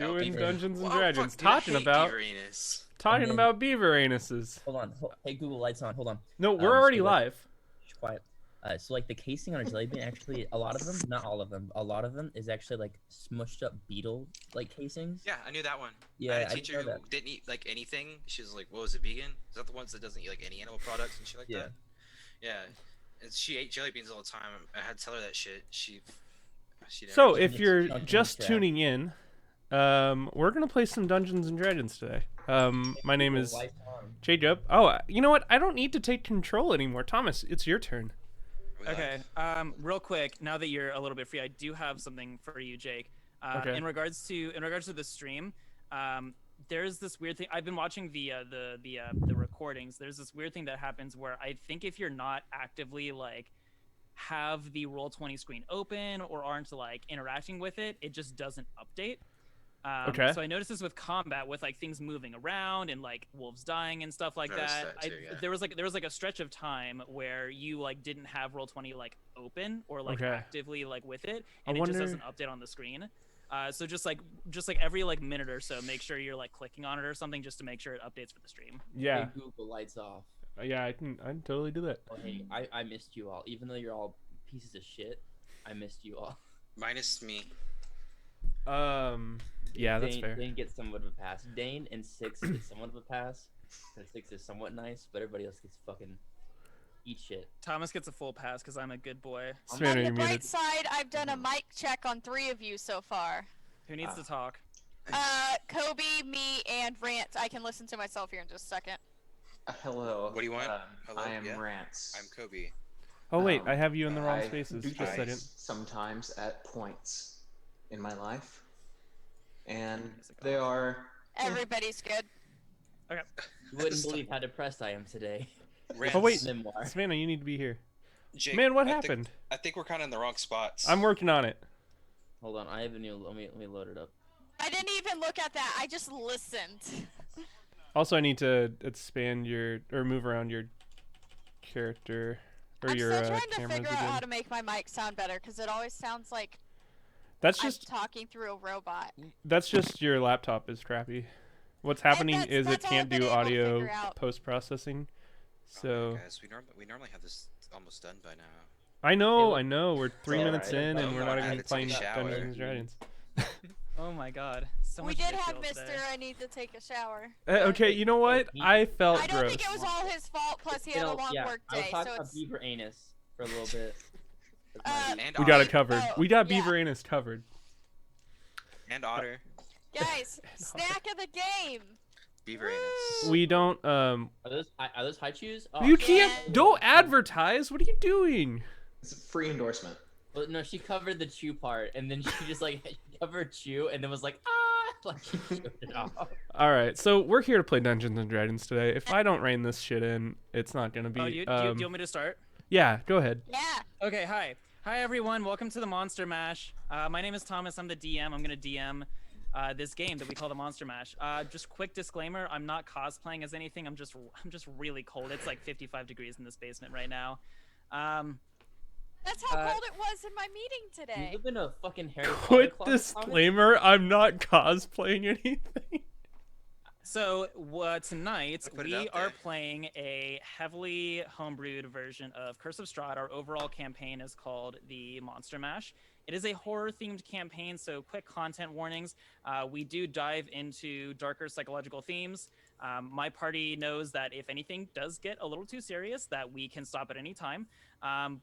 Doing Dungeons and Oh, Dragons. fuck, dude, I Talking hate about Beaver Anus. talking then- about beaver anuses. Hold on. Hey, Google, lights on. Hold on. No, we're already so, like, live. Shh, quiet. So like the casing on a jelly bean, actually, a lot of them, not all of them, a lot of them is actually like smushed up beetle like casings. Yeah, I knew that one. Yeah, I had I a didn't teacher know who that. didn't eat like anything. She was like, "What was it, vegan? Is that the ones that doesn't eat like any animal products and shit like Yeah. that?" Yeah, and she ate jelly beans all the time. I had to tell her that shit. She didn't. So, actually- if you're Dungeons just Dragons. tuning in, we're gonna play some Dungeons and Dragons today. My name is Lights on. Jacob. Oh, you know what? I don't need to take control anymore. Thomas, it's your turn. we live. Okay. Real quick, now that you're a little bit free, I do have something for you, Jake. Okay. In regards to the stream, there's this weird thing. I've been watching the recordings. There's this weird thing that happens where I think if you're not actively like have the Roll20 screen open or aren't like interacting with it, it just doesn't update. Okay. So I noticed this with combat, with like things moving around and like wolves dying and stuff like Noticed that. that too, yeah. There was like a stretch of time where you like didn't have Roll20 like open or like Okay. actively like with it, I and it wonder- just doesn't update on the screen. So just like every like minute or so, make sure you're like clicking on it or something just to make sure it updates for the stream. Yeah, Hey, Google, lights off. yeah, I can totally do that. Oh, hey, I missed you all. Even though you're all pieces of shit, I missed you all. Minus me. Yeah, that's Dane, fair. Dane gets somewhat of a pass. Dane and Six get somewhat of a pass. And Six is somewhat nice, but everybody else gets fucking eat shit. Thomas gets a full pass because I'm a good boy. Savannah, On the you're bright muted. side, I've done a mic check on 3 of you so far. Who needs to talk? Kobe, me, and Rant. I can listen to myself here in just a second. Hello. What do you want? Hello? I am Yeah. Rants. I'm Kobe. Oh wait, I have you in the wrong I spaces. do Just a second. things sometimes at points in my life, and Music they off. are. Everybody's good. Okay. You wouldn't believe how depressed I am today. Rants. Oh, wait. Memoir. Savannah, you need to be here. Jake, Man, what I think- happened? I think we're kind of in the wrong spots. I'm working on it. Hold on, I have a new. Let me load it up. I didn't even look at that. I just listened. Also, I need to expand your or move around your character or I'm your still trying to cameras figure out how again. to make my mic sound better because it always sounds like That's I'm just talking through a robot. your laptop is crappy. What's happening is it that's all can't I've been do able to audio figure out. post processing. Oh, So guys, we normally have this almost done by now. I know. We're 3 all minutes right. in and Oh, we're I not had even to take playing a shower. Dungeons and Dragons. Oh my god. So We much did shit have feels Mister. today. I need to take a shower. Okay, you know what? I felt I don't gross. think it was all his fault. Plus, he had a long yeah, work I was day, talking so about it's. Beaver Anus for a little bit. And We got Otter. it covered. Oh, We got yeah. Beaver Anus covered. And Otter. Guys, snack of the game. Beaver Anus. We don't Are those high chews? Oh, You shit. can't don't advertise. What are you doing? It's a free endorsement. Well, no, she covered the chew part, and then she just like covered chew, and then was like like she chewed it off. All right, so we're here to play Dungeons and Dragons today. If I don't rein this shit in, it's not gonna be. Oh, do you want me to start? Yeah, go ahead. Yeah. Okay, hi. Hi, everyone. Welcome to the Monster Mash. My name is Thomas. I'm the DM. I'm going to DM this game that we call the Monster Mash. Just quick disclaimer, I'm not cosplaying as anything. I'm just really cold. It's like 55 degrees in this basement right now. That's how cold it was in my meeting You today. live in a fucking Harry Potter Quick closet, Thomas? disclaimer: I'm not cosplaying anything. So tonight Put it we out are there. playing a heavily homebrewed version of Curse of Strahd. Our overall campaign is called the Monster Mash. It is a horror-themed campaign, so quick content warnings. We do dive into darker psychological themes. My party knows that if anything does get a little too serious, that we can stop at any time.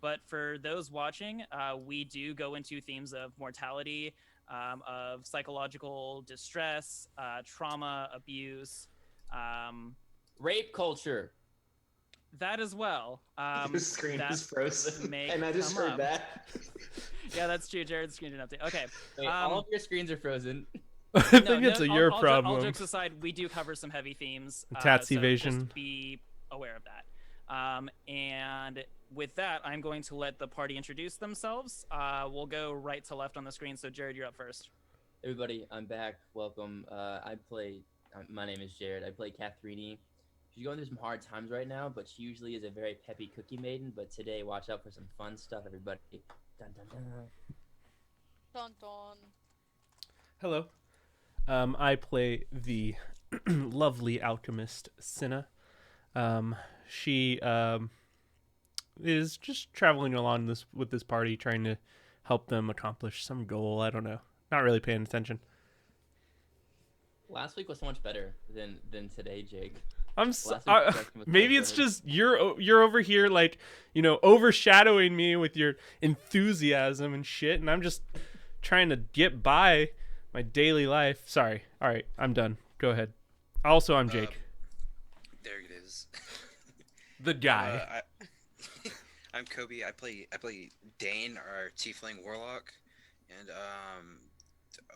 But for those watching, we do go into themes of mortality, of psychological distress, trauma, abuse, Rape culture. that as well. Your screen that is frozen, may and I just come heard up. that. Yeah, that's true. Jared's screen didn't update. Okay. Wait, all of your screens are frozen. I think it's your all problem. jokes aside, we do cover some heavy themes. Tats so evasion. Just be aware of that. And with that, I'm going to let the party introduce themselves. We'll go right to left on the screen. So Jared, you're up first. Everybody, I'm back. Welcome. My name is Jared. I play Kathrini. She's going through some hard times right now, but she usually is a very peppy cookie maiden. But today, watch out for some fun stuff, everybody. Dun, dun, dun. Dun dun. Hello. I play the lovely alchemist Cinna. She is just traveling along this with this party, trying to help them accomplish some goal. I don't know. Not really paying attention. Last week was so much better than today, Jake. I'm Last week's so, section was maybe so it's good. just you're over here like, overshadowing me with your enthusiasm and shit, and I'm just trying to get by my daily life. Sorry. All right, I'm done. Go ahead. Also, I'm Jake, There it is. the guy. I'm Kobe. I play Dane, our Tiefling Warlock, and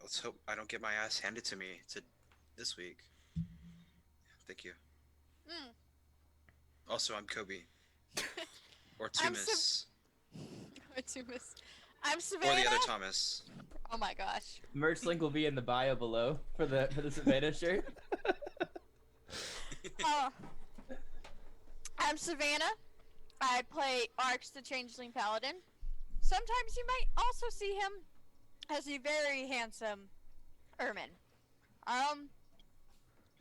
let's hope I don't get my ass handed to me this week. Thank you. Mm. Also, I'm Kobe. Or I'm Tumis. I'm Or Savannah. the other Thomas. Oh my gosh. Merch link will be in the bio below for the Savannah shirt. I'm Savannah. I play Arx the Changeling Paladin. Sometimes you might also see him as a very handsome Ermin.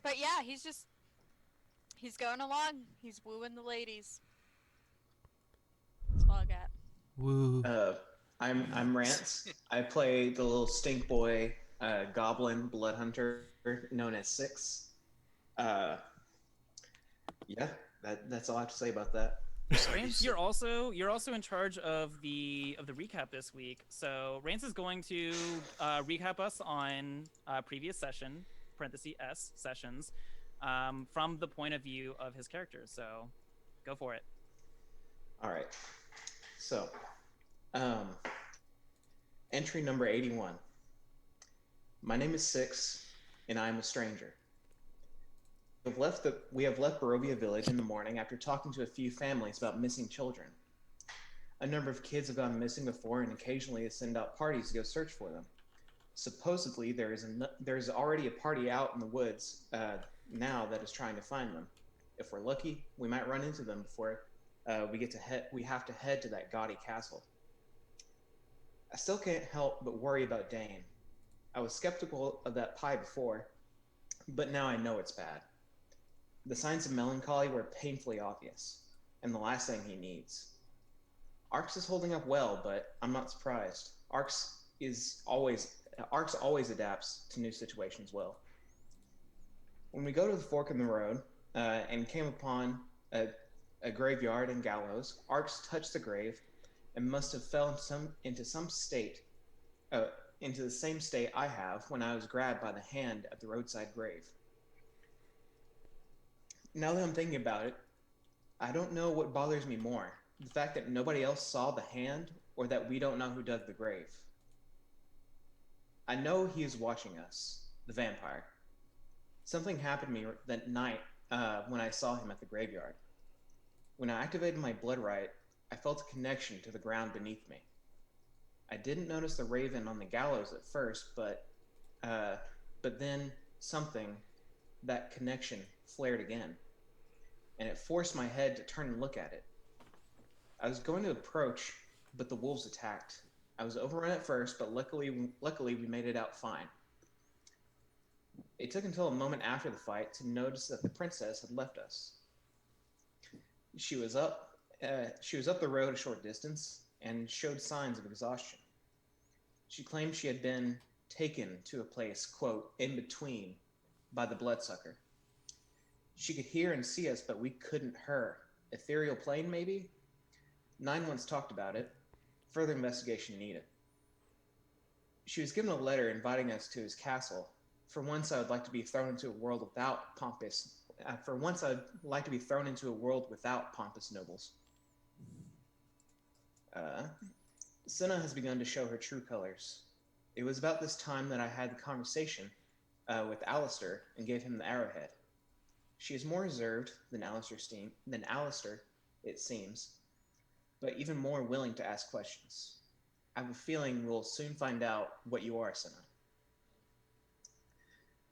But yeah, he's going along. He's wooing the ladies. That's all I got. Woo. I'm Rance. I play the little stink boy goblin blood hunter known as Six. Yeah, that's all I have to say about that. Rance, you're also in charge of the recap this week. So Rance is going to recap us on previous session (S) sessions from the point of view of his character. So go for it. All right. So, entry number 81. My name is Six, and I am a stranger. We have left Barovia Village in the morning after talking to a few families about missing children. A number of kids have gone missing before, and occasionally they send out parties to go search for them. Supposedly, there is already a party out in the woods now that is trying to find them. If we're lucky, we might run into them before we have to head to that gaudy castle. I still can't help but worry about Dane. I was skeptical of that pie before, but now I know it's bad. The signs of melancholy were painfully obvious, and the last thing he needs. Arx is holding up well, but I'm not surprised. Arx always adapts to new situations well. When we go to the fork in the road and came upon a graveyard and gallows, Arx touched the grave and must have fell into the same state I have when I was grabbed by the hand at the roadside grave. Now that I'm thinking about it, I don't know what bothers me more, the fact that nobody else saw the hand or that we don't know who dug the grave. I know he is watching us, the vampire. Something happened to me that night when I saw him at the graveyard. When I activated my blood right, I felt a connection to the ground beneath me. I didn't notice the raven on the gallows at first, but then that connection flared again, and it forced my head to turn and look at it. I was going to approach, but the wolves attacked. I was overrun at first, but luckily we made it out fine. It took until a moment after the fight to notice that the princess had left us. She was up the road a short distance and showed signs of exhaustion. She claimed she had been taken to a place, quote, in between, by the bloodsucker. She could hear and see us, but we couldn't her. Ethereal plane, maybe? Nine once talked about it. Further investigation needed. She was given a letter inviting us to his castle. For once, I would like to be thrown into a world without pompous nobles. Senna has begun to show her true colors. It was about this time that I had the conversation with Alistair and gave him the arrowhead. She is more reserved than Alistair, it seems, but even more willing to ask questions. I have a feeling we'll soon find out what you are, Senna.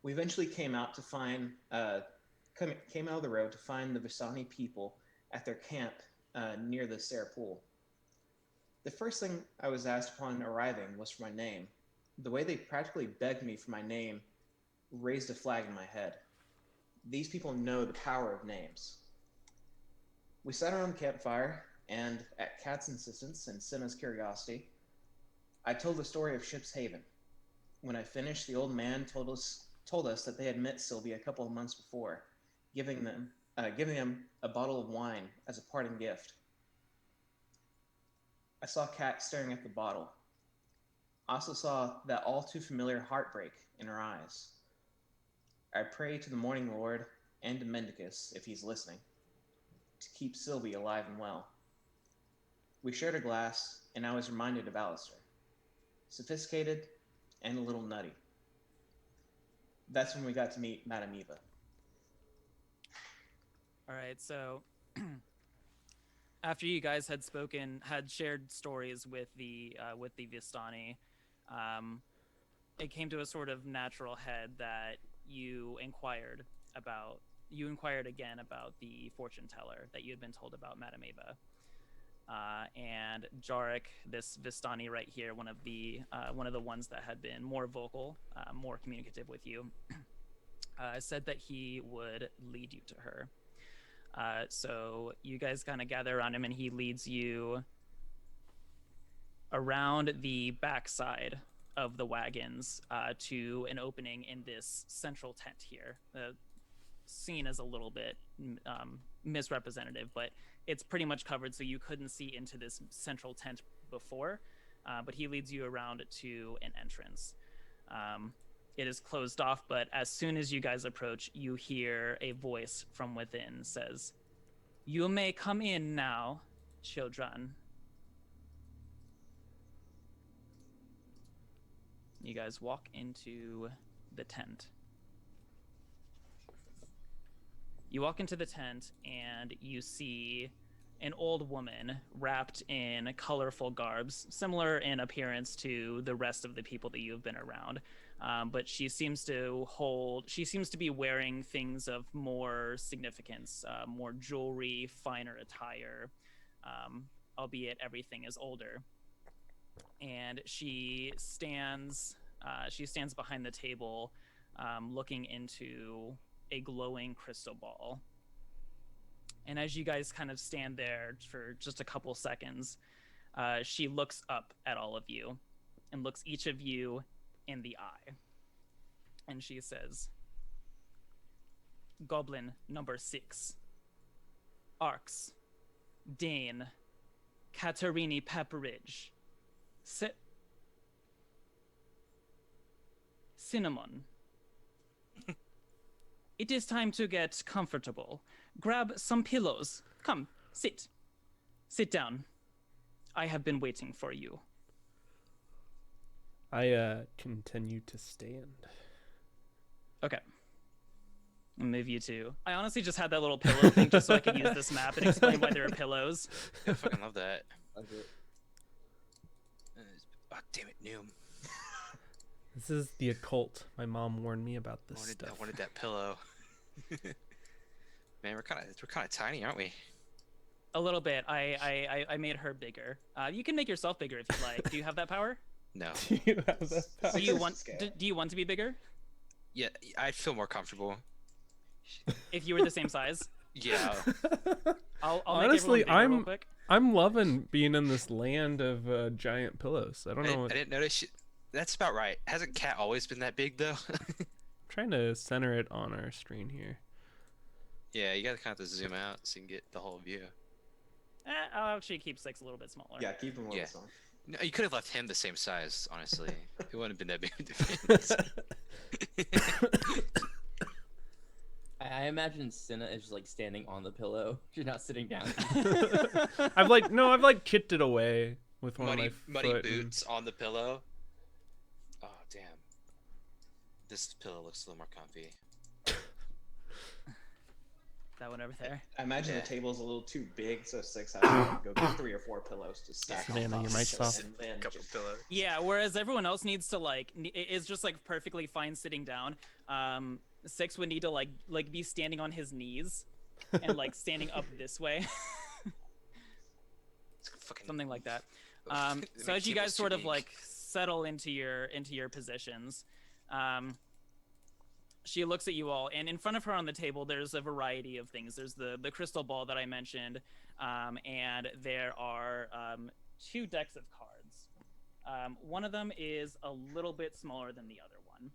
We eventually came out of the road to find the Visani people at their camp near the Sarah Pool. The first thing I was asked upon arriving was for my name. The way they practically begged me for my name raised a flag in my head. These people know the power of names. We sat around the campfire, and at Kat's insistence and Cinna's curiosity, I told the story of Ship's Haven. When I finished, the old man told us that they had met Sylvia a couple of months before, giving them a bottle of wine as a parting gift. I saw Kat staring at the bottle. I also saw that all too familiar heartbreak in her eyes. I pray to the Morning Lord and to Mendicus, if he's listening, to keep Sylvie alive and well. We shared a glass, and I was reminded of Alistair. Sophisticated and a little nutty. That's when we got to meet Madame Eva. All right, so after you guys had shared stories with the Vistani, it came to a sort of natural head that you inquired again about the fortune teller that you had been told about, Madame Eva. And Jarek, this Vistani right here, one of the ones that had been more vocal, more communicative with you, said that he would lead you to her. So you guys kind of gather around him, and he leads you around the backside of the wagons to an opening in this central tent here. Seen as a little bit misrepresentative, but it's pretty much covered, so you couldn't see into this central tent before. But he leads you around to an entrance. It is closed off, but as soon as you guys approach, you hear a voice from within says, "You may come in now, children." You guys walk into the tent. You walk into the tent and you see an old woman wrapped in colorful garbs, similar in appearance to the rest of the people that you've been around. But she seems to be wearing things of more significance, more jewelry, finer attire, albeit everything is older. And she stands behind the table, looking into a glowing crystal ball. And as you guys kind of stand there for just a couple seconds, she looks up at all of you and looks each of you in the eye. And she says, "Goblin number 6, Arx, Dane, Katerini Pepperidge, Cinnamon. It is time to get comfortable. Grab some pillows. Come, sit. Sit down. I have been waiting for you." I continue to stand. Okay. I'll move you to... I honestly just had that little pillow thing just so I could use this map and explain why there are pillows. I fucking love that. Okay. Oh, damn it, Noom. This is the occult. My mom warned me about this stuff. I wanted that pillow. Man, we're kind of tiny, aren't we? A little bit. I made her bigger. You can make yourself bigger if you like. Do you have that power? No. You have that power? Do you want to be bigger? Yeah, I'd feel more comfortable. If you were the same size? Yeah. I'll Honestly, make everyone bigger real quick. I'm loving being in this land of giant pillows. I don't know. I didn't notice. That's about right. Hasn't Cat always been that big though? I'm trying to center it on our screen here. Yeah, you gotta kind of zoom out so you can get the whole view. I'll actually keep 6 a little bit smaller. Yeah, keep him a little Yeah. song. No, you could have left him the same size, honestly. It wouldn't have been that big of a difference. I imagine Cinna is just like standing on the pillow. She's not sitting down. I've kicked it away with one muddy of my foot boots on the pillow. Oh damn. This pillow looks a little more comfy. That one over there. I imagine Yeah. the table's a little too big, so 6 has to go get 3 or 4 pillows to stack on Savannah, top your of mic's each off. other, and then Couple just- pillows. Yeah, whereas everyone else needs to is just perfectly fine sitting down. 6 would need to be standing on his knees and standing up this way. It's fucking Something like that. I So mean, as you table's guys sort too of big. settle into your positions, she looks at you all, and in front of her on the table, there's a variety of things. There's the crystal ball that I mentioned, and there are 2 decks of cards. One of them is a little bit smaller than the other one,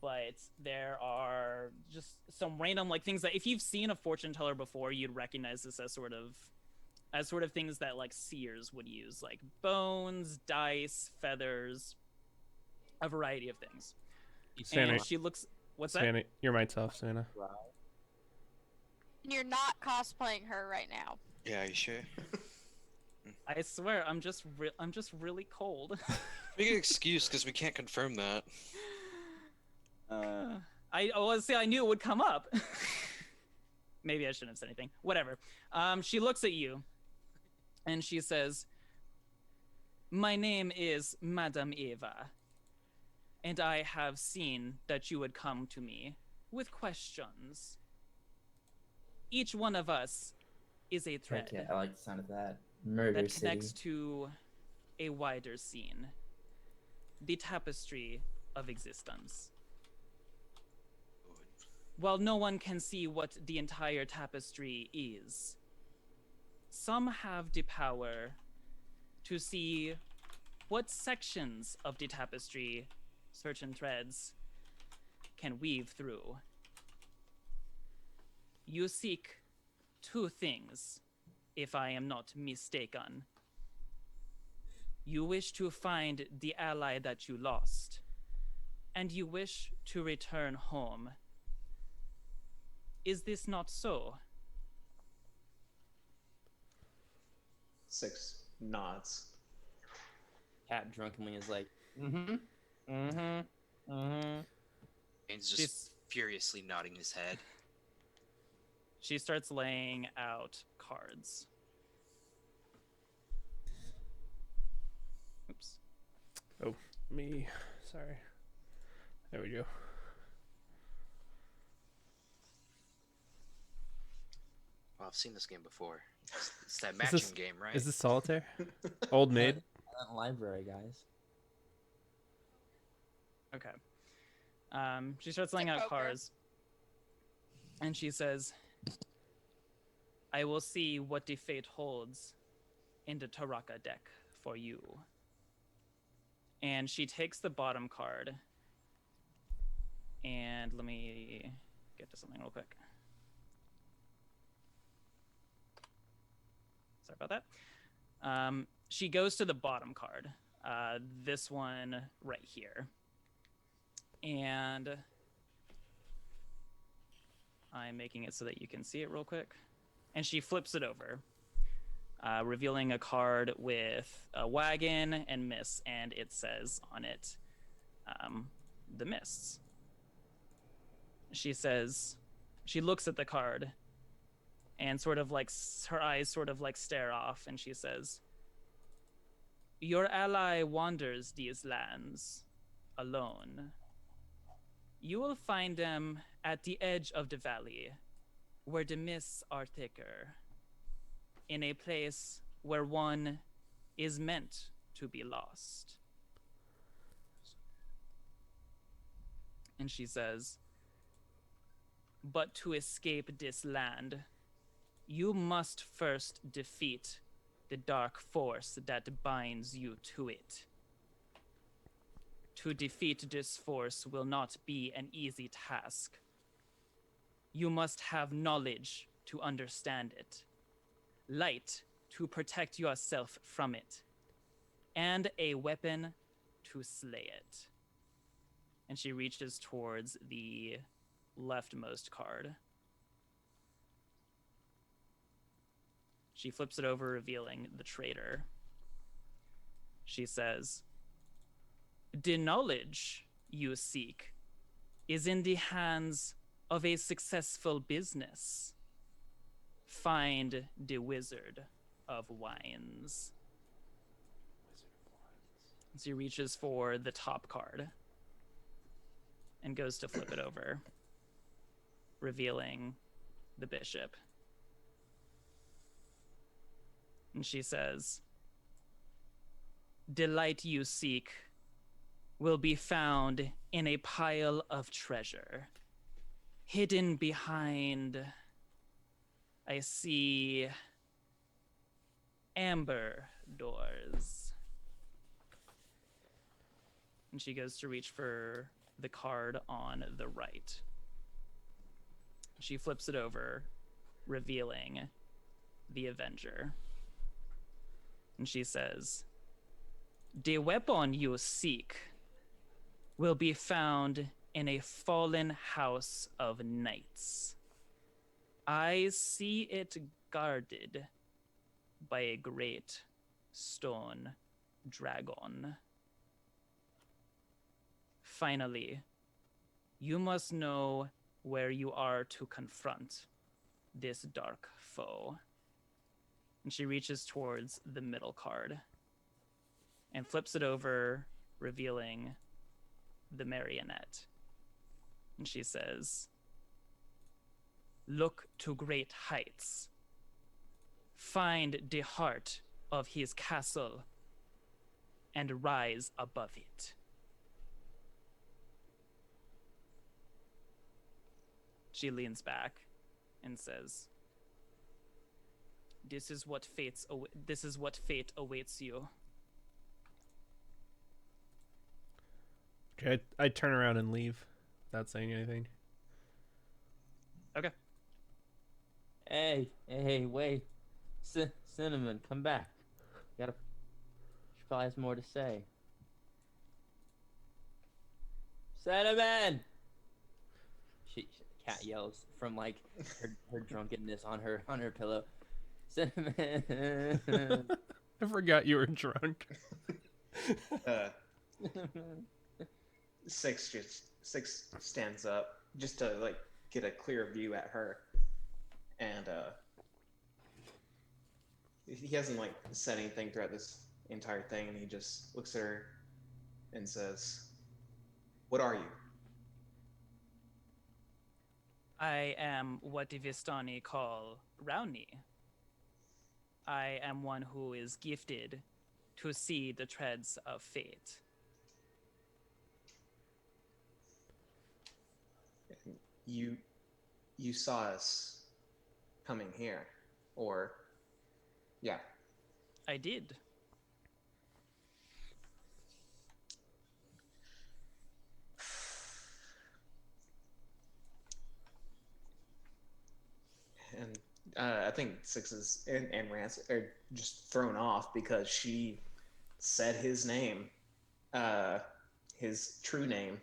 but there are just some random like things that if you've seen a fortune teller before, you'd recognize this as sort of things that like seers would use, like bones, dice, feathers, a variety of things. Santa, And she looks. What's that? Santa, your mic's off, Santa. And you're not cosplaying her right now. Yeah, you sure? I swear, I'm just really cold. Make an excuse because we can't confirm that. I knew it would come up. Maybe I shouldn't have said anything. Whatever. She looks at you, and she says, "My name is Madame Eva, and I have seen that you would come to me with questions. Each one of us is a thread Okay, I like the sound of that. Murder that City. connects to a wider scene, the tapestry of existence. While no one can see what the entire tapestry is, some have the power to see what sections of the tapestry certain threads can weave through. You seek 2 things, if I am not mistaken. You wish to find the ally that you lost, and you wish to return home. Is this not so?" 6 nods. Cat drunkenly is like, Dane's just She's- furiously nodding his head. She starts laying out cards. Oops. Me. Sorry. There we go. Well, I've seen this game before. It's that Is matching this- game, right? Is this solitaire? Old maid? library, guys. Okay. She starts laying out Poker. cards, and she says, "I will see what the fate holds in the Taraka deck for you." And she takes the bottom card, and let me get to something real quick. Sorry about that. She goes to the bottom card, this one right here. And I'm making it so that you can see it real quick. And she flips it over, revealing a card with a wagon and mists, and it says on it, the mists. She says, she looks at the card and sort of like her eyes sort of like stare off, and she says, "Your ally wanders these lands alone. You will find them at the edge of the valley, where the mists are thicker, in a place where one is meant to be lost." And she says, "But to escape this land, you must first defeat the dark force that binds you to it. To defeat this force will not be an easy task. You must have knowledge to understand it, light to protect yourself from it, and a weapon to slay it." And she reaches towards the leftmost card. She flips it over, revealing the traitor. She says, "The knowledge you seek is in the hands of a successful business. Find the Wizard of Wines." She reaches for the top card and goes to flip it over, revealing the bishop. And she says, "The light you seek will be found in a pile of treasure, hidden behind, I see, amber doors. And she goes to reach for the card on the right. She flips it over, revealing the Avenger. And she says, "The weapon you seek will be found in a fallen house of knights. I see it guarded by a great stone dragon. Finally, you must know where you are to confront this dark foe." And she reaches towards the middle card and flips it over, revealing the marionette. And she says, "Look to great heights. Find the heart of his castle and rise above it." She leans back and says, This is what fate awaits you." Okay, I turn around and leave without saying anything. Okay. Hey, wait. Cinnamon, come back. She probably has more to say. Cinnamon! Cat yells from like her drunkenness on her pillow. Cinnamon. I forgot you were drunk. Six stands up just to like get a clear view at her, and he hasn't like said anything throughout this entire thing, and he just looks at her and says, "What are you?" "I am what the Vistani call Rowney. I am one who is gifted to see the treads of fate." You saw us coming here, or yeah. "I did." And I think Sixes and Rance are just thrown off because she said his name, his true name,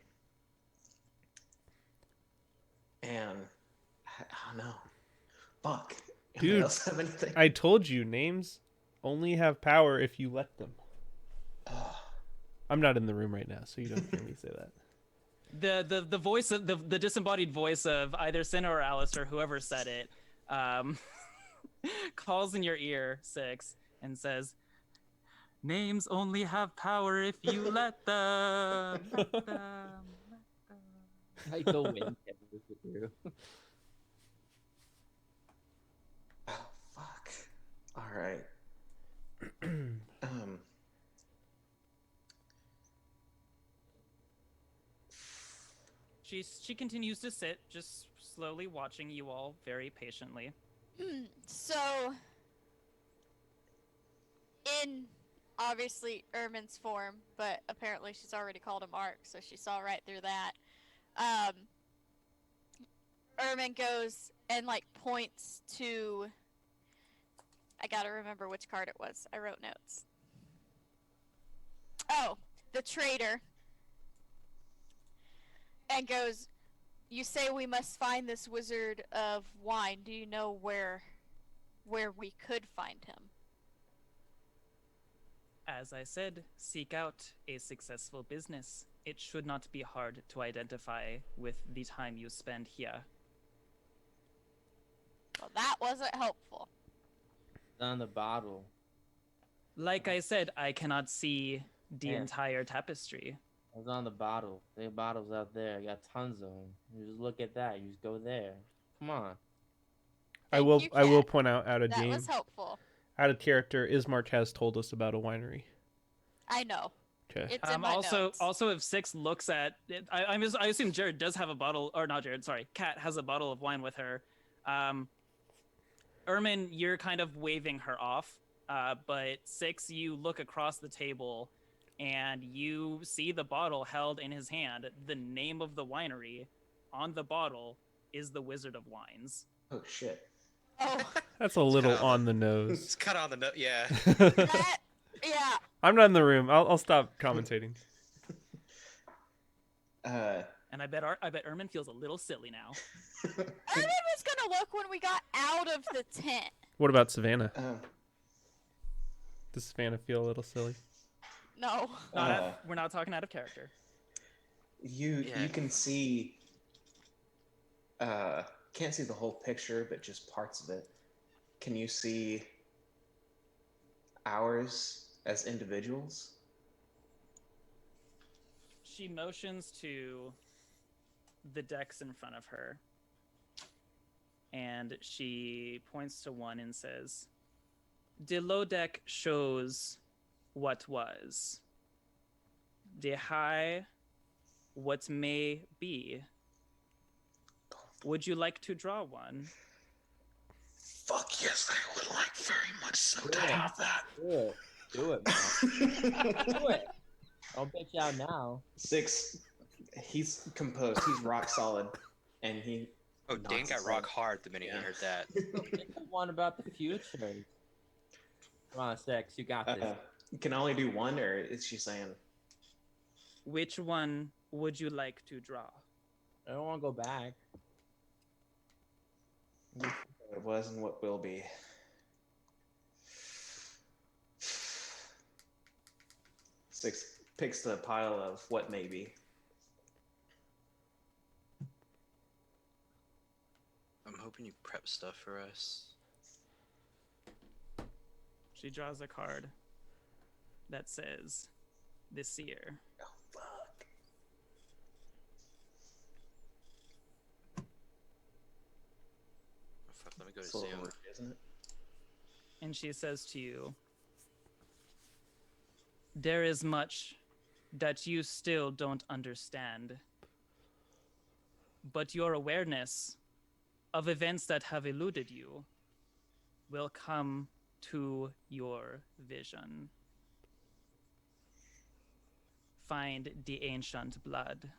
and I don't know. Fuck. Anybody Dude, else have anything? I told you, names only have power if you let them. I'm not in the room right now, so you don't hear me say that. The voice of the disembodied voice of either Cinna or Alistair, whoever said it, calls in your ear, Six, and says, "Names only have power if you let them." Let them. Like the wind carries it through. Oh fuck. All right. She continues to sit, just slowly watching you all very patiently. So, in obviously Ermin's form, but apparently she's already called him Ark, so she saw right through that. Ermin goes and like points to. I gotta remember which card it was. I wrote notes. Oh, the traitor. And goes, "You say we must find this wizard of wine. Do you know where we could find him?" As I said, seek out a successful business. It should not be hard to identify with the time you spend here. Well, that wasn't helpful. It's on the bottle. Like I said, I cannot see the Yeah. entire tapestry. I was on the bottle. The bottles out there. I got tons of them. You just look at that. You just go there. Come on. I Thank will you, I will Kat. point out out of That game, was helpful. out of character, Ismark has told us about a winery. I know. Okay. Okay. It's in my notes. Also, if Six looks at, I assume Jared does have a bottle, or not Jared. Sorry, Kat has a bottle of wine with her. Ermin, you're kind of waving her off, but Six, you look across the table, and you see the bottle held in his hand. The name of the winery on the bottle is the Wizard of Wines. Oh shit. Oh, That's a little kinda- on the It's nose. kind of on the note. Yeah. that, yeah. I'm not in the room. I'll stop commentating. And I bet Ermin feels a little silly now. Ermin was gonna look when we got out of the tent. What about Savannah? um, Does Savannah feel a little silly? No. We're not talking out of character. you Yeah. can see. Can't see the whole picture, but just parts of it. Can you see ours as individuals? She motions to the decks in front of her, and she points to one and says, "The low deck shows what was. The high, what may be. Would you like to draw one?" Fuck yes, I would like very much so to Yeah. have that. Do it, man. Do it. I'll bet you out now. Six. He's composed. He's rock solid, and he. Oh, Not Dane got so- rock hard the minute Yeah. he heard that. Think of one about the future. Come on, Sex, you got this. Can I only do one, or is she saying? Which one would you like to draw? I don't want to go back. What it was and what will be. Six picks the pile of what may be. I'm hoping you prep stuff for us. She draws a card that says, "The Seer." Oh fuck. Oh, fuck, let me go to It's a little Zoom. weird, isn't it? And she says to you, "There is much that you still don't understand. But your awareness of events that have eluded you will come to your vision. Find the ancient blood."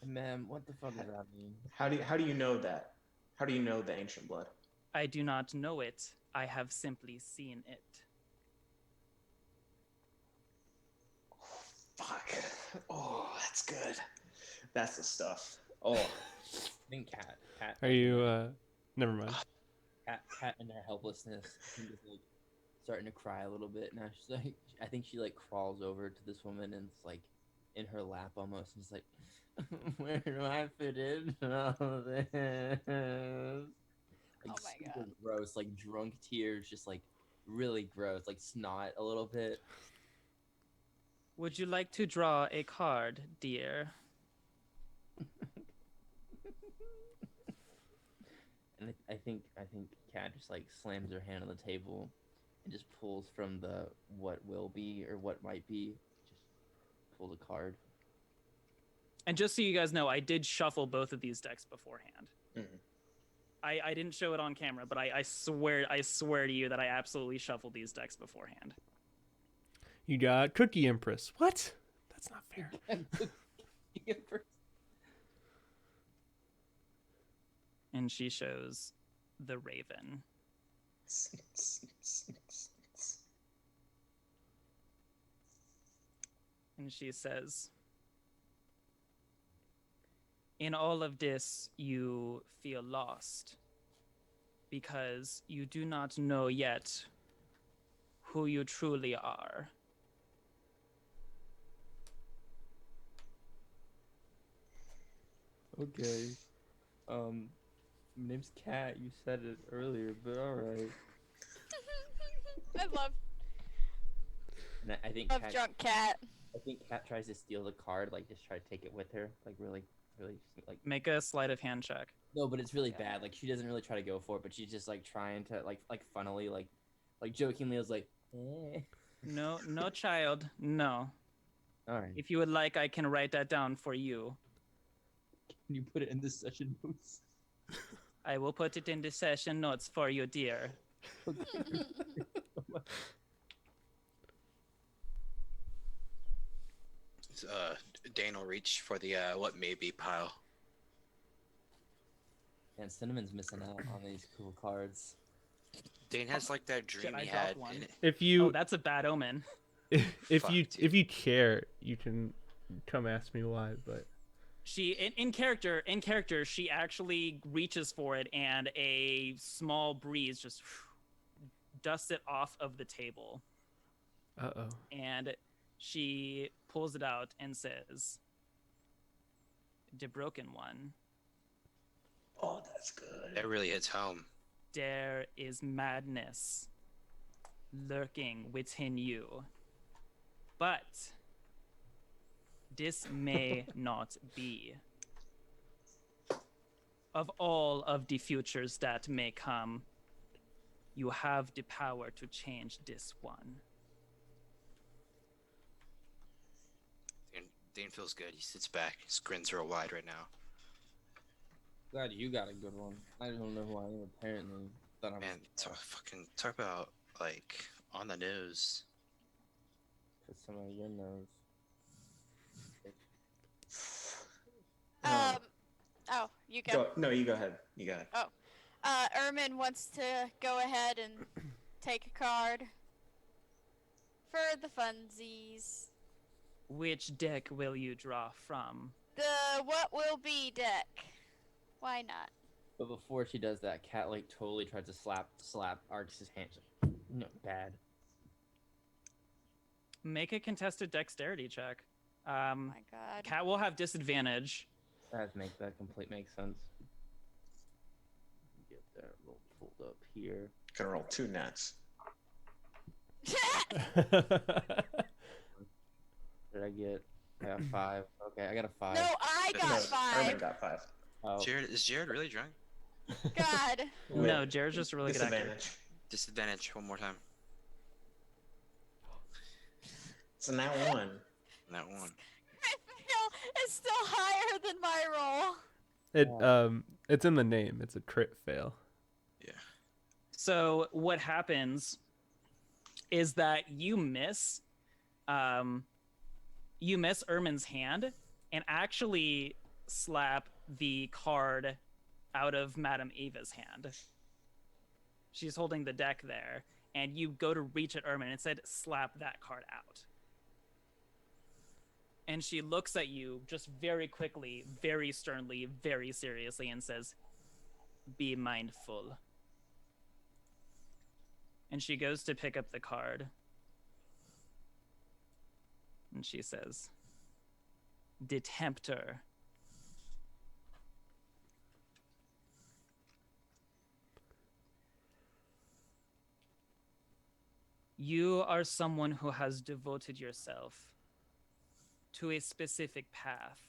Man, what the fuck does that mean? How do you know that? How do you know the ancient blood? I do not know it. I have simply seen it. Fuck. Oh, that's good. That's the stuff. Oh, I think Cat Are you? Never mind. in her helplessness, she's just like starting to cry a little bit. Now she's like, I think she like crawls over to this woman and it's like in her lap almost, and she's like, "Where do I fit in all this?" Like, Oh my super God. gross, like drunk tears, just like really gross, like snot a little bit. Would you like to draw a card, dear? And I think Kat just like slams her hand on the table and just pulls from the what will be or what might be, just pulls a card. And just so you guys know, I did shuffle both of these decks beforehand. Mhm. I didn't show it on camera, but I swear to you that I absolutely shuffled these decks beforehand. You got Cookie Empress. What? That's not fair. And she shows the Raven. And she says, "In all of this, you feel lost because you do not know yet who you truly are. Okay. My name's Kat. You said it earlier, but all right. I love And I think Kat, drunk cat. I think Kat tries to steal the card, like just try to take it with her, like really, like. Make a sleight of hand check." No, but it's really bad. Like she doesn't really try to go for it, but she's just like trying to like funnily like jokingly was like, Eh. No, no, child. No. All right. If you would like, I can write that down for you. Can you put it in the session notes? I will put it in the session notes for you, dear. Dane will reach for the what may be pile. Man, Cinnamon's missing out on these cool cards. Dane has like that dream I he dropped had. one? In it. If Oh, you that's a bad omen. if Fuck, you dude. if you care, you can come ask me why. But She in character, she actually reaches for it, and a small breeze just dusts it off of the table. oh, And she pulls it out and says, "The broken one, Oh, that's good. That really hits home. there is madness lurking within you. But this may not be. Of all of the futures that may come, you have the power to change this one." Dane feels good. He sits back. His grins real wide right now. Glad you got a good one. I don't know who I am. Apparently, thought I was Man, talk about like on the nose. put some of your nose. Oh, you go. No, you go ahead. You got it. Ermin wants to go ahead and take a card for the funsies. Which deck will you draw from? The what will be deck. Why not? But before she does that, Cat like totally tries to slap Arx's hand. She's like, no, bad. Make a contested dexterity check. Oh my god. Cat will have disadvantage. That complete makes sense. Get that little pulled up here. Gonna roll 2 nats. Did I get? I got 5. Okay, I got a 5. No, I got No, 5. Ermin got 5. Oh, Is Jared really drunk? God. No, Jared's just a really good actor. Disadvantage. Disadvantage. One more time. It's a nat 1. That one. It's still higher than my roll. it's in the name. It's a crit fail. Yeah. So what happens is that you miss Ermin's hand and actually slap the card out of Madame Eva's hand. She's holding the deck there, and you go to reach at Ermin and it said, "Slap that card out." And she looks at you just very quickly, very sternly, very seriously, and says, "Be mindful." And she goes to pick up the card. And she says, "The Tempter." You are someone who has devoted yourself to a specific path,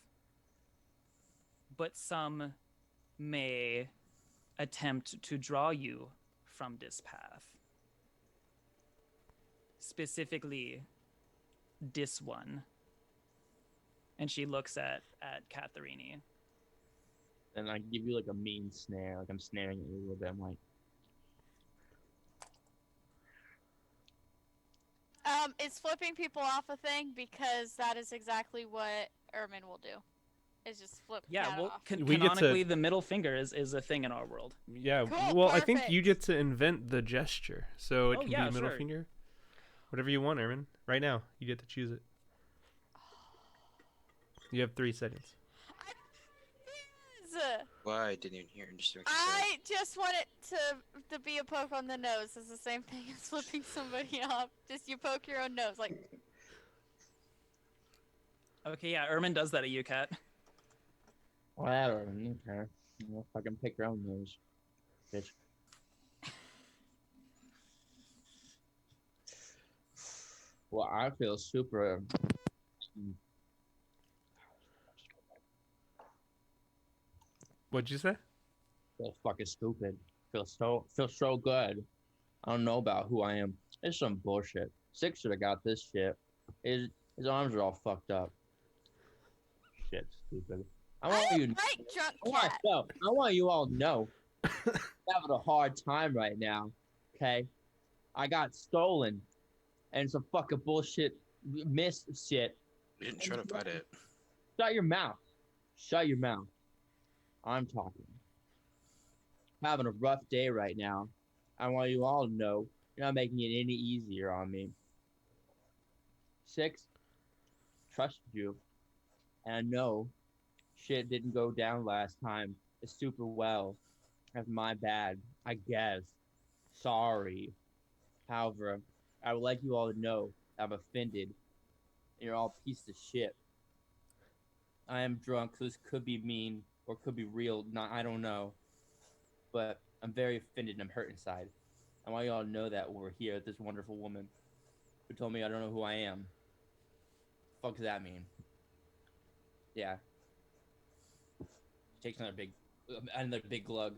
but some may attempt to draw you from this path. Specifically, this one. And she looks at Katharini. and I give you like a mean snare, like I'm snaring at you a little bit. I'm like, Is flipping people off a thing? Because that is exactly what Ermin will do. Is just flip the Yeah, cat well, off. We get to- canonically, the middle finger is a thing in our world. Yeah. Cool, Well, I think you perfect. get to invent the gesture, so it Oh, can yeah, be middle sure. finger, whatever you want, Ermin. Right now, you get to choose it. You have 3 seconds. Well, I didn't even hear. Just I just want it to be a poke on the nose. It's the same thing as flipping somebody off. Just you poke your own nose, like. Okay, yeah, Ermin does that at you, Kat. whatever, I don't care. You know, fucking pick your own nose, bitch. Well, I feel super. What'd you say? Feel fucking stupid. Feel so good. I don't know about who I am. It's some bullshit. Six should have got this shit. His arms are all fucked up. Shit, stupid. I I want you. like drunk cat. I want you all to know I'm having a hard time right now. Okay, I got stolen, and some fucking bullshit missed shit. You didn't try to fight it. Shut your mouth. Shut your mouth. I'm talking. Having a rough day right now. I want you all to know you're not making it any easier on me. Six, trusted you, and I know shit didn't go down last time super well. That's my bad, I guess. Sorry. However, I would like you all to know I'm offended. You're all piece of shit. I am drunk, so this could be mean or could be real. Not, I don't know. But I'm very offended and I'm hurt inside. I want you all to know that we're here with this wonderful woman who told me I don't know who I am. Fuck does that mean? Yeah. She takes another big glug.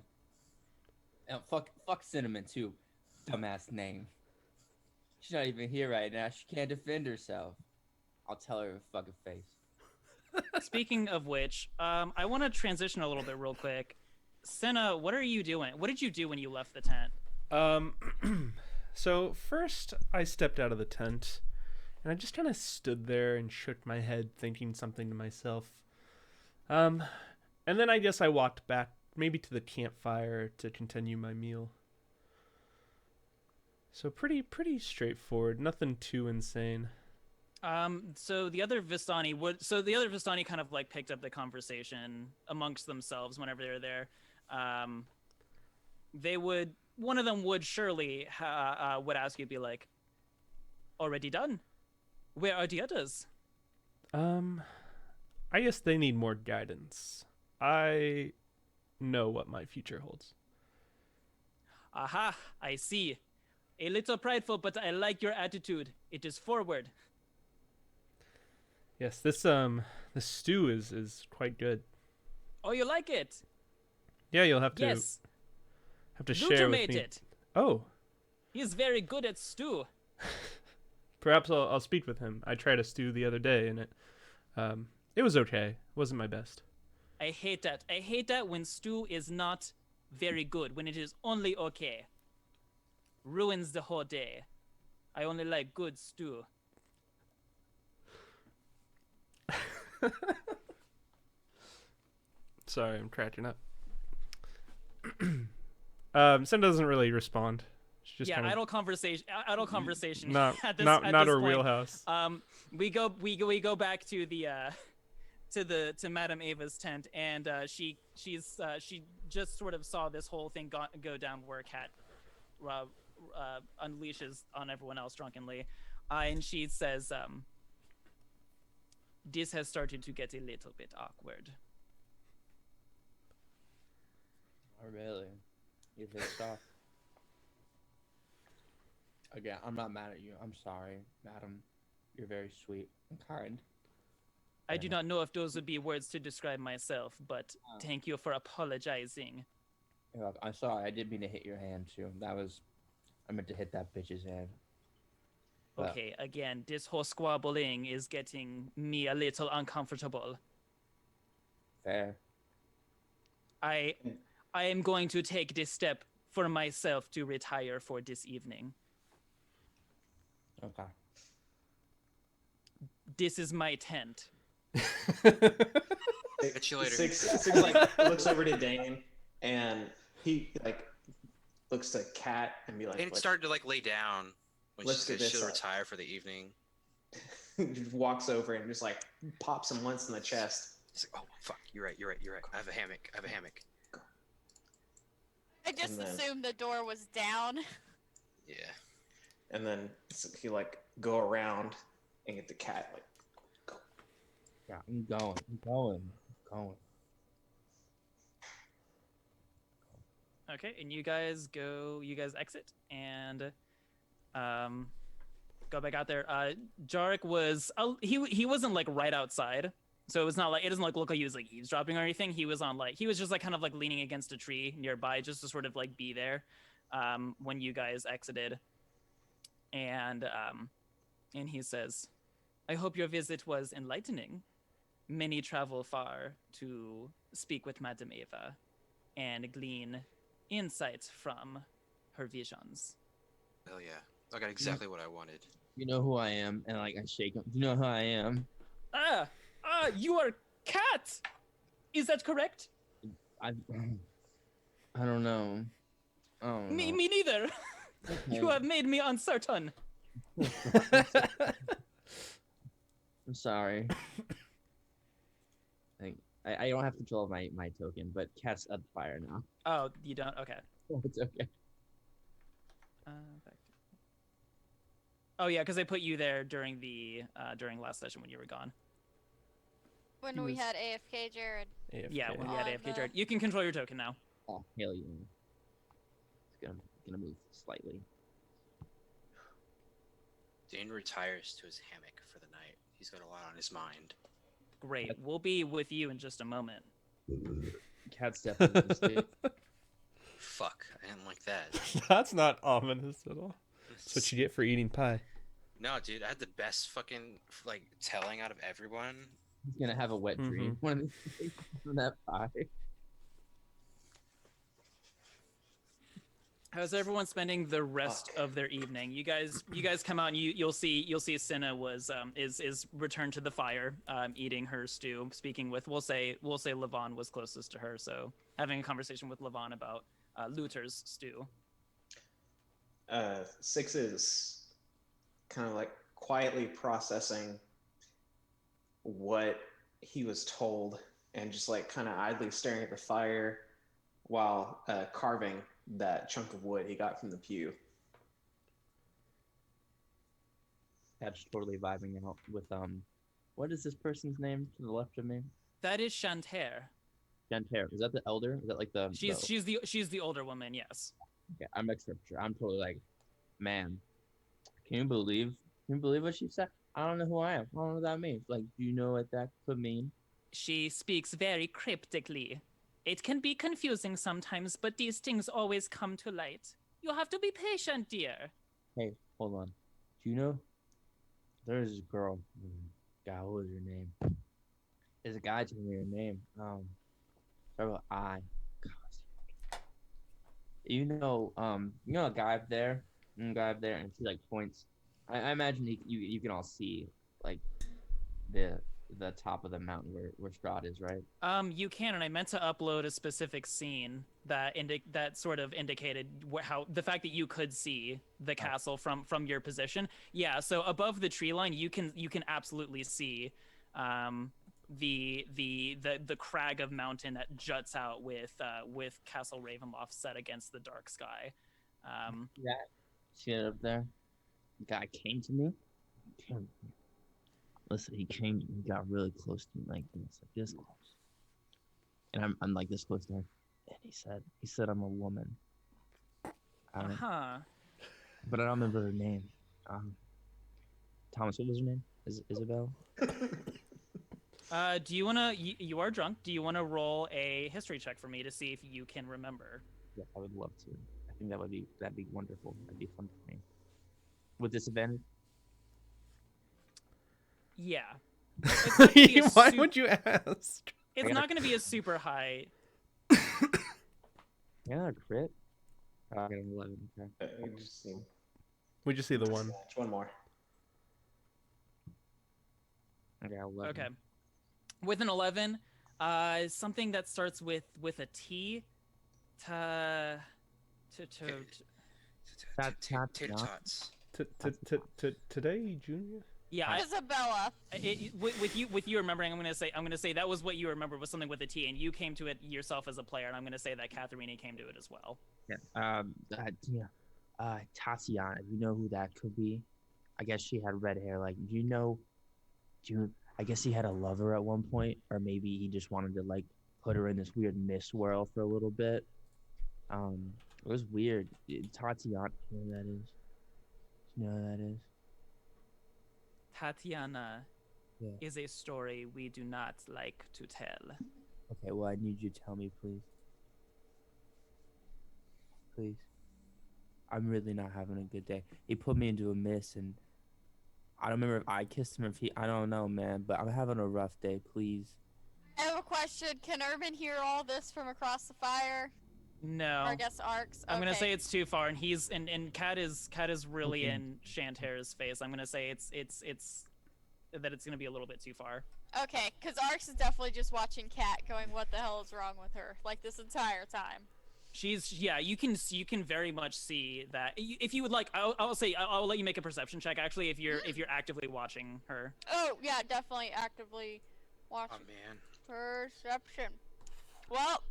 And fuck Cinnamon too. Dumbass name. She's not even here right now. She can't defend herself. I'll tell her in fucking face. Speaking of which, I want to transition a little bit real quick. Senna, what are you doing? What did you do when you left the tent? So first I stepped out of the tent and I just kind of stood there and shook my head thinking something to myself. And then I guess I walked back maybe to the campfire to continue my meal. So pretty straightforward, nothing too insane. So the other Vistani kind of like picked up the conversation amongst themselves whenever they were there. One of them would surely would ask you, be like, already done? Where are the others? I guess they need more guidance. I know what my future holds. Aha, I see. A little prideful, but I like your attitude. It is forward. Yes, this stew is quite good. Oh, you like it? Yeah, you'll have to Yes. share Luter with made me. it. Oh, He is very good at stew. perhaps I'll speak with him. I tried a stew the other day and it was okay. Wasn't my best. I hate that. I hate that when stew is not very good, when it is only okay. Ruins the whole day. I only like good stew. Sorry, I'm cracking up. Sen doesn't really respond. She's just Yeah, kind of idle conversation. not at this, not at not this her point. wheelhouse. We go back to the to Madame Ava's tent, and she just sort of saw this whole thing go down where Cat unleashes on everyone else drunkenly, and she says, "This has started to get a little bit awkward." Oh, really? You pissed off? Again, I'm not mad at you. I'm sorry, madam. You're very sweet and kind. I do not know if those would be words to describe myself, but thank you for apologizing. I'm sorry. I didn't mean to hit your hand, too. I meant to hit that bitch's hand. But Okay, again, this whole squabbling is getting me a little uncomfortable. fair. I am going to take this step for myself to retire for this evening. Okay. This is my tent. Catch you later. Six like looks over to Dane, and he like looks to Cat and be like, And started to like lay down when let's she get said this she'll up. retire for the evening. just walks over and just like pops him once in the chest. He's like, oh fuck, you're right. I have a hammock. I just And then- assumed the door was down. Yeah. And then he like go around and get the cat like go. Yeah, I'm going. Okay, and you guys exit and go back out there. Jarek was he wasn't like right outside, so it doesn't like look like he was like eavesdropping or anything. He was just like kind of like leaning against a tree nearby just to sort of like be there when you guys exited. and he says, "I hope your visit was enlightening. Many travel far to speak with Madame Eva and glean insight from her visions." Hell yeah. I got exactly what I wanted. You know who I am, and like I shake him. You know who I am. You are Cat. Is that correct? I don't know. Oh. Me neither. You have made me uncertain. I'm sorry. I don't have control of my token, but Cat's at the fire now. Oh, you don't? Okay. It's okay. Back to... Oh yeah, because I put you there during the during last session when you were gone. When He we was- had AFK Jared. AFK. Yeah, when we had On AFK the- Jared. You can control your token now. Oh hell yeah! It's gonna move slightly. Dane retires to his hammock for the night. He's got a lot on his mind. Great. We'll be with you in just a moment. Cat's definitely just Fuck, I didn't like that. That's not ominous at all. That's what you get for eating pie. No, dude, I had the best fucking like telling out of everyone. He's gonna have a wet dream when from that pie. How's everyone spending the rest of their evening? You guys come out and you'll see Cinna was is returned to the fire, eating her stew, speaking with we'll say Levon was closest to her, so having a conversation with Levon about Luther's stew. Six is kind of like quietly processing what he was told and just like kind of idly staring at the fire while carving that chunk of wood he got from the pew. Cat's totally vibing out with what is this person's name to the left of me? That is Chanter. Janter. Is that the elder? Is that like the She's the older woman, yes. Okay, I'm extra sure. I'm totally like, man, can you believe what she said? I don't know who I am. I don't know what that means. Like, do you know what that could mean? She speaks very cryptically. It can be confusing sometimes, but these things always come to light. You have to be patient, dear. Hey, hold on. Do you know there's this girl? God, what was her name? There's a guy told me her name. Start with I. God. You know a guy up there? A guy up there, and she like points. I imagine you can all see like the top of the mountain where Strahd is, right? You can, and I meant to upload a specific scene that sort of indicated how the fact that you could see the castle from your position. Yeah, so above the tree line, you can absolutely see the crag of mountain that juts out with Castle Ravenloft set against the dark sky. See it up there? The guy came to me. Listen, he came. He got really close to me, like this close, and I'm like this close to him. And he said I'm a woman. But I don't remember her name. Thomas, what was her name? Isabel. Do you wanna? You are drunk. Do you wanna roll a history check for me to see if you can remember? Yeah, I would love to. I think that'd be wonderful. That'd be fun for me. With disadvantage. Yeah. It's not gonna be a Why would you ask? It's not going to be a super high. Yeah, crit. Oh, I got an 11. Okay. We just see the one. One more. I got 11. Okay. With an 11, something that starts with a T. Today, Junior. Yeah, Isabella. With you remembering, I'm gonna say that was what you remembered was something with a T, and you came to it yourself as a player, and I'm gonna say that Katharina came to it as well. Yeah. Tatiana. You know who that could be? I guess she had red hair. Like, I guess he had a lover at one point, or maybe he just wanted to like put her in this weird mist world for a little bit. It was weird. Tatiana. You know who that is? You know who that is? Tatiana Yeah. is a story we do not like to tell. Okay, well, I need you to tell me, please. Please. I'm really not having a good day. He put me into a mist, and I don't remember if I kissed him or if he. I don't know, man. But I'm having a rough day. Please. I have a question. Can Urban hear all this from across the fire? No. Or I guess Arcs. I'm gonna Okay. say it's too far, and he's and Cat is really Okay. in Shantare's face. I'm gonna say it's that it's gonna be a little bit too far. Okay, because Arcs is definitely just watching Cat going, what the hell is wrong with her? Like this entire time. Yeah, you can very much see that. If you would like, I'll say I'll let you make a perception check actually if you're actively watching her. Oh, yeah, definitely actively watching. Oh man, Perception. Well,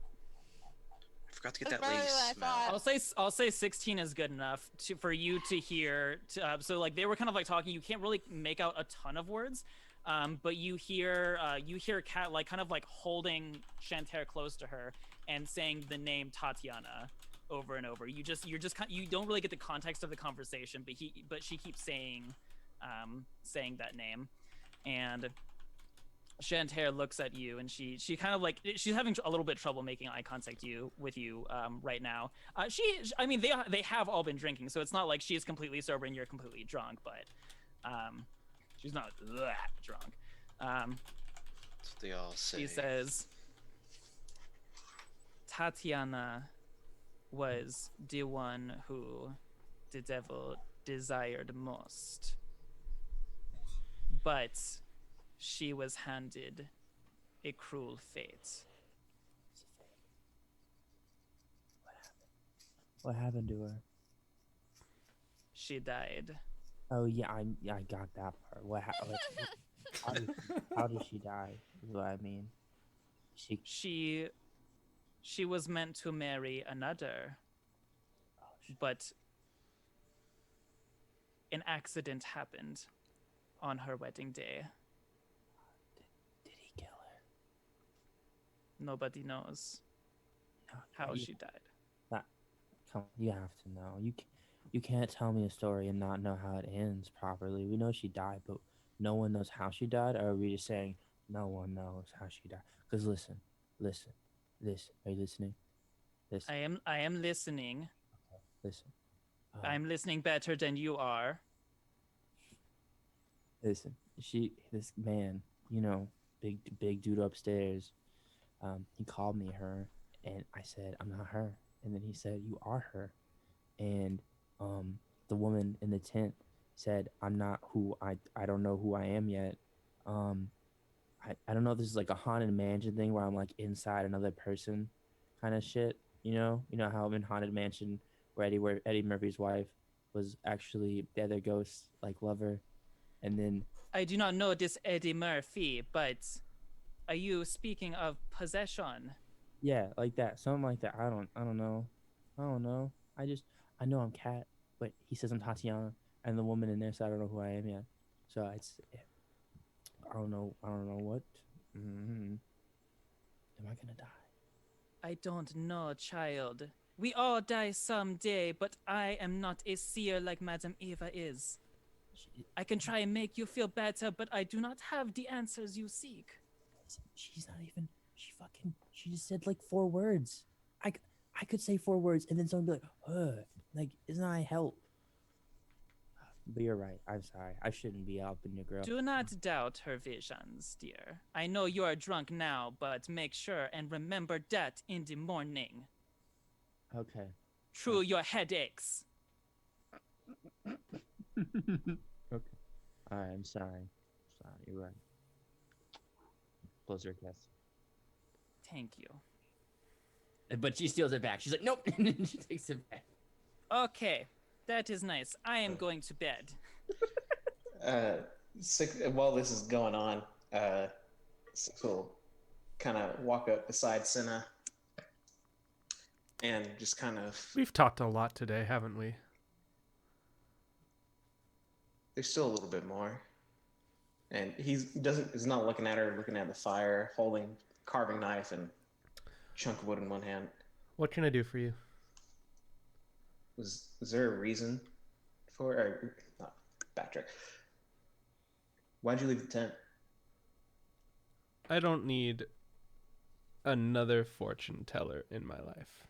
I forgot to get It's that lady better than I smell. thought. I'll say 16 is good enough for you to hear. So like they were kind of like talking. You can't really make out a ton of words, but you hear Kat like kind of like holding Shantare close to her and saying the name Tatiana over and over. You don't really get the context of the conversation, but she keeps saying that name, and Shantare looks at you, and she kind of like she's having a little bit of trouble making eye contact with you right now. I mean they have all been drinking, so it's not like she's completely sober and you're completely drunk, but she's not that drunk. That's what they all say. She says, Tatiana was the one who the devil desired most, but she was handed a cruel fate. What happened to her? She died. Oh yeah, I got that part. How did she die? Is what I mean. She was meant to marry another, but an accident happened on her wedding day. Did he kill her? Nobody knows how she died. Come, you have to know. You can't tell me a story and not know how it ends properly. We know she died, but no one knows how she died. Or are we just saying no one knows how she died? Because listen. Are you listening? Listen. I am listening. Listen. I'm listening better than you are. Listen. This man, big dude upstairs. He called me her, and I said I'm not her. And then he said, "You are her." And the woman in the tent said, "I'm not who I don't know who I am yet." I don't know if this is like a haunted mansion thing where I'm like inside another person kind of shit. You know how I'm in Haunted Mansion where Eddie Murphy's wife was actually the other ghost like lover, and then I do not know this Eddie Murphy, but are you speaking of possession? yeah, like that, something like that. I don't know. I know I'm Kat, but he says I'm Tatiana, and the woman in there said I don't know who I am yet. So I don't know what. Am I gonna die? I don't know, child. We all die someday, but I am not a seer like Madame Eva is. I can try and make you feel better, but I do not have the answers you seek. She's not even. She just said like 4 words. I could say 4 words and then someone be like, "Huh." Like, isn't that help? But you're right. I'm sorry. I shouldn't be helping your girl. Do not doubt her visions, dear. I know you are drunk now, but make sure and remember that in the morning. Okay. True, your headaches. Okay. All right. I'm sorry. You're right. Close your kiss. Thank you. But she steals it back. She's like, "Nope." She takes it back. Okay, that is nice. I am going to bed. While this is going on, Six will kind of walk up beside Senna and just kind of. We've talked a lot today, haven't we? There's still a little bit more, and he's not looking at her, looking at the fire, holding carving knife and chunk of wood in one hand. What can I do for you? Was there a reason for it? Or not, backtrack. Why'd you leave the tent? I don't need another fortune teller in my life.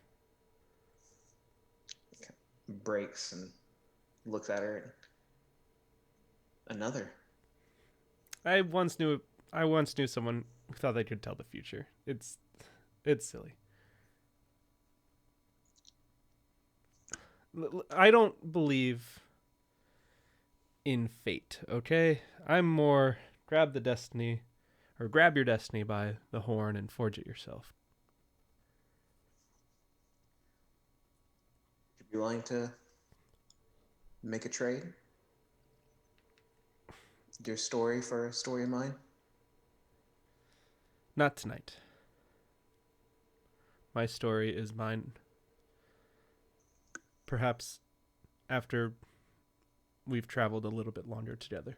breaks and looks at her. Another. I once knew someone who thought they could tell the future. It's silly. I don't believe in fate, okay? I'm more grab your destiny by the horn and forge it yourself. Would you be willing to make a trade? Your story for a story of mine? Not tonight. My story is mine. Perhaps after we've traveled a little bit longer together.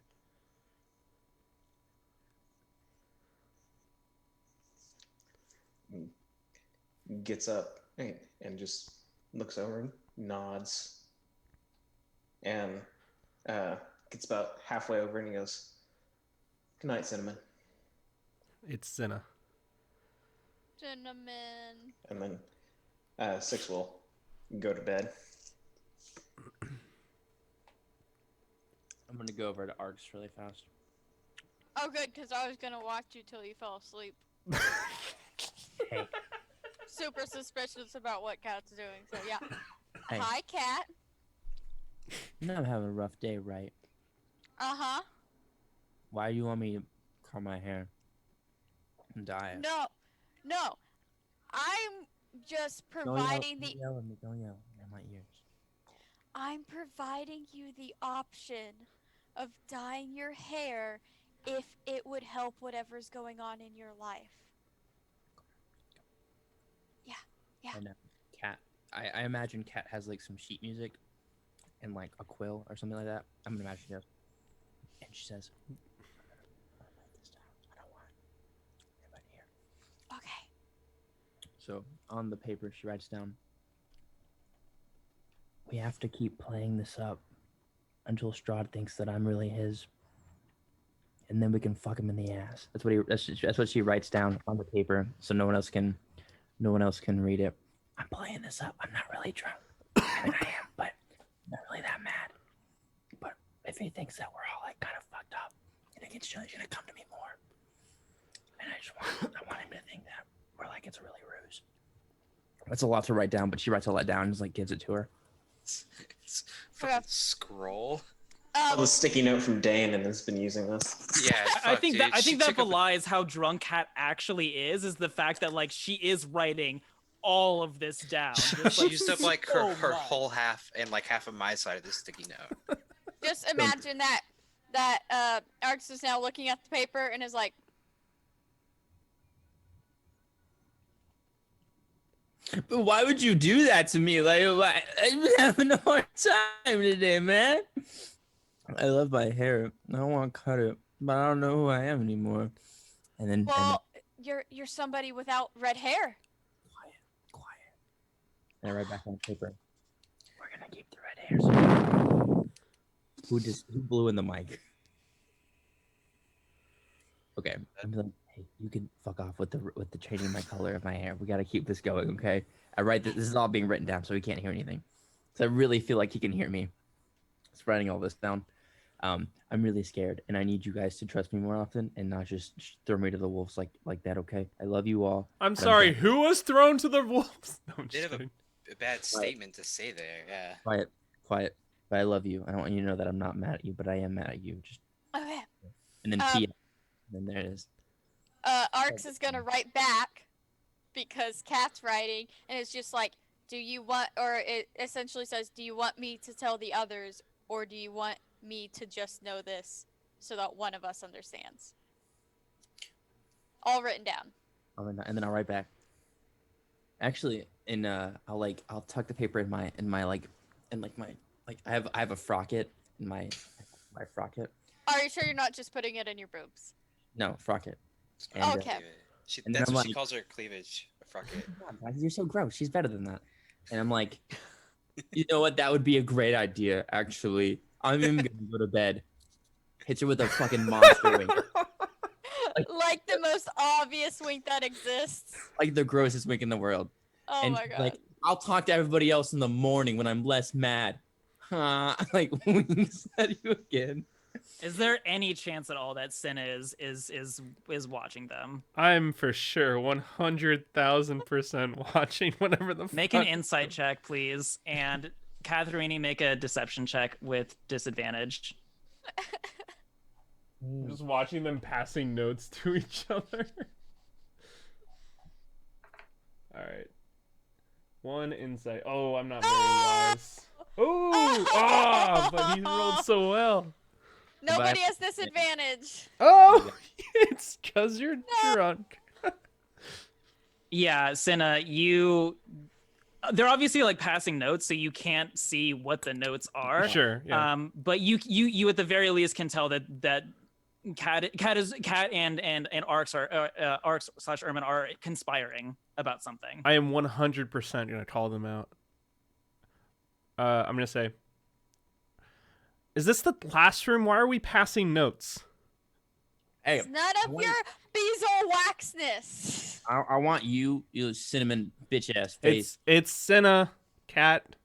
Gets up and just looks over and nods. And gets about halfway over and he goes, "Good night, Cinnamon." It's Cinna. Cinnamon. And then Six will go to bed. I'm gonna go over to Arcs really fast. Oh, good, because I was gonna watch you till you fell asleep. Hey. Super suspicious about what Cat's doing. So yeah. Hey. Hi, Cat. You know I'm having a rough day, right? Uh huh. Why do you want me to curl my hair and dye it? No. I'm just Don't providing yell, don't yell at me. Don't yell in my ears. I'm providing you the option of dyeing your hair if it would help whatever's going on in your life. Yeah. And Cat, I imagine Cat has like some sheet music and like a quill or something like that. I'm gonna imagine she does. And she says, I'm gonna write this down. I don't want anybody here. Okay. So on the paper, she writes down, "We have to keep playing this up until Strahd thinks that I'm really his, and then we can fuck him in the ass." That's what she writes down on the paper, so no one else can read it. I'm playing this up. I'm not really drunk. I mean, I am, but I'm not really that mad. But if he thinks that we're all like kind of fucked up, and he gets chill, he's gonna come to me more. And I want him to think that we're like it's really ruse. That's a lot to write down, but she writes all that down and just like gives it to her. It's fucking scroll. The sticky note from Dane and has been using this. Yeah, I fuck, think dude. that She that took a- belies how drunk Cat actually is the fact that like she is writing all of this down. Just, She used up like her so much. whole half and like half of my side of this sticky note. Just imagine that Arx is now looking at the paper and is like, But why would you do that to me? Like, I'm having a hard time today, man. I love my hair. I don't want to cut it, but I don't know who I am anymore. And then, "Well, you're somebody without red hair." quiet. And I write back on the paper. We're gonna keep the red hairs. Who blew in the mic? Okay, I'm like, hey, you can fuck off with the changing my color of my hair. We gotta keep this going, okay? I write this is all being written down, so he can't hear anything. So I really feel like he can hear me. Just writing all this down. I'm really scared, and I need you guys to trust me more often and not just throw me to the wolves like that, okay? I love you all. I'm but sorry, done. who was thrown to the wolves? No, I'm Did just have kidding. a bad statement to say there. Yeah. Quiet. But I love you. I don't want you to know that I'm not mad at you, but I am mad at you. Just Okay. and then Um, P. And then there it is. Arx is gonna write back because Cat's writing, and it's just like, do you want, or it essentially says, do you want me to tell the others, or do you want me to just know this so that one of us understands? All written down. And then I'll write back. Actually, I'll tuck the paper in my my I have a frocket in my frocket. Are you sure you're not just putting it in your boobs? No, frocket. And, Okay. And then That's I'm what she like- calls her cleavage. A frocket. God, you're so gross. She's better than that. And I'm like, you know what? That would be a great idea, actually. I'm even gonna go to bed. Hit her with a fucking monster wink. Like the most obvious wink that exists. Like the grossest wink in the world. Oh and my she's god. like, I'll talk to everybody else in the morning when I'm less mad. Like, winks at you again. Is there any chance at all that Cinna is watching them? I'm for sure 100,000% watching whatever the Make fuck. an insight check, please, and Catherine, make a deception check with disadvantage. Just watching them passing notes to each other. All right. One insight. Oh, I'm not very wise. Oh, but he rolled so well. Nobody has disadvantage. Oh, it's because you're drunk. Yeah, Cinna, they're obviously like passing notes, so you can't see what the notes are. Sure. Yeah. But you at the very least can tell that Cat and Arx are Arx/Ermin are conspiring about something. I am 100% gonna call them out. I'm gonna say, is this the classroom? Why are we passing notes? Hey, It's none of your beeswaxness. I want you cinnamon bitch ass face. It's Cinna, Cat.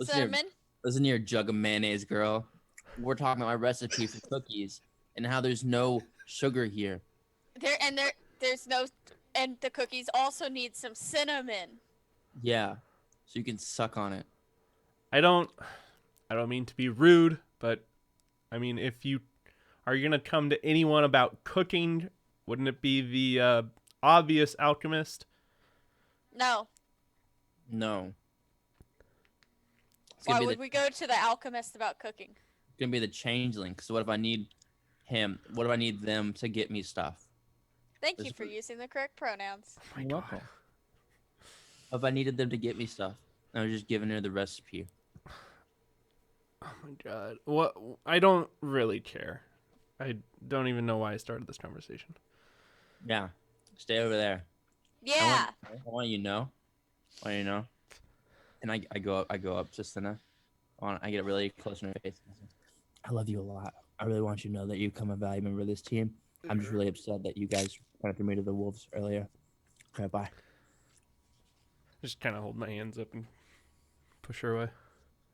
Cinnamon. Listen to your jug of mayonnaise, girl. We're talking about my recipe for cookies and how there's no sugar here. There's no, and the cookies also need some cinnamon. Yeah, so you can suck on it. I don't mean to be rude, but I mean, if you are gonna come to anyone about cooking, wouldn't it be the obvious alchemist? No. No. It's Why would we go to the alchemist about cooking? It's gonna be the changeling. So what if I need him? What if I need them to get me stuff? Thank you for using the correct pronouns. Oh my You're god. welcome. If I needed them to get me stuff, I was just giving her the recipe. Oh my god. What? I don't really care. I don't even know why I started this conversation. Yeah, stay over there. Yeah. I want you to know. I want you to know. And I go up to Cinna. I get really close in her face. I love you a lot. I really want you to know that you become a valuable member of this team. I'm just really upset that you guys kind of threw me to the wolves earlier. Okay, bye. Just kind of hold my hands up and push her away.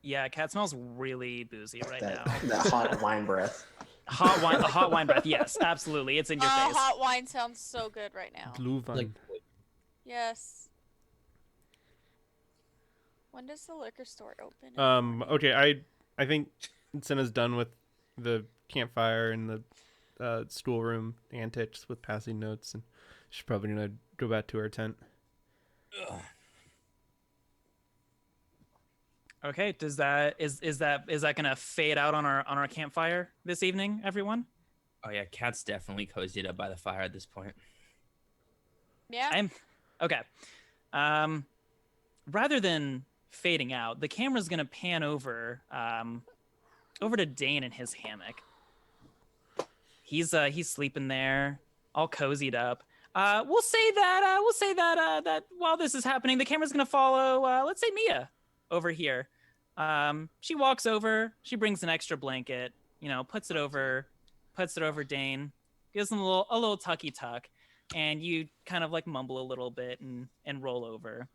Yeah, Cat smells really boozy right now. That hot wine breath. Hot wine breath. Yes, absolutely. It's in your face. Hot wine sounds so good right now. Glühwein. Like, Yes. When does the liquor store open? Okay, I think Cinna's done with the campfire and the schoolroom antics with passing notes, and she's probably gonna go back to her tent. Okay, is that gonna fade out on our campfire this evening, everyone? oh yeah, Cat's definitely cozied up by the fire at this point. Yeah. Okay. Rather than fading out, the camera's gonna pan over to Dane in his hammock. He's sleeping there, all cozied up. We'll say that while this is happening, the camera's gonna follow. Let's say Mia over here. She walks over. She brings an extra blanket. Puts it over Dane. Gives him a little tucky tuck, and you kind of like mumble a little bit and roll over.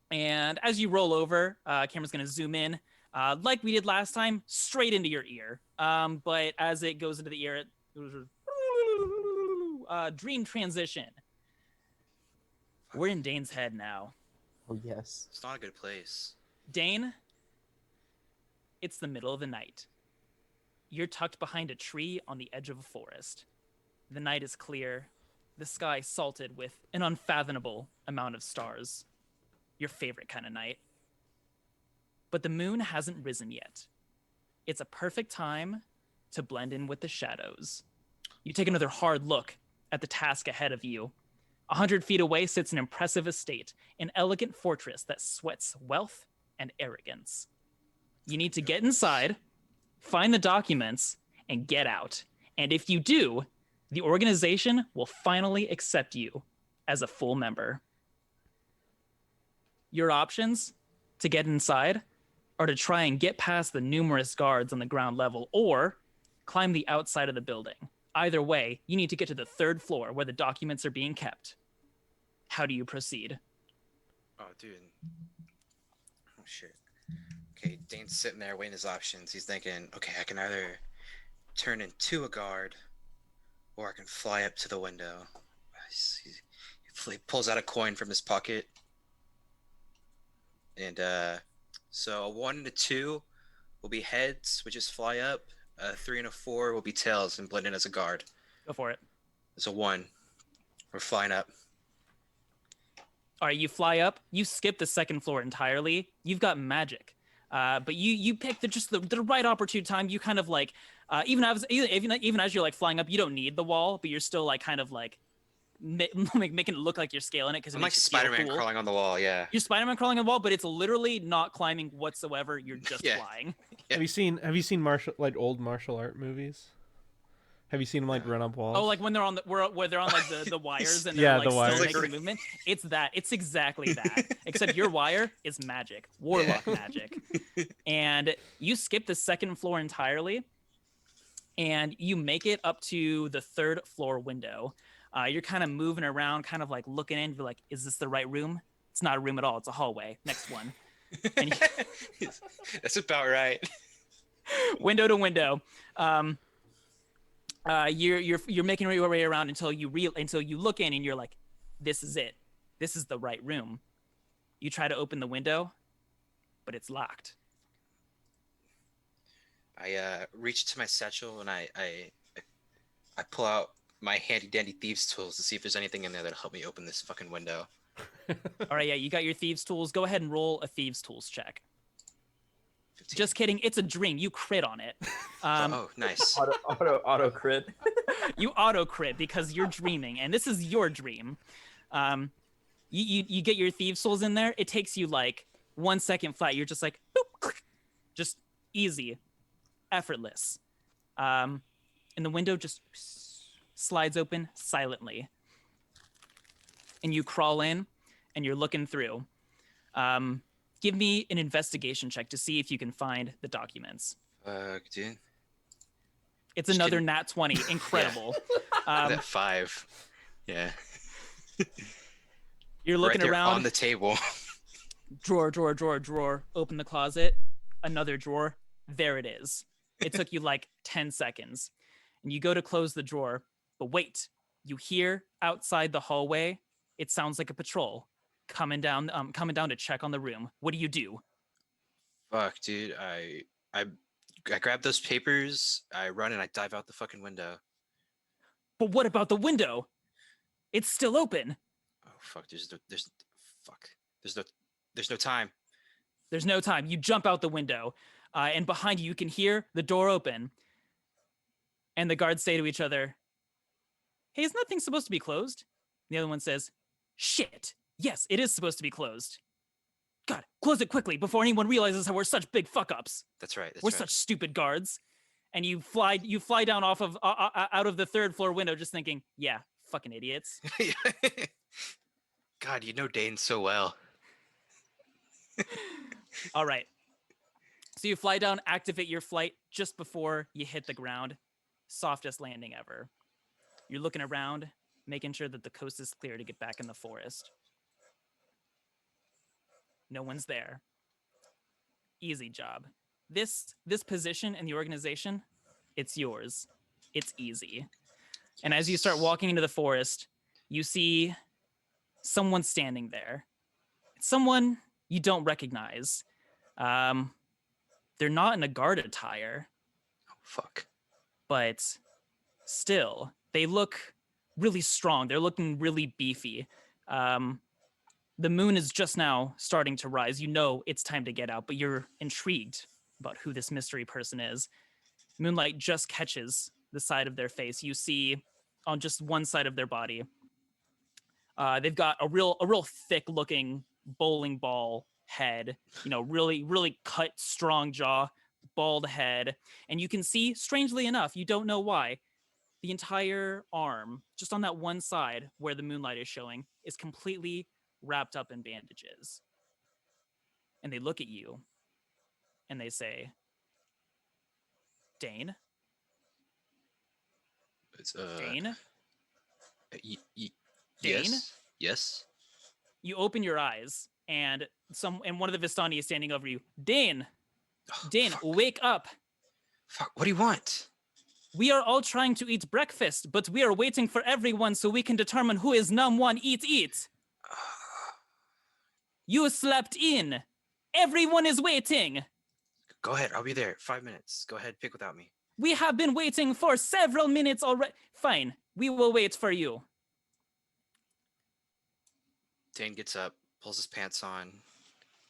And as you roll over, camera's gonna zoom in, like we did last time, straight into your ear. But as it goes into the ear, dream transition. We're in Dane's head now. Oh yes. It's not a good place. Dane, it's the middle of the night. You're tucked behind a tree on the edge of a forest. The night is clear, the sky salted with an unfathomable amount of stars. Your favorite kind of night. But the moon hasn't risen yet. It's a perfect time to blend in with the shadows. You take another hard look at the task ahead of you. 100 feet away sits an impressive estate, an elegant fortress that sweats wealth and arrogance. You need to get inside, find the documents, and get out. And if you do, the organization will finally accept you as a full member. Your options to get inside are to try and get past the numerous guards on the ground level or climb the outside of the building. Either way, you need to get to the 3rd floor where the documents are being kept. How do you proceed? Oh, dude. Oh, shit. Okay, Dane's sitting there weighing his options. He's thinking, okay, I can either turn into a guard, or I can fly up to the window. He pulls out a coin from his pocket, and so a 1 and a 2 will be heads, which is fly up. A 3 and a 4 will be tails and blend in as a guard. Go for it. It's a 1. We're flying up. All right, you fly up. You skip the second floor entirely. You've got magic, but you pick the right opportune time. You kind of like even as you're like flying up, you don't need the wall, but you're still like kind of like making it look like you're scaling it because I'm like Spider-Man crawling on the wall. Yeah. You're Spider-Man crawling on the wall, but it's literally not climbing whatsoever. You're just Yeah. flying. Yeah. Have you seen old martial art movies? Have you seen them like run up walls? Oh, like when they're on where they're on like the wires and Yeah, they're like the wires. still making the movement. It's that. It's exactly that. Except your wire is magic, warlock magic, and you skip the second floor entirely, and you make it up to the third floor window. You're kind of moving around, kind of like looking in. You're like, is this the right room? It's not a room at all. It's a hallway. Next one. And That's about right. window to window. You're making your way around until you look in and you're like, this is it. This is the right room. You try to open the window, but it's locked. I reach to my satchel and I pull out my handy dandy thieves tools to see if there's anything in there that'll help me open this fucking window. All right, yeah, you got your thieves tools. Go ahead and roll a thieves tools check. 15. Just kidding. It's a dream. You crit on it. Oh, nice. Auto crit. You auto crit because you're dreaming, and this is your dream. You get your thieves tools in there. It takes you like 1 second flat. You're just like, boop, click. Just easy, effortless. And the window just slides open silently. And you crawl in, and you're looking through. Give me an investigation check to see if you can find the documents. Dude. It's Just another kidding. nat 20. Incredible. That 5. Yeah. You're looking right there around. on the table. Drawer. Open the closet. Another drawer. There it is. It took you like 10 seconds. And you go to close the drawer. But wait, you hear outside the hallway, it sounds like a patrol coming down to check on the room. What do you do? Fuck, dude. I grab those papers, I run and I dive out the fucking window. But what about the window? It's still open. Oh fuck, there's no time. There's no time. You jump out the window, and behind you can hear the door open. And the guards say to each other, "Hey, is nothing supposed to be closed?" The other one says, "Shit. Yes, it is supposed to be closed. God, close it quickly before anyone realizes how we're such big fuck-ups. That's right. We're such stupid guards." And you fly down off of out of the third floor window, just thinking, "Yeah, fucking idiots." God, you know Dane so well. All right. So you fly down, activate your flight just before you hit the ground. Softest landing ever. You're looking around, making sure that the coast is clear to get back in the forest. No one's there. Easy job. This position in the organization, it's yours. It's easy. And as you start walking into the forest, you see someone standing there. It's someone you don't recognize. They're not in a guard attire, Oh fuck. but still, they look really strong. They're looking really beefy. The moon is just now starting to rise. You know it's time to get out, but you're intrigued about who this mystery person is. Moonlight just catches the side of their face. You see on just one side of their body, they've got a real thick looking bowling ball head, really cut, strong jaw, bald head. And you can see, strangely enough, you don't know why, the entire arm, just on that one side where the moonlight is showing, is completely wrapped up in bandages. And they look at you and they say, "Dane? It's Dane?" y- y- Dane? Yes. Yes. You open your eyes and one of the Vistani is standing over you. Dane, Oh, Dane, fuck. wake up! Fuck. What do you want? We are all trying to eat breakfast, but we are waiting for everyone so we can determine who is num one eat. You slept in. Everyone is waiting. Go ahead. I'll be there. 5 minutes. Go ahead. Pick without me. We have been waiting for several minutes already. Fine, we will wait for you. Dane gets up, pulls his pants on,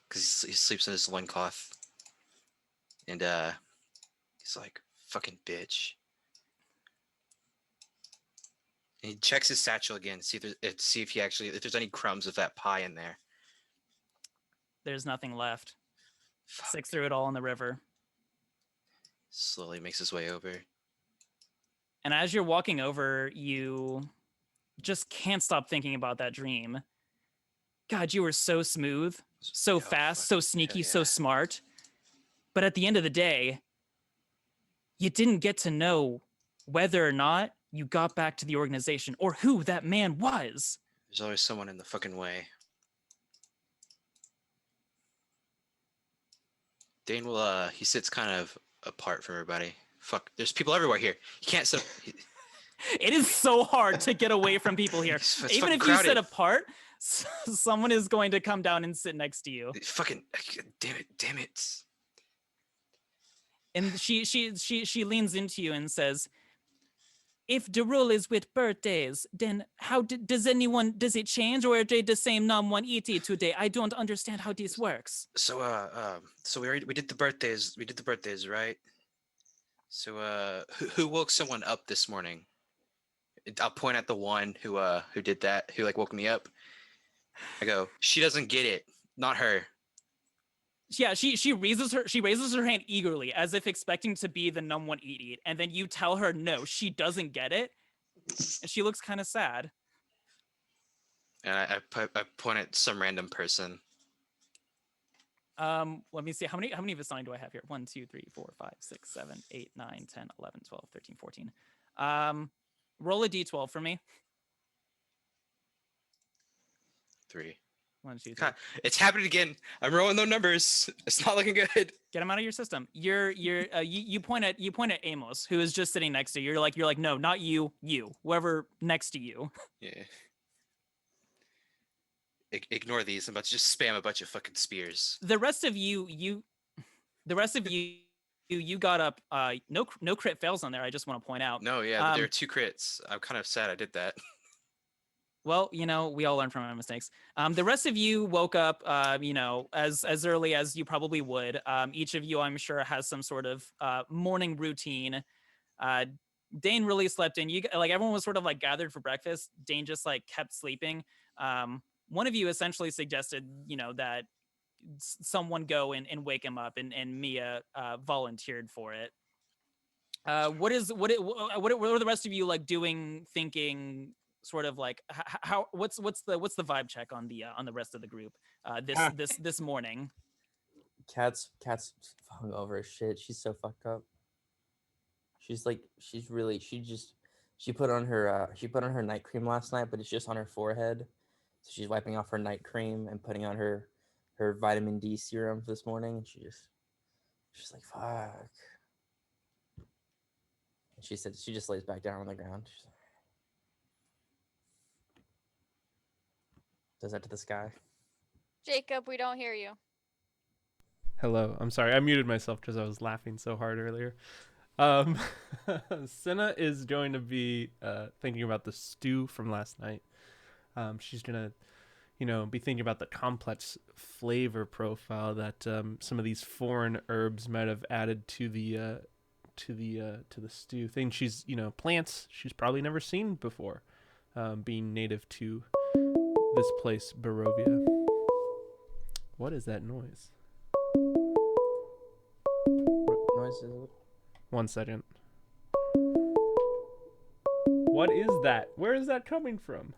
because he sleeps in his loincloth. And he's like, fucking bitch. And he checks his satchel again, see if there's any crumbs of that pie in there. There's nothing left. Fuck. Six threw it all in the river. Slowly makes his way over. And as you're walking over, you just can't stop thinking about that dream. God, you were so smooth, so Yeah, fast, fuck. so sneaky, Hell so yeah. smart. But at the end of the day, you didn't get to know whether or not you got back to the organization or who that man was. There's always someone in the fucking way. Dane will he sits kind of apart from everybody. Fuck, there's people everywhere here. He can't sit. It is so hard to get away from people here. It's Even fucking if you sit crowded. apart, someone is going to come down and sit next to you. Fucking damn it. And she leans into you and says, "If the rule is with birthdays, then how does it change, or are they the same num one ET today? I don't understand how this works." So we did the birthdays. We did the birthdays, right? So who woke someone up this morning? I'll point at the one who did that, who like woke me up. I go, she doesn't get it, not her. Yeah, she raises her hand eagerly, as if expecting to be the num one ET, and then you tell her no, she doesn't get it, and she looks kind of sad. And I point at some random person. Let me see. How many Vistani do I have here? 1, 2, 3, 4, 5, 6, 7, 8, 9, 10, 11, 12, 13, 14. Roll a d12 for me. 3. 1, 2, 3. God, it's happening again. I'm rolling those numbers. It's not looking good. Get him out of your system. You point at Amos, who is just sitting next to you. You're like, no, not you, whoever next to you. Yeah. Ignore these. I'm about to just spam a bunch of fucking spears. The rest of you got up. No crit fails on there. I just want to point out. No, yeah, but there are 2 crits. I'm kind of sad I did that. Well, we all learn from our mistakes. The rest of you woke up, as early as you probably would. Each of you, I'm sure, has some sort of morning routine. Dane really slept in. Everyone was sort of like gathered for breakfast. Dane just like kept sleeping. One of you essentially suggested, that someone go and wake him up, and Mia volunteered for it. What are the rest of you like doing, thinking? Sort of like what's the vibe check on the rest of the group this morning? Cat's hungover as shit. She's so fucked up. She put on her night cream last night, but it's just on her forehead. So she's wiping off her night cream and putting on her vitamin D serum this morning, and she's like, fuck. And she said she just lays back down on the ground. She's like, does that to the sky. Jacob, we don't hear you. Hello. I'm sorry. I muted myself because I was laughing so hard earlier. Cinna is going to be thinking about the stew from last night. She's going to, be thinking about the complex flavor profile that some of these foreign herbs might have added to the stew. Things she's, plants she's probably never seen before, being native to this place, Barovia. What is that noise? What noise is it? 1 second. What is that? Where is that coming from?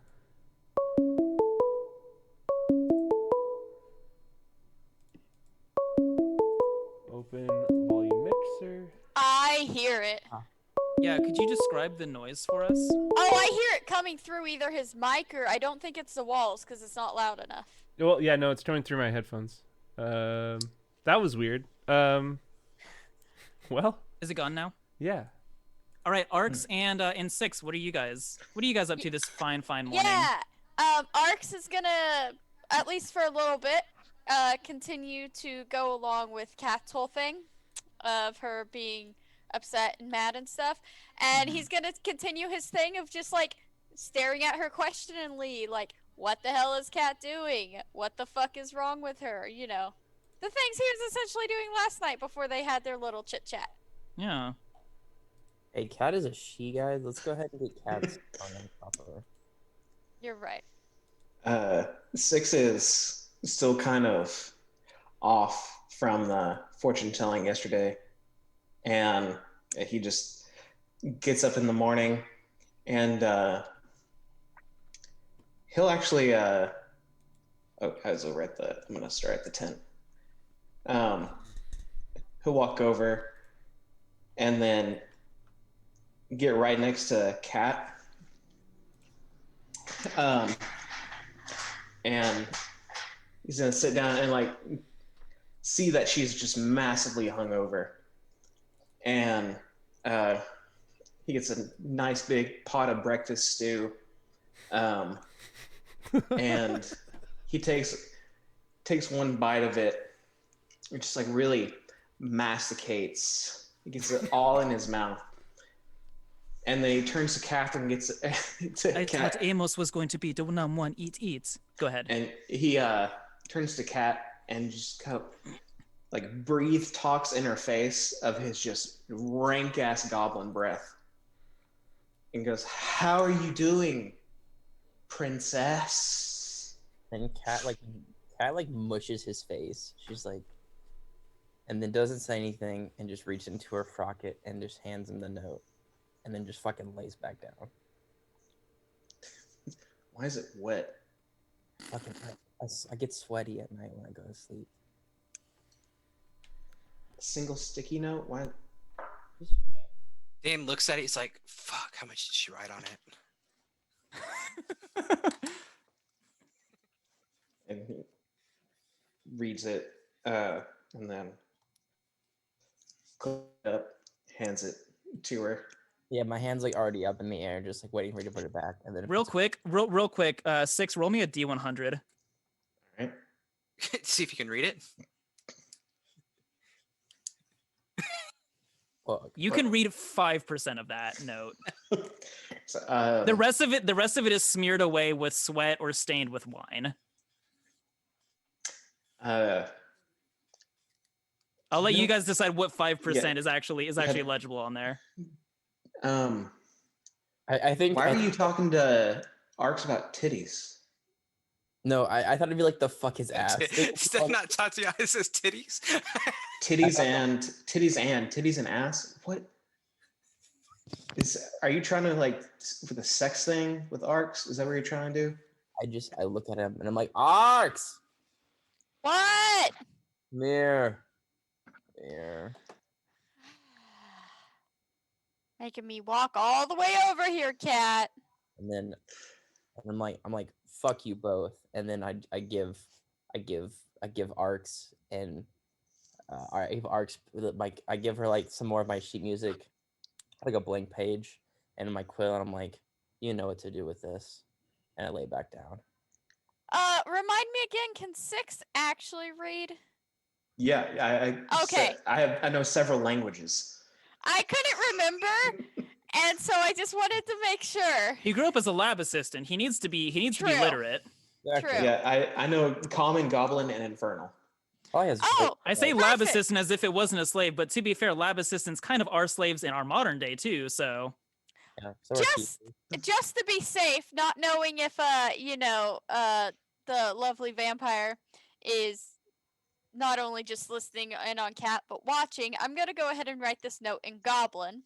Open volume mixer. I hear it. Yeah, could you describe the noise for us? Oh, I hear it coming through either his mic or I don't think it's the walls because it's not loud enough. Well, yeah, no, it's coming through my headphones. That was weird. Well, Is it gone now? yeah. All right, Arcs and Six. What are you guys up to this fine morning? Yeah. Arx is gonna, at least for a little bit, continue to go along with Kat's whole thing of her being upset and mad and stuff. And he's gonna continue his thing of just like staring at her questioningly, like, what the hell is Kat doing? What the fuck is wrong with her? You know, the things he was essentially doing last night before they had their little chit chat. Yeah. Hey, Cat is a she, guys. Let's go ahead and get Cat's on top of her. You're right. 6 is still kind of off from the fortune telling yesterday, and he just gets up in the morning and he'll actually I was over at the I'm gonna start at the tent. He'll walk over and then get right next to Kat. And he's gonna sit down and like see that she's just massively hungover. And he gets a nice big pot of breakfast stew. And he takes one bite of it, and just like really masticates. He gets it all in his mouth. And then he turns to Catherine and gets to I Kat, thought Amos was going to be the number one eat. Go ahead. and he turns to Kat and just kind of like breathe talks in her face of his just rank ass goblin breath, and goes, "How are you doing, princess?" And Cat like mushes his face. She's like, and then doesn't say anything and just reaches into her frocket and just hands him the note, and then just fucking lays back down. Why is it wet? Fucking, I get sweaty at night when I go to sleep. A single sticky note? Why? Dane looks at it. He's like, "Fuck! How much did she write on it?" And he reads it, and then clicks it up, hands it to her. Yeah, my hand's like already up in the air, just like waiting for you to put it back. And then Real quick, 6, roll me a D100. All right. See if you can read it. Fuck. You can read 5% of that note. So, The rest of it is smeared away with sweat or stained with wine. uh, I'll let You you know- guys decide what 5% Yeah. is actually legible on there. I think. why are you talking to Arx about titties? No, I thought it'd be like the fuck his ass. Still not Tatiana says titties. Titties and ass. What is? Are you trying to like for the sex thing with Arx? Is that what you're trying to do? I look at him and I'm like, Arx, What? mirror. Making me walk all the way over here, Cat. And then I'm like, fuck you both. And then I give Arx and I give Arx like I give her like some more of my sheet music, like a blank page and my quill, and I'm like, you know what to do with this, and I lay back down. Remind me again, can 6 actually read? Yeah, Okay. I know several languages. I couldn't remember, and so I just wanted to make sure. He grew up as a lab assistant. He needs to be True. literate. Exactly. True. Yeah, I know Common, Goblin, and Infernal. Oh, yes. Oh, I say lab Perfect. assistant as if it wasn't a slave, but to be fair, lab assistants kind of are slaves in our modern day too. So Yeah, so are Just- teachers. just to be safe, not knowing if the lovely vampire is not only just listening in on Cat but watching, I'm gonna go ahead and write this note in Goblin.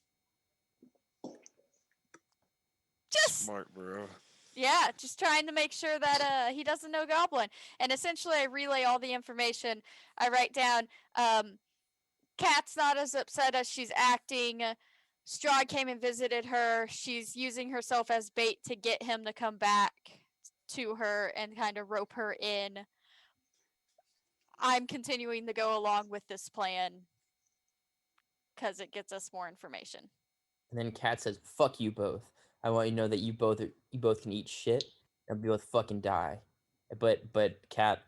Just Smart, bro. yeah, just trying to make sure that he doesn't know Goblin. And essentially I relay all the information. I write down Kat's not as upset as she's acting. Strahd came and visited her. She's using herself as bait to get him to come back to her and kind of rope her in. I'm continuing to go along with this plan because it gets us more information. And then Kat says, "Fuck you both. I want you to know that you both can eat shit and we both fucking die." But Kat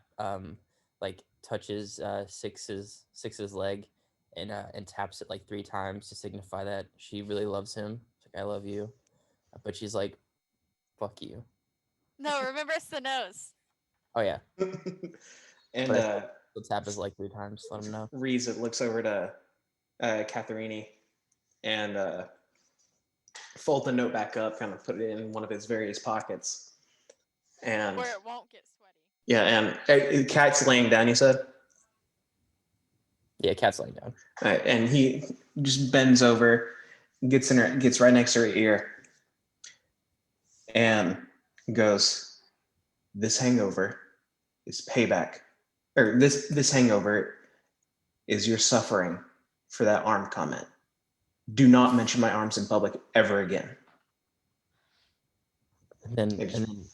like touches Six's leg and taps it like 3 times to signify that she really loves him. She's like, "I love you," but she's like, "Fuck you." No, remember it's the nose. Oh yeah, And but the tap is like 3 times. Let him know. Reese looks over to Catherini and fold the note back up, kind of put it in one of his various pockets. And Where it won't get sweaty. yeah, and Kat's laying down, you said? Yeah, Kat's laying down. And he just bends over, gets right next to her ear, and goes, "This hangover is payback, or this hangover is your suffering for that arm comment. Do not mention my arms in public ever again." And then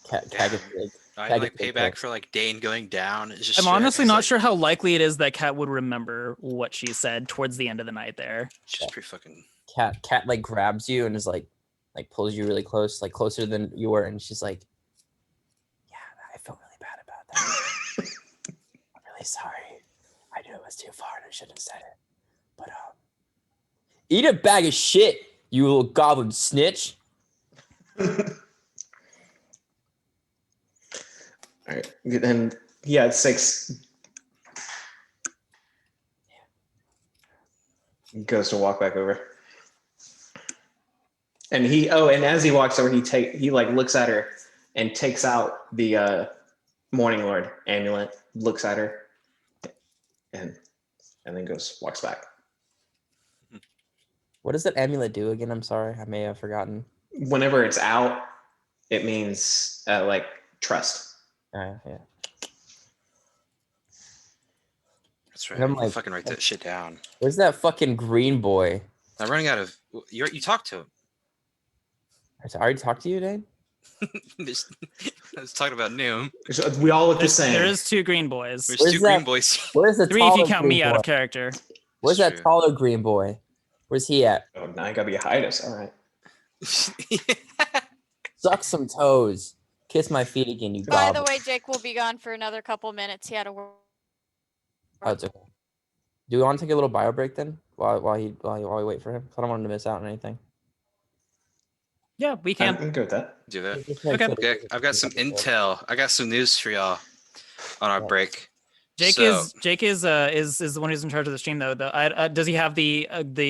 Kat gets like, I Kat like gets payback for like Dane going down. It's just I'm straight up honestly just, not like, sure how likely it is that Kat would remember what she said towards the end of the night there. it's just pretty fucking. Kat like grabs you and is like pulls you really close, like closer than you were, and she's like, "Yeah, I felt really bad about that. I'm really sorry. I knew it was too far and I shouldn't have said it. But eat a bag of shit, you little goblin snitch." All right, and yeah, it's 6. He goes to walk back over, and and as he walks over, he like looks at her and takes out the Morning Lord amulet, looks at her, and then walks back. What does that amulet do again? I'm sorry, I may have forgotten. Whenever it's out, it means like trust. Yeah. That's right. And I'm I'm like, fucking write that shit down. Where's that fucking green boy? I'm running out of. You talked to him. I already talked to you, Dane? I was talking about Noom. We all look the same. There is 2 green boys. There's Where's 2 that- green boys. Where's the 3 if you taller count green me out boy? of character. Where's It's that true. taller green boy? Where's he at? Oh, now I gotta be a hiatus. All right. Suck some toes. Kiss my feet again, you By goblin. the way, Jake will be gone for another couple minutes. He had a work. Oh, it's okay. Do we want to take a little bio break then, while we wait for him? I don't want him to miss out on anything. Yeah, we I can. can go with that. Do that. Just make Okay. sure- Okay, I've got some intel. I got some news for y'all on our Yeah. break. Jake So- is the one who's in charge of the stream though. Does he have the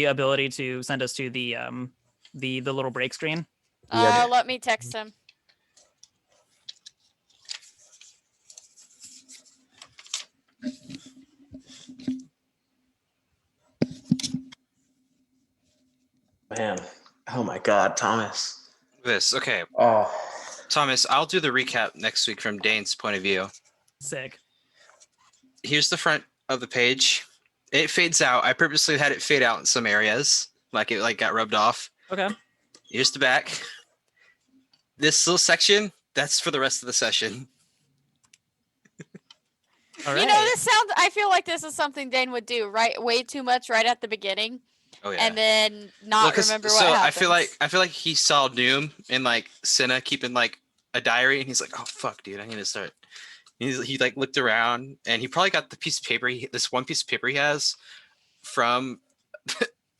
ability to send us to the little break screen? Yeah. Let me text him. Man, oh my God, Thomas. This okay, Oh, Thomas. I'll do the recap next week from Dane's point of view. Sick. Here's the front of the page. It fades out. I purposely had it fade out in some areas, like it got rubbed off. Okay. Here's the back. This little section, that's for the rest of the session. All right. You know, this sounds. I feel like this is something Dane would do. Right, way too much right at the beginning, Oh yeah. and then not 'cause- remember what so happens. I feel like he saw Noom and like Senna keeping like a diary, and he's like, "Oh fuck, dude, I need to start." He like looked around, and he probably got the piece of paper. This one piece of paper he has from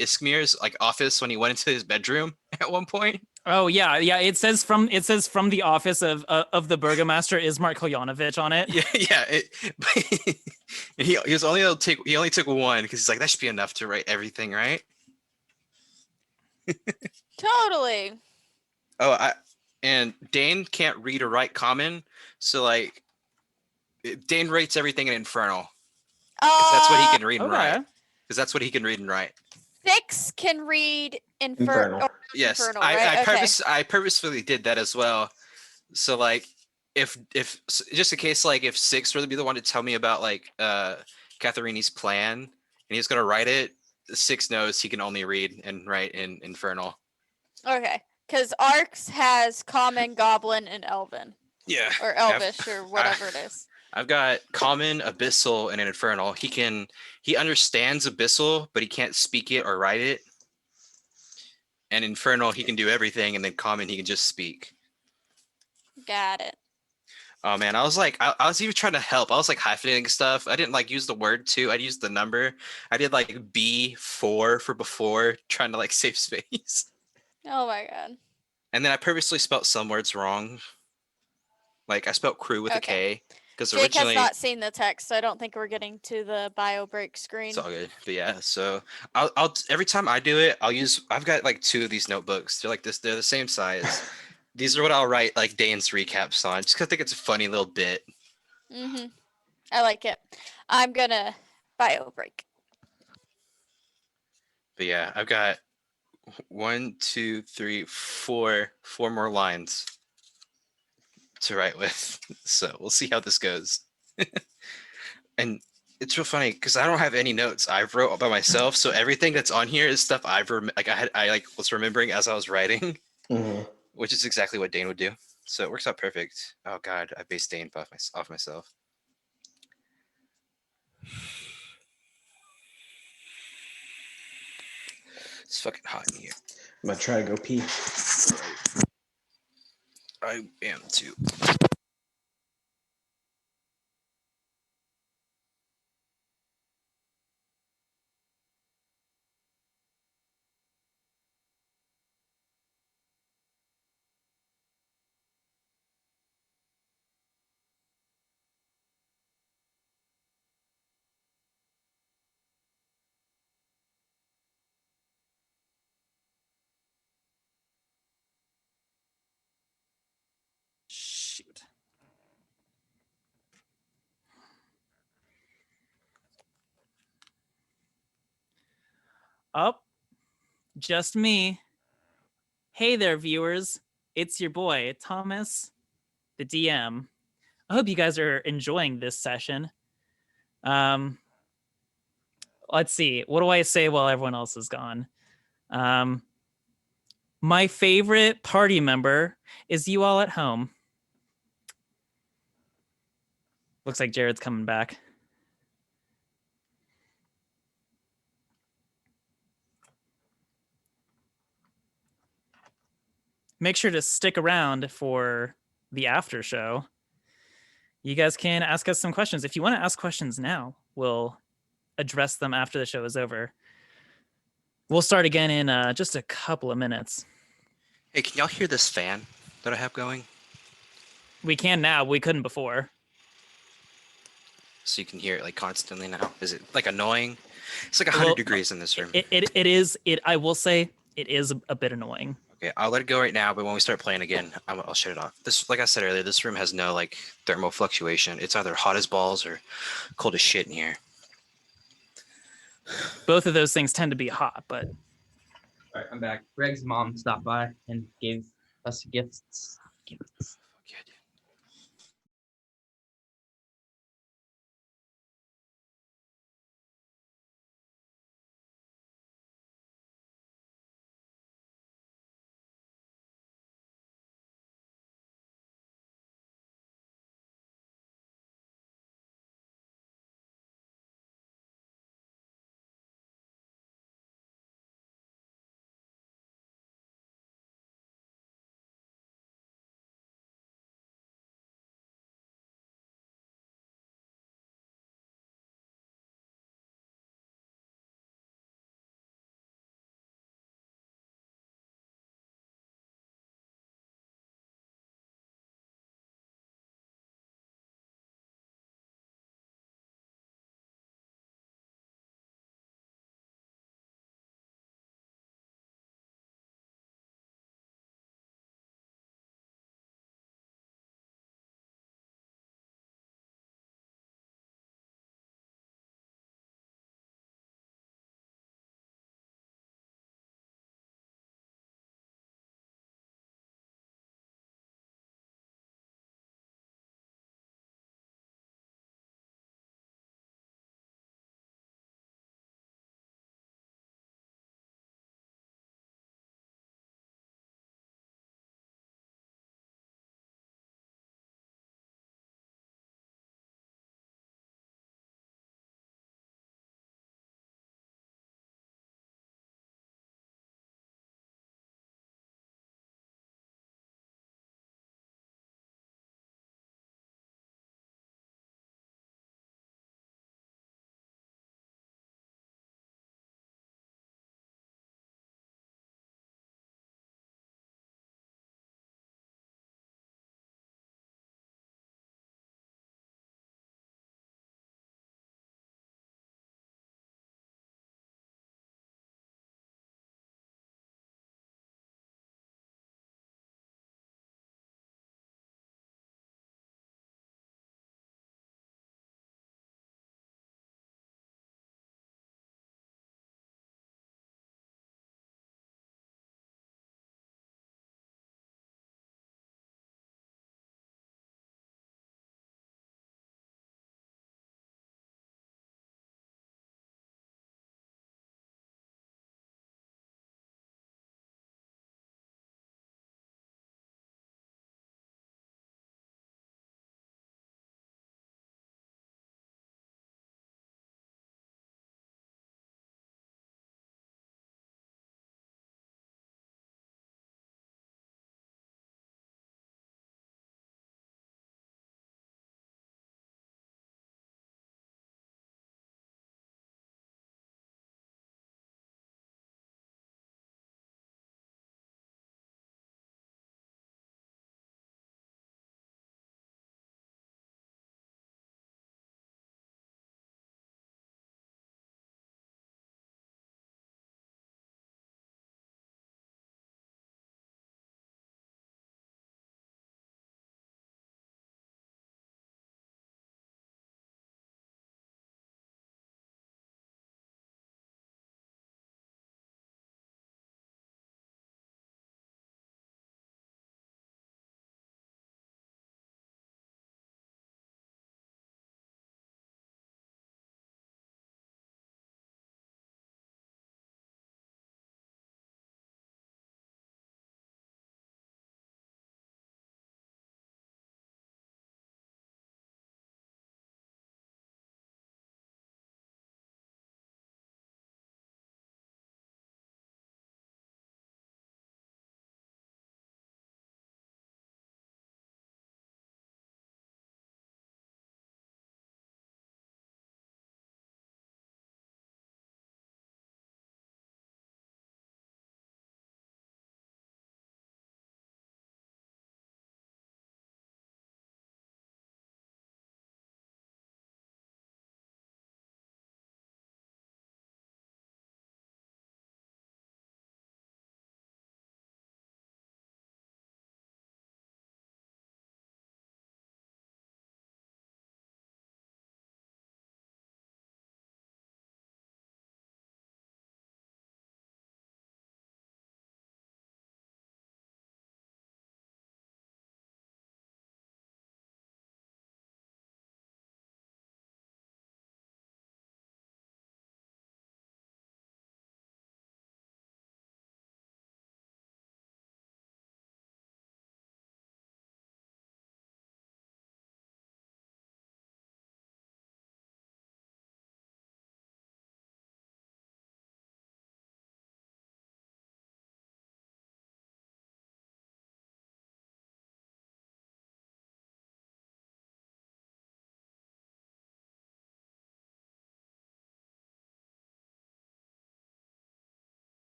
Iskmir's like office when he went into his bedroom at one point. Oh yeah. It says from the office of the Burgomaster Ismar Koljanovic on it. Yeah. And he was only able to take. He only took one because he's like, that should be enough to write everything, right? Totally. Oh, and Dane can't read or write common, so like Dane writes everything in Infernal. 'Cause that's what he can read and write. Okay. Because that's what he can read and write. 6 can read Infernal. Infernal. Yes, Infernal, right? I purposefully did that as well. So like, if just in case like if 6 were to be the one to tell me about like Catherini's plan, and he's gonna write it, 6 knows he can only read and write in Infernal. Okay, because Arx has Common, Goblin, and Elven, Yeah. or Elvish, or whatever it is. I've got common, abyssal, and an infernal. He understands abyssal, but he can't speak it or write it. And infernal, he can do everything, and then common, he can just speak. Got it. Oh man, I was like, I was even trying to help. I was like hyphenating stuff. I didn't like use the word to. I used the number. I did like B4 for before, trying to like save space. Oh my god. And then I purposely spelt some words wrong. Like I spelt crew with a Okay. K because Jake has originally not seen the text, so I don't think we're getting to the bio break it's screen. all good. But yeah, so I'll every time I do it, I've got like 2 of these notebooks. They're like this. They're the same size. These are what I'll write like Dane's recaps on, just 'cause I think it's a funny little bit. I like it. I'm gonna bio break. But yeah, I've got 1, 2, 3, 4 more lines to write with. So we'll see how this goes. And it's real funny because I don't have any notes I've wrote by myself. So everything that's on here is stuff I like was remembering as I was writing, which is exactly what Dane would do. So it works out perfect. Oh God, I based Dane off myself. It's fucking hot in here. I'm gonna try to go pee. I am too. Shoot. Up. Just me. Hey there, viewers. It's your boy, Thomas, the DM. I hope you guys are enjoying this session. Let's see. What do I say while everyone else is gone? My favorite party member is you all at home. Looks like Jared's coming back. Make sure to stick around for the after show. You guys can ask us some questions. If you want to ask questions now, we'll address them after the show is over. We'll start again in just a couple of minutes. Hey, can y'all hear this fan that I have going? We can now. We couldn't before. So you can hear it like constantly now. Is it like annoying? It's like 100 degrees in this room. It is. I will say it is a bit annoying. Okay, I'll let it go right now, but when we start playing again, I'll shut it off. This, like I said earlier, this room has no like thermal fluctuation. It's either hot as balls or cold as shit in here. Both of those things tend to be hot, but. All right, I'm back. Greg's mom stopped by and gave us gifts.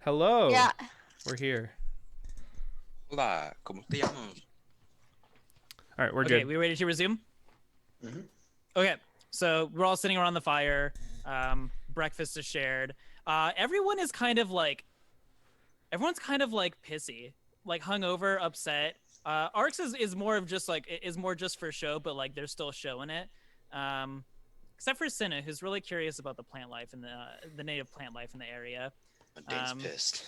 Hello. Yeah. We're here. Hola, ¿cómo te llamas? All right, we're Okay, good. we ready to resume? Mhm. Okay, so we're all sitting around the fire. Breakfast is shared. Everyone's kind of like pissy, like hungover, upset. Arx is more of just like is more just for show, but like they're still showing it. Except for Cinna, who's really curious about the plant life and the native plant life in the area. Dane's pissed.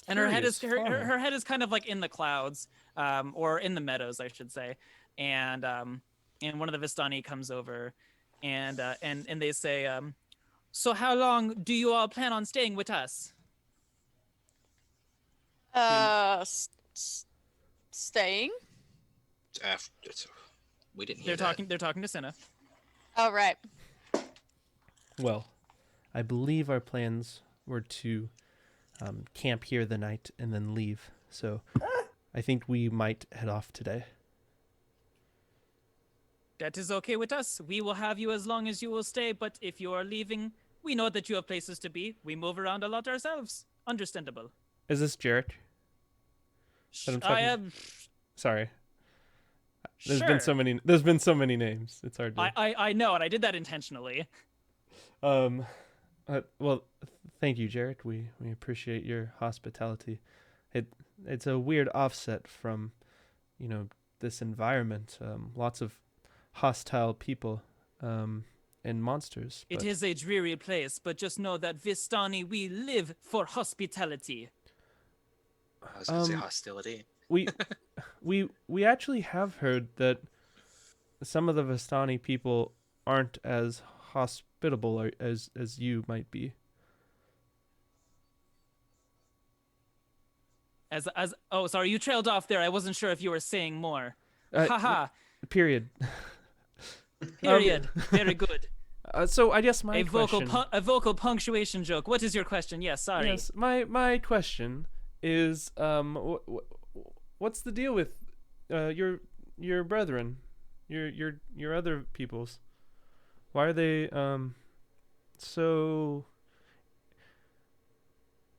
And her head is Curious fauna. her head is kind of like in the clouds, or in the meadows, I should say. And one of the Vistani comes over, and they say, "So how long do you all plan on staying with us?" Staying. We didn't hear They're talking to Cinna. Oh, right. Well, I believe our plans were to camp here the night and then leave. So I think we might head off today. That is okay with us. We will have you as long as you will stay, but if you are leaving, we know that you have places to be. We move around a lot ourselves. Understandable. Is this Jarrett? That I'm talking- I am. Sorry. There's Sure. been so many names. It's hard to. I know, and I did that intentionally. Well, thank you, Jarrett. We appreciate your hospitality. It's a weird offset from, this environment. Lots of hostile people, and monsters. It is a dreary place, but just know that Vistani, we live for hospitality. I was gonna say Um, hostility. We actually have heard that some of the Vistani people aren't as hospitable as you might be. Oh, sorry, you trailed off there. I wasn't sure if you were saying more. Uh, Haha. Period. Period. Very good. So I guess my A vocal question. a vocal punctuation joke. What is your question? Yes, sorry. Yes, my question is what's the deal with your brethren, your other peoples? Why are they so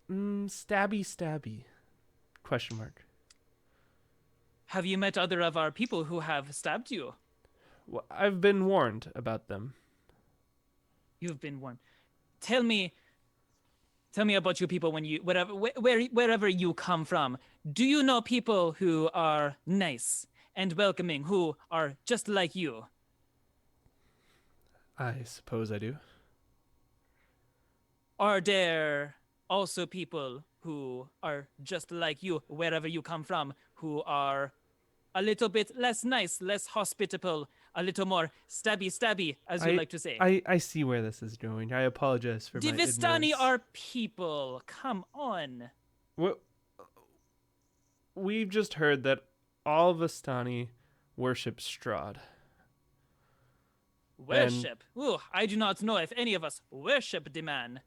stabby? Question mark. Have you met other of our people who have stabbed you? Well, I've been warned about them. You've been warned. Tell me about you people wherever you come from. Do you know people who are nice and welcoming, who are just like you? I suppose I do. Are there also people who are just like you wherever you come from, who are a little bit less nice, less hospitable, a little more stabby, as you like to say? I see where this is going. I apologize for The my Vistani ignorance. are people. Come on. We've just heard that all Vistani worship Strahd. Worship. Ooh, I do not know if any of us worship the man.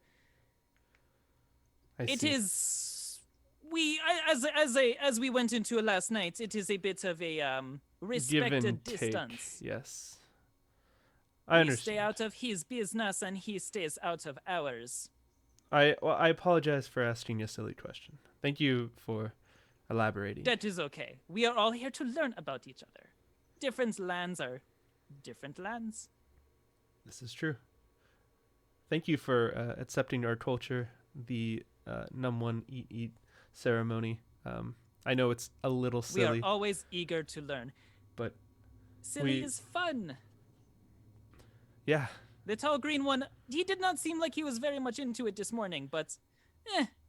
I It see. is as we went into it last night. It is a bit of a Give respected and take. distance. Yes. I We understand. stay out of his business, and he stays out of ours. I apologize for asking a silly question. Thank you for elaborating. That is okay. We are all here to learn about each other. Different lands are different lands. This is true. Thank you for accepting our culture, the Num One Eat ceremony. I know it's a little We silly, are always eager to learn. but Silly we- is fun. yeah, The tall green one, he did not seem like he was very much into it this morning, but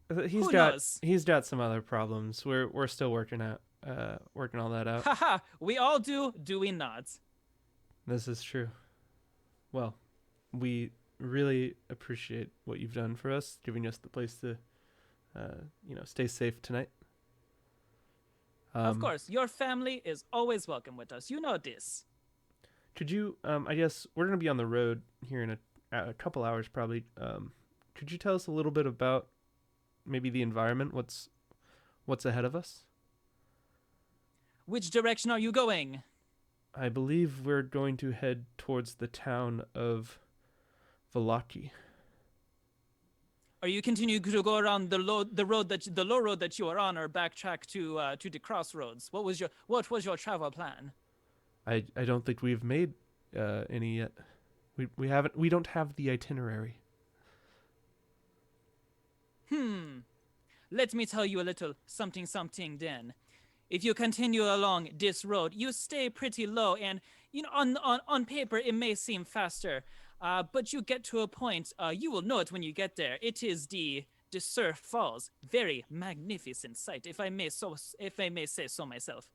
he's Who got knows? he's got some other problems. We're still working all that out. haha, we all do we not? This is true. Well, we really appreciate what you've done for us, giving us the place to, stay safe tonight. Of course, your family is always welcome with us. You know this. Could you, I guess we're going to be on the road here in a couple hours probably. Could you tell us a little bit about maybe the environment? What's ahead of us? Which direction are you going? I believe we're going to head towards the town of Vallaki. Are you continuing to go around the low road that you are on, or backtrack to the crossroads? What was your travel plan? I don't think we've made any yet. We don't have the itinerary. Let me tell you a little something then. If you continue along this road, you stay pretty low, and on paper it may seem faster, but you get to a point. You will know it when you get there. It is the Surf Falls, very magnificent sight, if I may say so myself.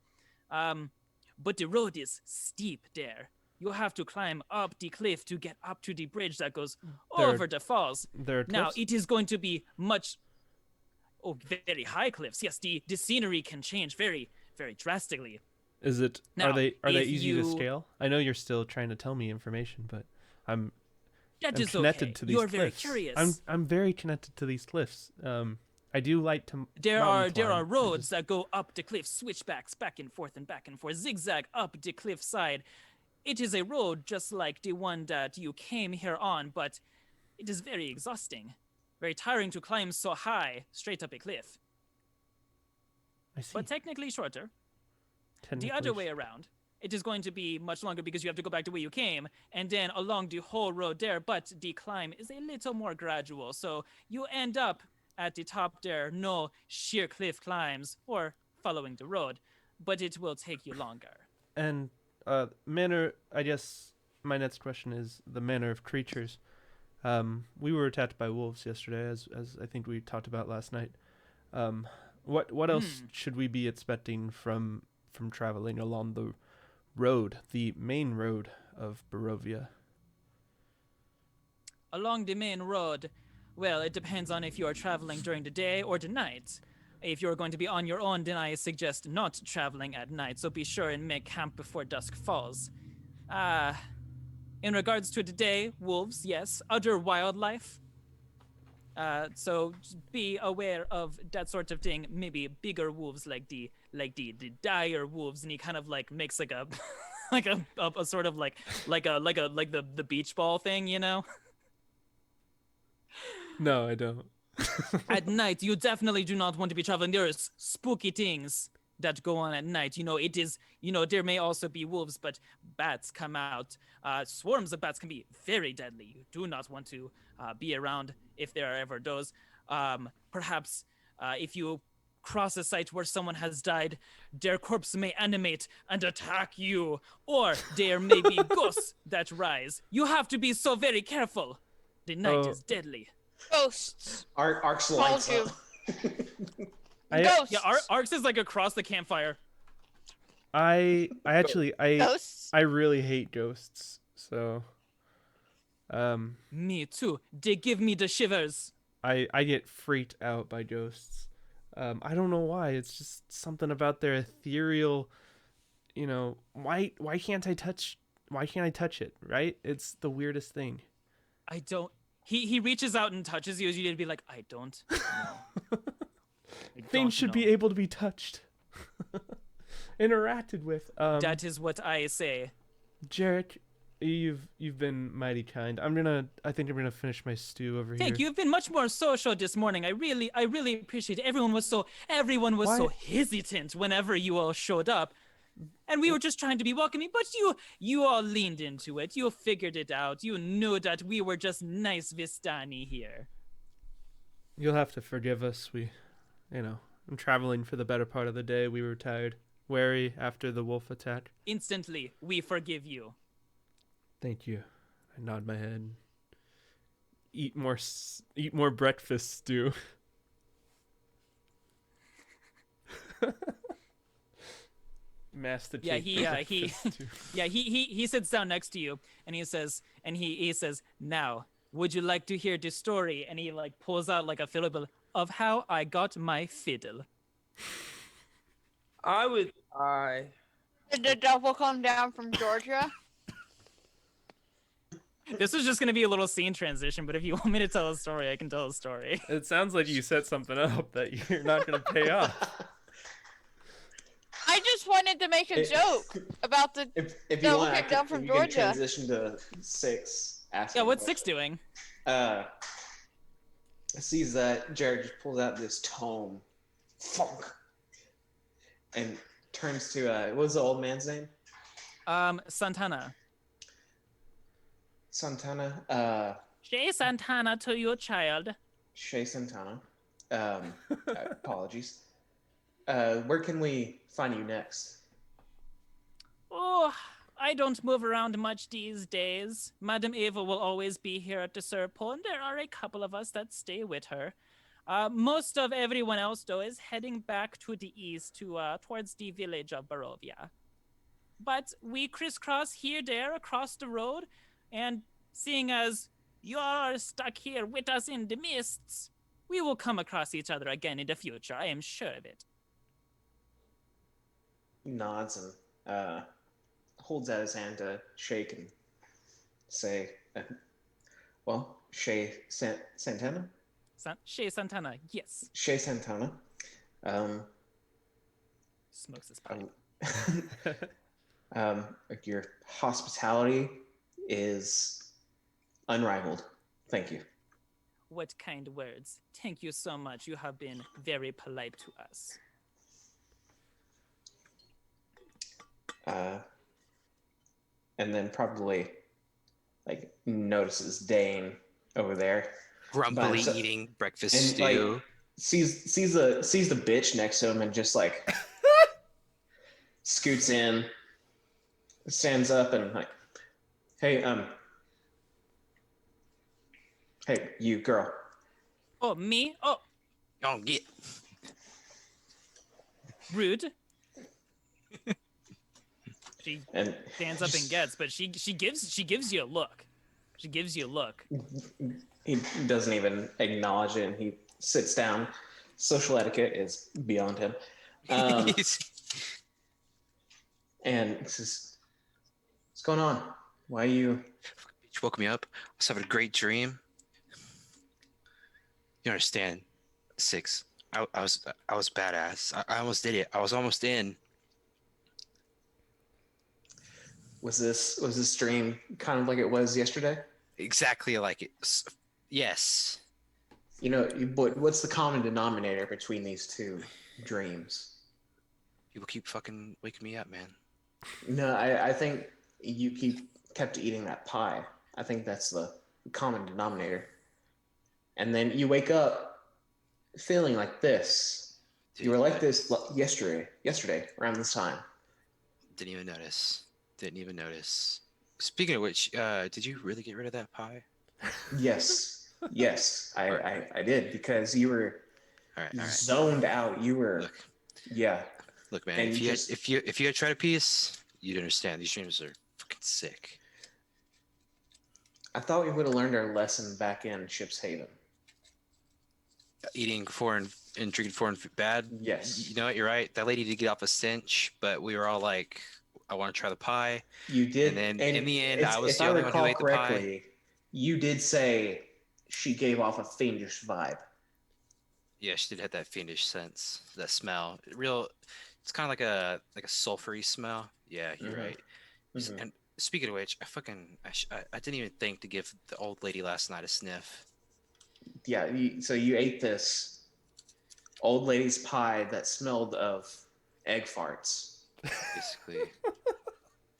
But the road is steep there. You have to climb up the cliff to get up to the bridge that goes over the falls. Now, it is going to be very high cliffs. Yes, the scenery can change very, very drastically. Is it? Now, are they easy to you- scale? I know you're still trying to tell me information, but I'm That is connected okay. to these You are cliffs. very curious. I'm very connected to these cliffs. I do like to. There mountain are climb. roads that go up the cliff, switchbacks back and forth, zigzag up the cliff side. It is a road just like the one that you came here on, but it is very exhausting, very tiring to climb so high straight up a cliff. I see. But technically shorter. The Technically other way around, it is going to be much longer because you have to go back to where you came and then along the whole road there, but the climb is a little more gradual. So you end up at the top there, no sheer cliff climbs or following the road, but it will take you longer. And manner. I guess my next question is the manner of creatures. We were attacked by wolves yesterday, as I think we talked about last night. What else should we be expecting from traveling along the road, the main road of Barovia? Along the main road, well, it depends on if you are traveling during the day or the night. If you're going to be on your own, then I suggest not traveling at night, so be sure and make camp before dusk falls. In regards to the day, wolves, yes. Other wildlife. So just be aware of that sort of thing. Maybe bigger wolves like the dire wolves, and he kind of like makes like a like a sort of like the beach ball thing, you know? No, I don't. At night, you definitely do not want to be traveling. There's spooky things that go on at night. It is, there may also be wolves, but bats come out. Swarms of bats can be very deadly. You do not want to be around if there are ever those. Perhaps if you cross a site where someone has died, their corpse may animate and attack you, or there may be ghosts that rise. You have to be so very careful. The night is deadly. Ghosts. Arcs Told lights you. up. Ghosts. Yeah, Arx is like across the campfire. I Ghosts. really hate ghosts. So, Me too. They give me the shivers. I get freaked out by ghosts. I don't know why. It's just something about their ethereal. Why can't I touch it? Right? It's the weirdest thing. I don't. He reaches out and touches you as you need to be like, I don't know. Things should be able to be touched, interacted with. That is what I say. Jarek, you've been mighty kind. I think I'm gonna finish my stew over here. Thank you. You've been much more social this morning. I really appreciate it. Everyone was so hesitant whenever you all showed up. And we were just trying to be welcoming, but you all leaned into it. You figured it out. You knew that we were just nice Vistani here. You'll have to forgive us. I'm traveling for the better part of the day. We were tired, wary after the wolf attack. Instantly, we forgive you. Thank you. I nod my head. Eat more breakfast stew. Masticate. He sits down next to you and he says, now, would you like to hear the story? And he like pulls out like a fiddle of how I got my fiddle. Did the devil come down from Georgia? This is just gonna be a little scene transition, but if you want me to tell a story, I can tell a story. It sounds like you set something up that you're not gonna pay off. I just wanted to make a joke about the If you devil want, came down from you can Georgia. transition to 6. Yeah, what's 6 doing? sees that, Jared just pulls out this tome, funk, and turns to what was the old man's name? Santana. Santana. Say Santana to your child. Shay Santana. Apologies. Where can we find you next? Oh, I don't move around much these days. Madame Eva will always be here at the Serpent, and there are a couple of us that stay with her. Most of everyone else, though, is heading back to the east towards the village of Barovia. But we crisscross here, there, across the road, and seeing as you're stuck here with us in the mists, we will come across each other again in the future. I am sure of it. Nods and holds out his hand to shake and say, well, Shay Santana? Shay Santana, yes. Shay Santana. Smokes his pipe. Your hospitality is unrivaled. Thank you. What kind words. Thank you so much. You have been very polite to us. And then probably like notices Dane over there. Grumpily eating breakfast and, stew. Like, sees the bitch next to him and just like scoots in, stands up and like, hey, you girl. Oh, me? Oh, Don't get. rude. She And stands up and gets, but she gives you a look. She gives you a look. he doesn't even acknowledge it, and he sits down. Social etiquette is beyond him. And says, what's going on? Why are you... Bitch woke me up. I was having a great dream. You understand? 6. I was badass. I almost did it. I was almost in. Was this dream kind of like it was yesterday? Exactly like it. Yes. You know, what's the common denominator between these two dreams? People keep fucking waking me up, man. No, I think you kept eating that pie. I think that's the common denominator. And then you wake up feeling like this. Dude, you were like this yesterday around this time. Didn't even notice. Speaking of which, did you really get rid of that pie? Yes, I did, because you were All right. zoned out. You were, Look, man. And If you had tried a piece, you'd understand. These dreams are fucking sick. I thought we would have learned our lesson back in Ship's Haven. Eating foreign and drinking foreign food bad. Yes. You know what? You're right. That lady did get off a cinch, but we were all like, I want to try the pie. You did. And then in the end, I was if the I only one who recall ate the correctly, pie. you did say she gave off a fiendish vibe. Yeah, she did have that fiendish sense, that smell. It's kind of like a sulfury smell. Yeah, you're Mhm. right. Mhm. And speaking of which, I didn't even think to give the old lady last night a sniff. Yeah, so you ate this old lady's pie that smelled of egg farts. Basically.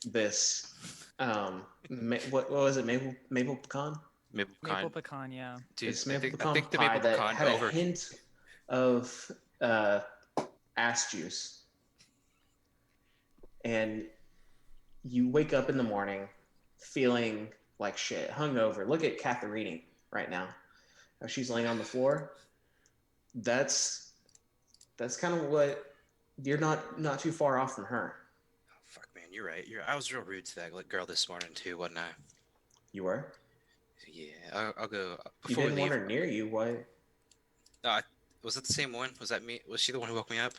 This, what was it? Maple pecan. Maple Maple pecan. pecan, yeah. Dude, This I maple think pecan the pie maple that pecan had over. a hint of ass juice. And you wake up in the morning feeling like shit, hungover. Look at Katharini right now. How she's laying on the floor. That's kind of what you're not too far off from her. Oh, fuck, man, you're right. I was real rude to that girl this morning too, wasn't I? You were? Yeah, I'll go You before we didn't leave. want her near you. Why? Was it the same one? Was that me? Was she the one who woke me up?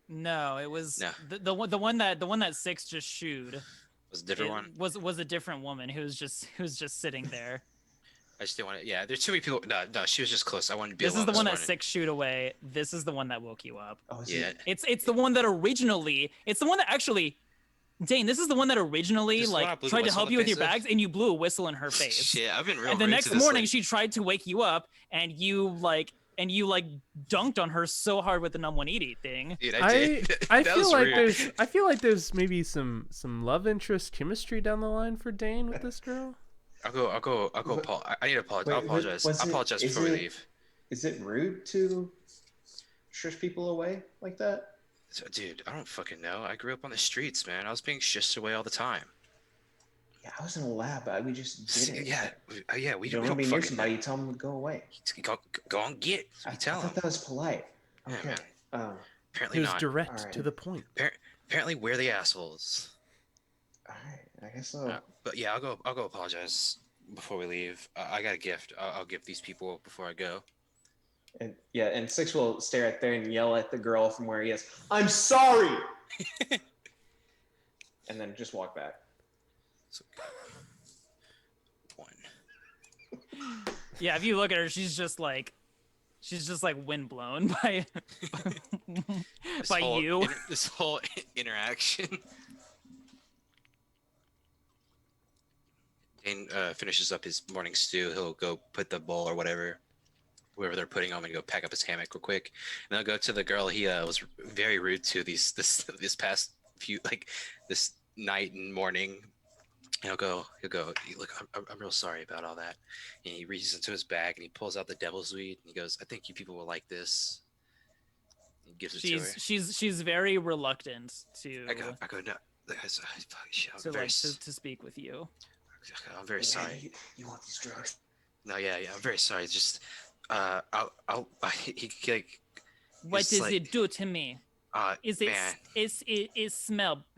No, it was No. the one that Six just shooed. Was it a different one? Was a different woman who was just sitting there. I just didn't want to. Yeah, there's too many people. No, she was just close. I wanted to be This is alone the one that morning. Six shoot away. This is the one that woke you up. Oh, is Yeah. it? It's the one that actually Dane, this is the one that originally This is the one I like blew the tried to whistle help in you the with your face of? bags, and you blew a whistle in her face. Shit, I've been real And the rude next to this morning, lady. she tried to wake you up, and you dunked on her so hard with the Num 180 thing. Dude, I did. I That feel was like rude. there's maybe some love interest chemistry down the line for Dane with this girl. I'll go. What- Paul. I need to apologize. Wait, I'll apologize. was I'll it- apologize is before we it- leave. Is it rude to shush people away like that? So, dude, I don't fucking know. I grew up on the streets, man. I was being shushed away all the time. Yeah, I was in a lab, but we just did it. Yeah, we You don't don't want to be near fucking somebody, you tell them to go away. go on get. I You tell thought them. that was polite. Yeah, Okay. man. Um, Apparently It was not. direct Alright. to the point. Apparently we're the assholes. all right. I guess so. But yeah, I'll go apologize before we leave. I got a gift. I'll give these people before I go. And yeah, and Six will stare at there and yell at the girl from where he is. I'm sorry. And then just walk back. So, one. Yeah, if you look at her, she's just like windblown by This by whole you. this whole interaction. Dane finishes up his morning stew. He'll go put the bowl or whatever they're putting on, and go pack up his hammock real quick. And I'll go to the girl he was very rude to this past few, like this night and morning. And he'll go, look, I'm real sorry about all that. And he reaches into his bag and he pulls out the devil's weed and he goes, I think you people will like this. He gives it to her. She's very reluctant to I go, no. Shit, I'm to very, like to speak with you. I'm very sorry. You want these drugs? No, yeah, I'm very sorry. Just, he like, What It's does like- it do to me? Is it man.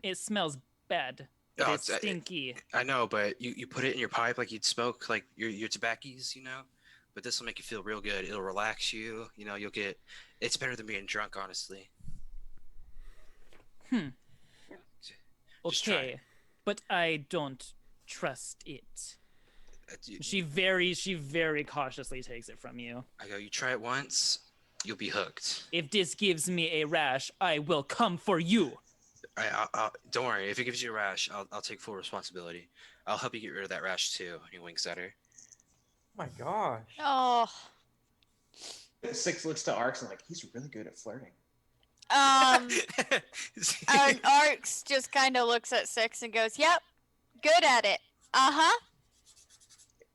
it smells bad. It Oh, is stinky. I know, but you put it in your pipe like you'd smoke like your tobaccos, you know. But this will make you feel real good. It'll relax you. You know, you'll get. It's better than being drunk, honestly. Just try Okay, it. but I don't trust it. You- She very cautiously takes it from you. I go. You try it once, you'll be hooked. If this gives me a rash, I will come for you. I'll don't worry. If it gives you a rash, I'll take full responsibility. I'll help you get rid of that rash too. And he winks at her. Oh my gosh. Oh. Six looks to Arcs and like, he's really good at flirting. And Arx just kind of looks at Six and goes, "Yep, good at it. Uh-huh."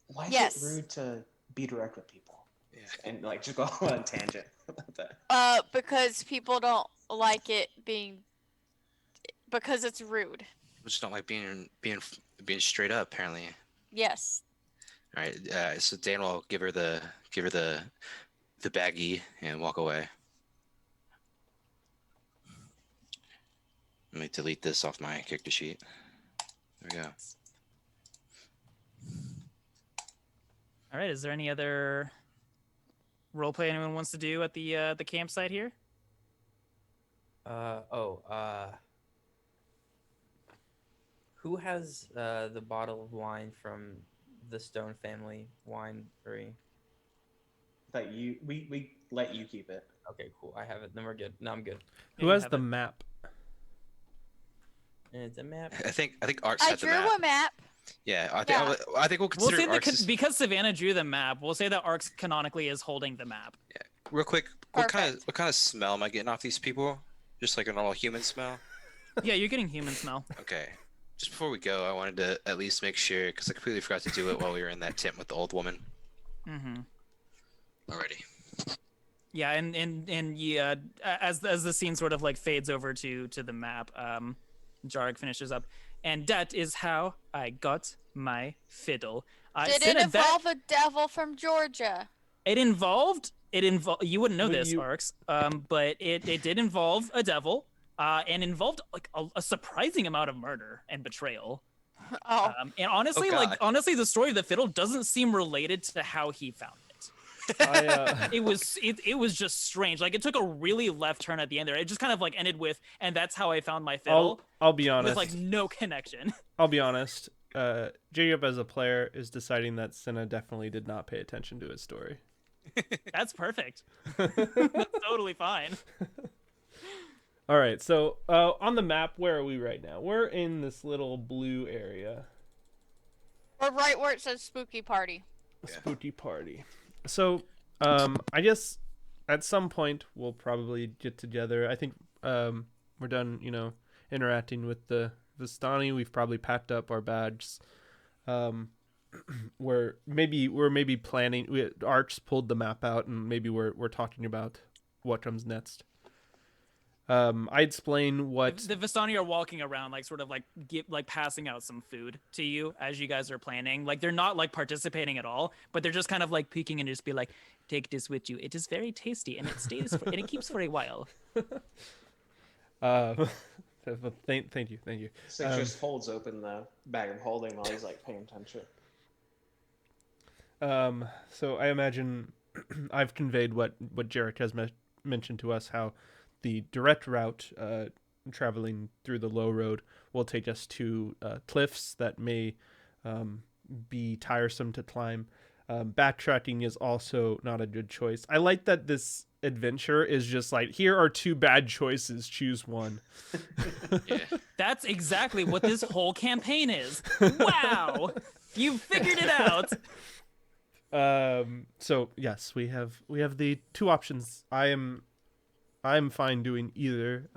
Why is Yes. it rude to be direct with people? Yeah. And like just go on a tangent about that. Because people don't like it because it's rude. People just don't like being straight up. Apparently. Yes. All right. So Dan will give her the baggie and walk away. Let me delete this off my character sheet. There we go. All right. Is there any other roleplay anyone wants to do at the campsite here? Who has the bottle of wine from the Stone family winery? That we let you keep it. Okay, cool. I have it. Then we're good. No, I'm good. Who you has have the it. map? And it's a map. I think Arts I had the drew map. a map. Yeah, I think Yeah. I think we'll We'll consider say that Arcs because Savannah drew the map. We'll say that Arx canonically is holding the map. real quick. What Perfect. kind of smell am I getting off these people? Just like a normal human smell. Yeah, you're getting human smell. Okay. Just before we go, I wanted to at least make sure because I completely forgot to do it while we were in that tent with the old woman. Mm-hmm. Already. Yeah, and yeah, as the scene sort of like fades over to the map, Jarg finishes up, and that is how I got my fiddle. Did it Cinna, involve a devil from Georgia? It involved. You wouldn't know Would this, you- Arx, but it did involve a devil, and involved like a surprising amount of murder and betrayal. Oh. And honestly, God. the story of the fiddle doesn't seem related to how he found it. It was just strange. Like it took a really left turn at the end there. It just kind of like ended with, and that's how I found my fiddle, I'll be honest. with like no connection. I'll be honest. Jacob as a player is deciding that Cinna definitely did not pay attention to his story. That's perfect. That's totally fine. All right, so on the map, where are we right now? We're in this little blue area. Or right where it says spooky party. Yeah. Spooky party. So, I guess at some point we'll probably get together. I think we're done, interacting with the Vistani. We've probably packed up our bags. we're maybe planning. Arch pulled the map out, and maybe we're talking about what comes next. I explain what The Vistani are walking around, like sort of like passing out some food to you as you guys are planning. Like they're not like participating at all, but they're just kind of like peeking and just be like, "Take this with you. It is very tasty and it stays and it keeps for a while." Thank you. Six just holds open the bag of holding while he's like paying attention. So I imagine I've conveyed what Jarek has mentioned to us, how the direct route traveling through the low road will take us to cliffs that may be tiresome to climb. Backtracking is also not a good choice. I like that this adventure is just like, here are two bad choices, choose one. Yeah. That's exactly what this whole campaign is. Wow, you figured it out. So yes, we have the two options. I'm fine doing either.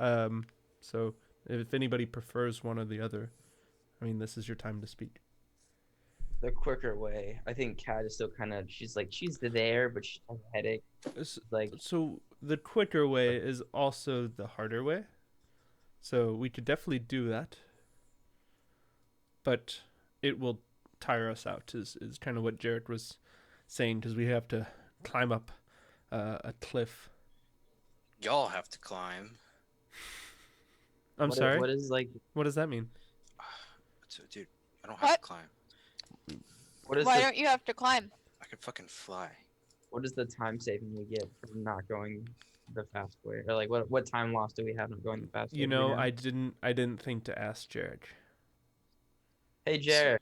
So if anybody prefers one or the other, I mean, this is your time to speak. The quicker way. I think Kat is still kind of. She's there, but she has a headache. Like, So the quicker way is also the harder way. So we could definitely do that. But it will tire us out, is kind of what Jarek was saying, because we have to climb up a cliff. Y'all have to climb. I'm sorry? What is like? What does that mean? So, dude, I don't have What? to climb. What is Why the don't you have to climb? I can fucking fly. what is the time saving we get from not going the fast way? Or like what time loss do we have not going the fast way? You Do we know, I didn't think to ask Jarek. Hey Jared.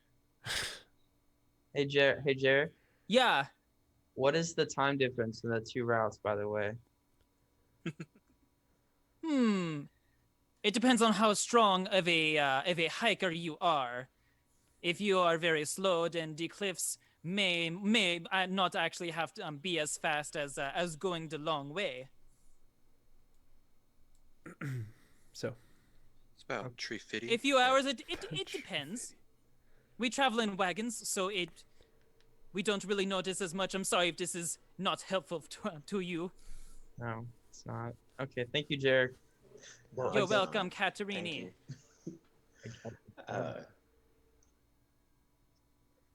Hey Jared. Yeah. What is the time difference in the two routes, by the way? It depends on how strong of a hiker you are. If you are very slow, then the cliffs may not actually have to be as fast as going the long way. So, It's about tree fitty. A few hours, it depends. We travel in wagons, so we don't really notice as much. I'm sorry if this is not helpful to you. No, it's not. Okay, thank you, Jared. No, You're it's welcome, Thank Katerini. you.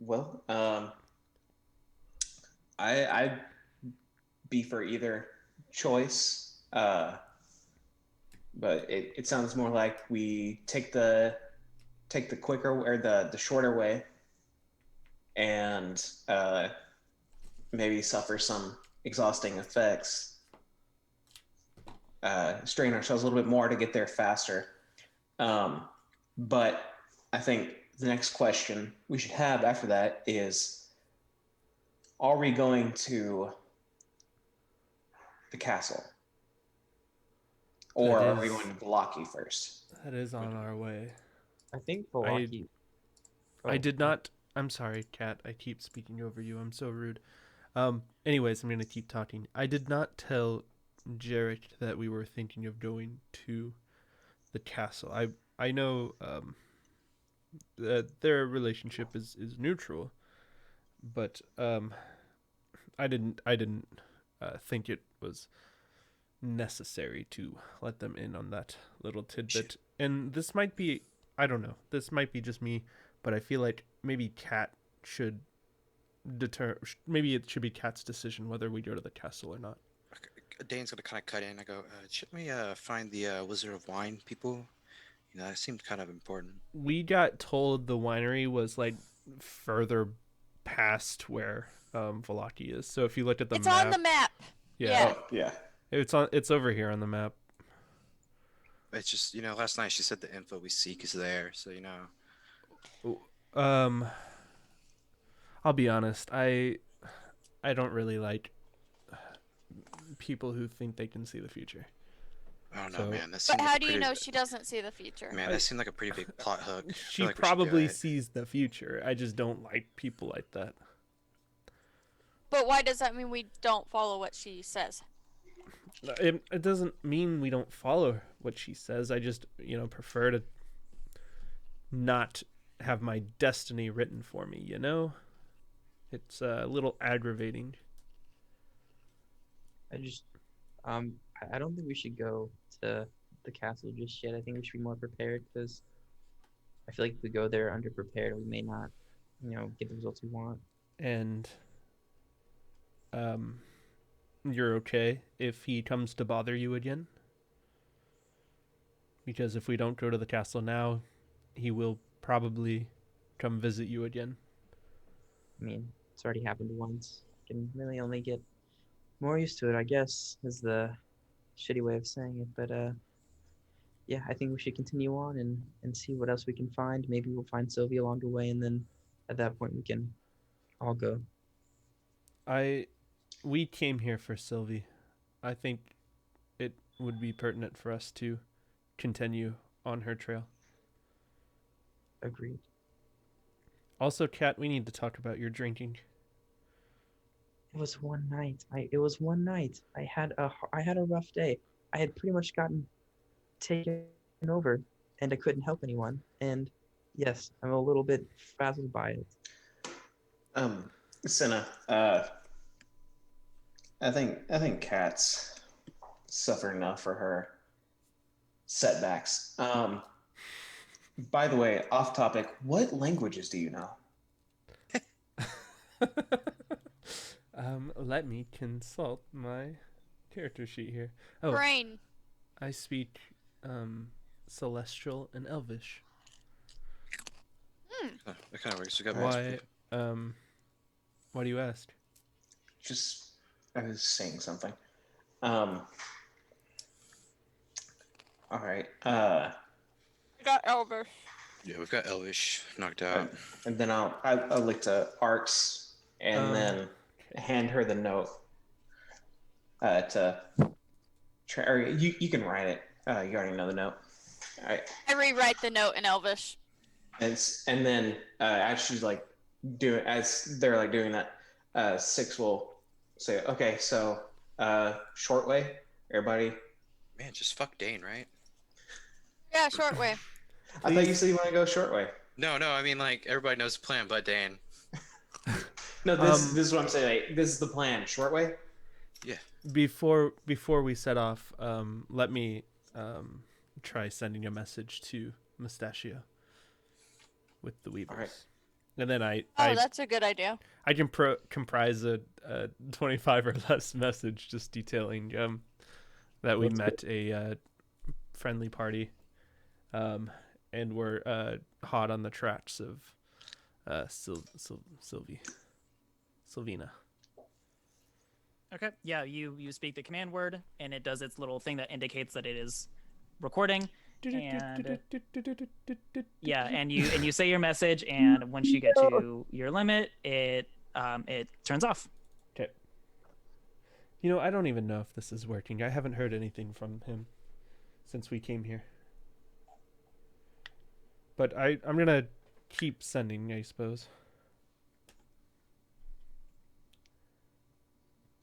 Well, I'd be for either choice, but it sounds more like we take the quicker or the shorter way, and maybe suffer some exhausting effects, strain ourselves a little bit more to get there faster. But I think the next question we should have after that is, are we going to the castle? Or are we going to Valaki first? that is on our way. I think Milwaukee. I did not. I'm sorry, Kat. I keep speaking over you. I'm so rude. Anyways, I'm going to keep talking. I did not tell Jarek that we were thinking of going to the castle. I know that their relationship is neutral, but I didn't think it was necessary to let them in on that little tidbit. And this might be, I don't know, this might be just me, but I feel like maybe Kat should maybe it should be Kat's decision whether we go to the castle or not. Dane's gonna kind of cut in. I go, shouldn't we find the Wizard of Wine people? You know, that seemed kind of important. We got told the winery was like further past where Valaki is. So if you looked at the It's map, on the map. yeah, Oh, yeah. it's over here on the map. It's just, you know, last night she said the info we seek is there, so you know. I'll be honest, I don't really like people who think they can see the future. Oh no, So- man, that But seemed like how a do you pretty, know she doesn't see the future? Man, that seemed like a pretty big plot hook. I She feel like we should go probably ahead. sees the future. I just don't like people like that. But why does that mean we don't follow what she says? It doesn't mean we don't follow what she says. I just, prefer to not have my destiny written for me, It's a little aggravating. I just, I don't think we should go to the castle just yet. I think we should be more prepared because I feel like if we go there underprepared, we may not, get the results we want. And you're okay if he comes to bother you again? Because if we don't go to the castle now, he will probably come visit you again. I mean, it's already happened once. Can really only get more used to it, I guess, is the shitty way of saying it. But yeah, I think we should continue on and see what else we can find. Maybe we'll find Sylvie along the way, and then at that point we can all go. We came here for Sylvie. I think it would be pertinent for us to continue on her trail. Agreed. Also, Kat, we need to talk about your drinking. It was one night. I had a rough day. I had pretty much gotten taken over, and I couldn't help anyone. And yes, I'm a little bit frazzled by it. Senna, I think Kat's suffered enough for her setbacks. By the way, off topic, what languages do you know? Let me consult my character sheet here. Oh, Brain. I speak Celestial and Elvish. Oh, that kind of works. We got Why? Why do you ask? Just, I was saying something. All right. I got Elvish. Yeah, we've got Elvish knocked out. And then I'll look to Arcs and then hand her the note. Or you can write it. You already know the note. All right. I rewrite the note in Elvish. And then as she's like as they're like doing that, Six will say, "Okay, so short way, everybody." Man, just fuck Dane, right? Yeah, short way. I thought you said you want to go short way. No, I mean like everybody knows the plan, but Dane. No, this is what I'm saying. Like, this is the plan. Short way. Yeah. Before we set off, let me try sending a message to Mustachio with the Weavers. Alright. And then I That's a good idea. I can comprise a 25 or less message just detailing that we met a friendly party, and we're hot on the tracks of Sylvina. Okay. Yeah, you speak the command word, and it does its little thing that indicates that it is recording. And yeah, and you say your message, and once you get to your limit, it turns off. Okay. I don't even know if this is working. I haven't heard anything from him since we came here. But I'm gonna keep sending, I suppose.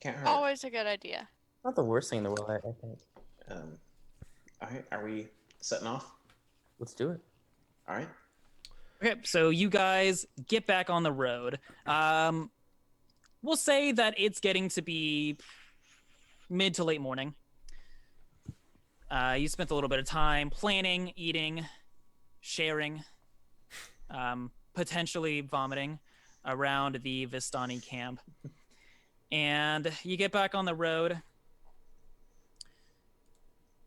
Can't hurt. Always a good idea. Not the worst thing in the world, I think. All right. Are we setting off? Let's do it. All right. Okay, so you guys get back on the road. We'll say that it's getting to be mid to late morning. You spent a little bit of time planning, eating, sharing, potentially vomiting around the Vistani camp. And you get back on the road.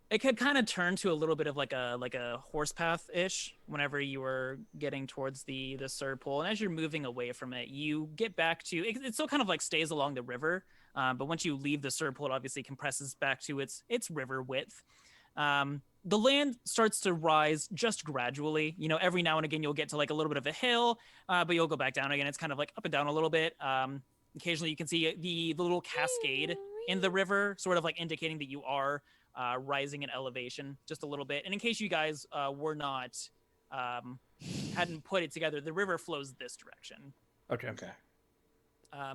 It could kind of turn to a little bit of like a horse path ish whenever you were getting towards the Surd Pool, and as you're moving away from it, you get back to it still kind of like stays along the river, but once you leave the Surd Pool, it obviously compresses back to its river width. The land starts to rise just gradually. Every now and again you'll get to like a little bit of a hill, but you'll go back down again. It's kind of like up and down a little bit. Occasionally you can see the little cascade in the river, sort of like indicating that you are rising in elevation just a little bit. And in case you guys were not hadn't put it together, the river flows this direction. Okay. Okay.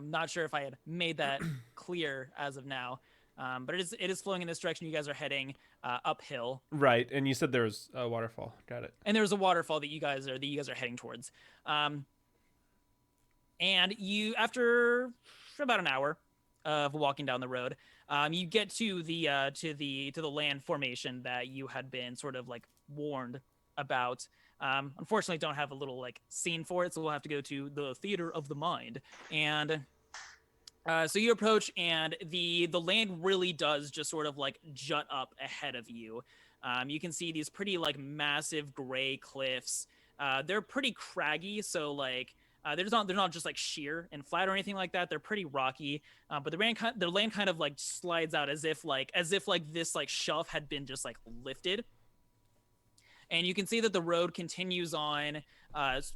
Not sure if I had made that clear as of now, but it is flowing in this direction. You guys are heading uphill, Right, and you said there was a waterfall. Got it. and there's a waterfall that you guys are heading towards. And you, after about an hour of walking down the road, you get to the land formation that you had been sort of like warned about. Unfortunately, don't have a little like scene for it, so we'll have to go to the Theater of the Mind. And so you approach, and the land really does just sort of like jut up ahead of you. You can see these pretty like massive gray cliffs. They're pretty craggy, so like they're not just like sheer and flat or anything like that. They're pretty rocky, but the land kind of like slides out as if this like shelf had been just like lifted. And you can see that the road continues on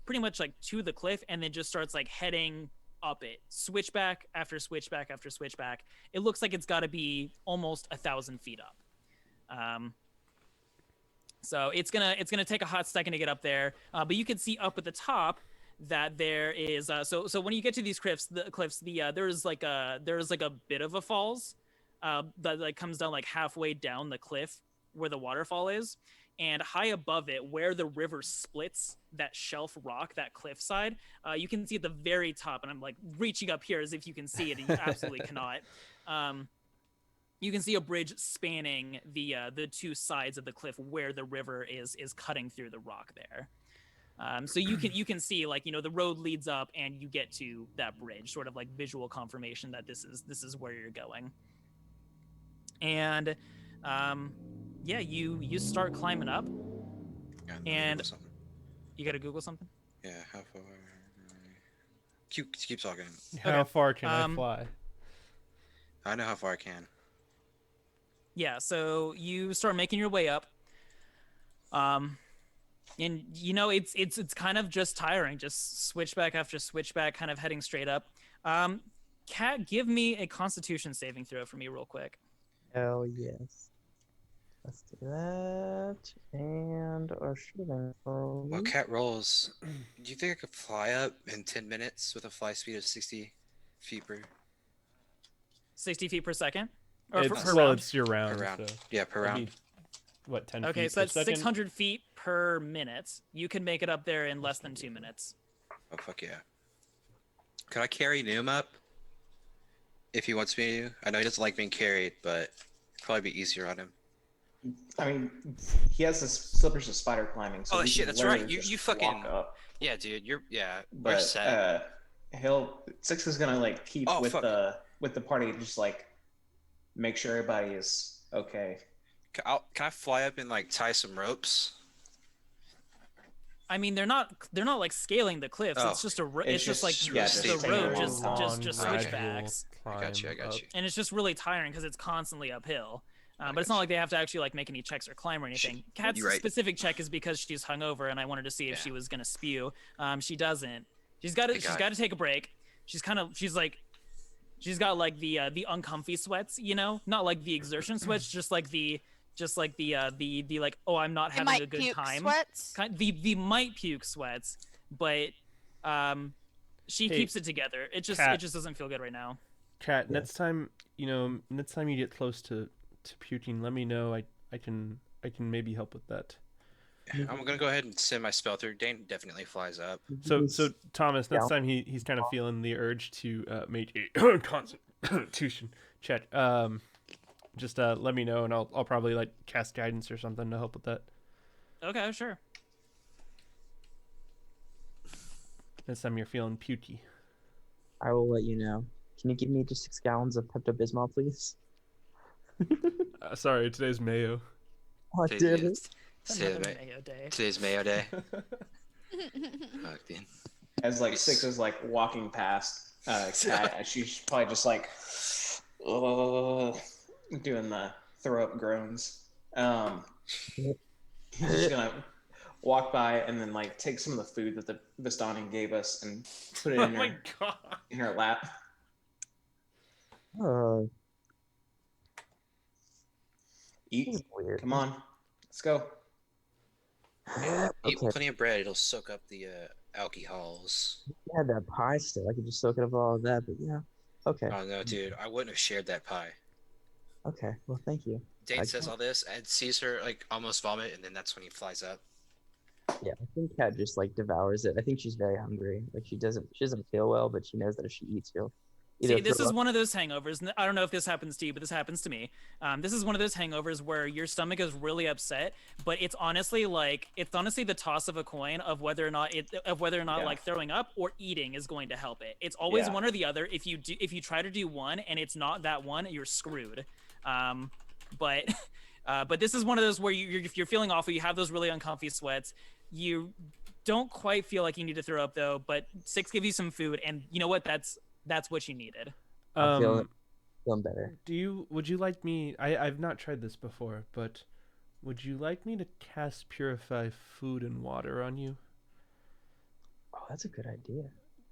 pretty much like to the cliff, and then just starts like heading up it, switchback after switchback after switchback. It looks like it's got to be almost 1,000 feet up. So it's gonna take a hot second to get up there, but you can see up at the top that there is so when you get to these cliffs, there's like a bit of a falls that like comes down like halfway down the cliff where the waterfall is. And high above it, where the river splits that shelf rock, that cliffside, you can see at the very top, and I'm like reaching up here as if you can see it, and you absolutely cannot. You can see a bridge spanning the two sides of the cliff where the river is cutting through the rock there. So you can see, like, you know, the road leads up, and you get to that bridge, sort of like visual confirmation that this is where you're going. And yeah, you start climbing up, Yeah, and Google something. you gotta Google something. Yeah, how far? Keep talking. How far can I fly? I know how far I can. Yeah, so you start making your way up. And you know it's kind of just tiring, just switchback after switchback, kind of heading straight up. Kat, give me a Constitution saving throw for me real quick. Hell yes. Let's do that. And our shooting. Well, cat rolls. Do you think I could fly up in 10 minutes with a fly speed of 60 feet per 60 feet per second, or It's, per well, round? it's your round. round? So Yeah, per that'd round. be, what, 10 Okay, feet so per that's second? 600 feet per minute. You can make it up there in less than 2 minutes. Oh, fuck yeah. Could I carry Noom up? If he wants me to. I know he doesn't like being carried, but it'd probably be easier on him. I mean, he has this slippers of spider climbing. So Oh, he shit, can that's right. literally You just fucking- walk up. Yeah, dude, we're But set. Six is gonna like keep Oh, with fuck. the party, just like make sure everybody is okay. Can I fly up and like tie some ropes? I mean, they're not like scaling the cliffs. Oh. It's just a It's it's just like just- yeah, the just road, taking a just long, just gradual switchbacks, I got you. and it's just really tiring because it's constantly uphill. I But it's not gotcha. like they have to actually like make any checks or climb or anything. Kat's you're right. specific check is because she's hungover, and I wanted to see if Yeah. she was gonna spew. She doesn't. She's got to. Hey, She's guy. got to take a break. She's got like the uncomfy sweats, you know, not like the exertion sweats, just like the like, oh, I'm not It having might a good puke time. sweats. The might puke sweats, but she Hey, keeps it together. It just Kat. doesn't feel good right now. Kat, Yeah. next time you get close to puking, let me know. I can maybe help with that. I'm gonna go ahead and send my spell through. Dane definitely flies up. So Thomas, next Yeah. time he's kind of feeling the urge to make a Constitution check. Just let me know, and I'll probably like cast guidance or something to help with that. Okay, sure. Next time you're feeling pukey. I will let you know. Can you give me just 6 gallons of Pepto-Bismol, please? Sorry, today's Mayo. Oh, Today's- damn it. Today's Another May- Mayo day. Today's Mayo Day. Fuck, dude. As like Six is like walking past Kat, she's probably just like doing the throw up groans. She's just gonna walk by and then like take some of the food that the Vistani gave us and put it Oh in my her god. in her lap. Eat. This is weird. Come on. Let's go. Eat Okay. plenty of bread. It'll soak up the alcohols. I had that pie still. I could just soak it up all of that, but yeah. Okay. Oh no, dude! I wouldn't have shared that pie. Okay. Well, thank you. Dane I says can't- all this and sees her like almost vomit, and then that's when he flies up. Yeah, I think Kat just like devours it. I think she's very hungry. Like she doesn't feel well, but she knows that if she eats, she'll either See, this throw is up- one of those hangovers. And I don't know if this happens to you, but this happens to me. This is one of those hangovers where your stomach is really upset, but it's honestly the toss of a coin of whether or not Yeah. like throwing up or eating is going to help it. It's always Yeah. one or the other. If you try to do one and it's not that one, you're screwed. But but this is one of those where if you're feeling awful, you have those really uncomfy sweats. You don't quite feel like you need to throw up though, but 6 give you some food, and you know what? That's what you needed. I'm feeling Um, better. would you like me? I've not tried this before, but would you like me to cast Purify Food and Water on you, Oh, that's a good idea.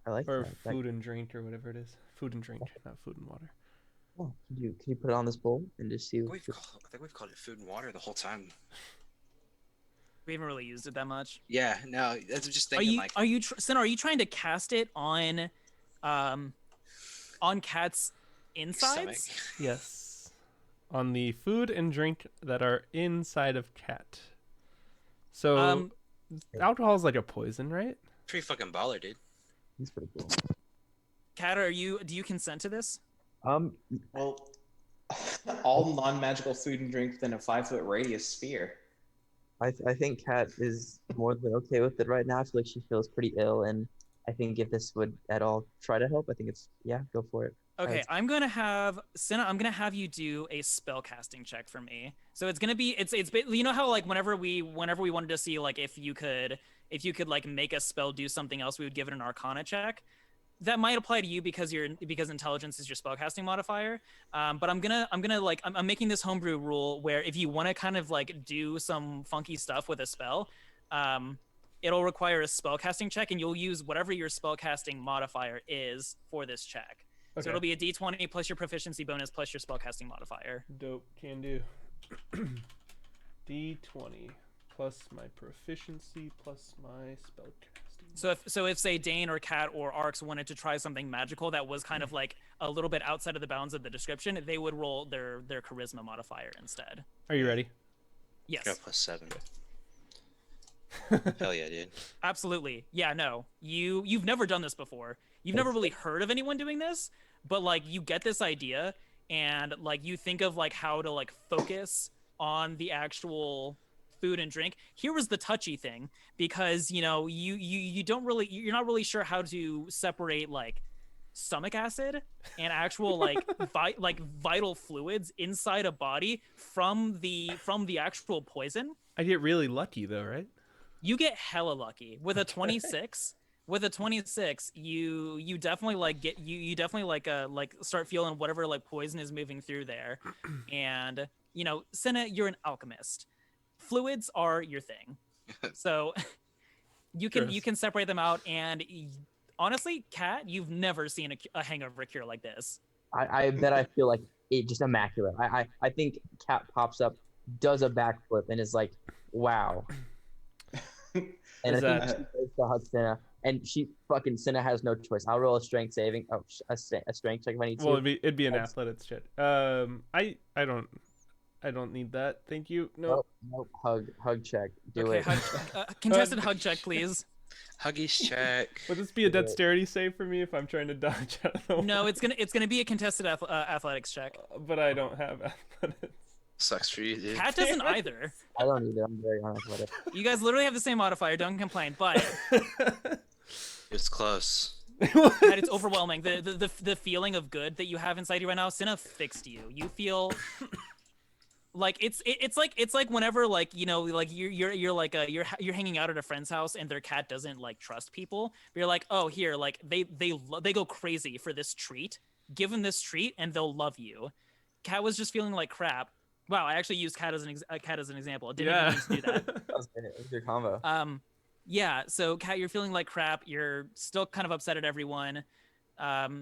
I like or that. Food and Drink, or whatever it is? Food and Drink, not Food and Water. Oh, can you put it on this bowl and just see? I think we've called it food and water the whole time. We haven't really used it that much. Yeah, no, that's just Are thinking you like Senna, are you trying to cast it on Cat's insides? stomach. Yes, on the food and drink that are inside of Cat. So Um, alcohol is like a poison, right? Pretty fucking baller, dude. That's pretty cool. Cat, do you consent to this? Well, all non-magical food and drink within a 5-foot radius sphere. I think Kat is more than okay with it right now. I feel like she feels pretty ill, and I think if this would at all try to help, I think it's go for it. Okay, Alright. I'm gonna have you do a spell casting check for me. So it's gonna be you know how like whenever we wanted to see like if you could like make a spell do something else, we would give it an Arcana check. That might apply to you because intelligence is your spellcasting modifier. But I'm making this homebrew rule where if you want to kind of like do some funky stuff with a spell, it'll require a spellcasting check, and you'll use whatever your spellcasting modifier is for this check. Okay. So it'll be a D20 plus your proficiency bonus plus your spellcasting modifier. Dope, can do. D20 plus my proficiency plus my spellcasting. So if say Dane or Kat or Arx wanted to try something magical that was kind of like a little bit outside of the bounds of the description, they would roll their charisma modifier instead. Are you ready? Yes. Got +7. Hell yeah, dude. Absolutely. Yeah, no. You've never done this before. You've never really heard of anyone doing this, but like you get this idea and like you think of like how to like focus on the actual food and drink. Here was the touchy thing, because you know you're not really sure how to separate like stomach acid and actual like vital fluids inside a body from the actual poison. I get really lucky though, right? You get hella lucky with a 26. With a 26, you definitely like get you definitely like start feeling whatever like poison is moving through there. And you know, Senna, you're an alchemist. Fluids are your thing, so you can separate them out. And honestly, Kat, you've never seen a hangover cure like this. I bet I feel like it just immaculate. I think Kat pops up, does a backflip, and is like, wow. And Is I think that- she goes to hug Cinna, and Cinna has no choice. I'll roll a strength saving. Oh, a strength check if I need to. Well, it'd be an That's- athletics check. I don't need that. Thank you. No. Nope. Hug check. Do Okay, it. contested hug check, please. Huggies check. Would this be a dexterity save for me if I'm trying to dodge out of the way? No, it's gonna be a contested athletics check. But I don't have athletics. Sucks for you, dude. Kat doesn't either. I don't either. I'm very unathletic. You guys literally have the same modifier. Don't complain, but It's close. Kat, it's overwhelming. The feeling of good that you have inside you right now, Cinna fixed you. You feel like it's like whenever like you know like you're hanging out at a friend's house and their cat doesn't like trust people. But you're like, oh here, like they go crazy for this treat. Give them this treat and they'll love you. Kat was just feeling like crap. Wow, I actually used Kat as an example. I didn't even mean to do that. That was good. It was a good combo. Yeah, so Kat, you're feeling like crap. You're still kind of upset at everyone.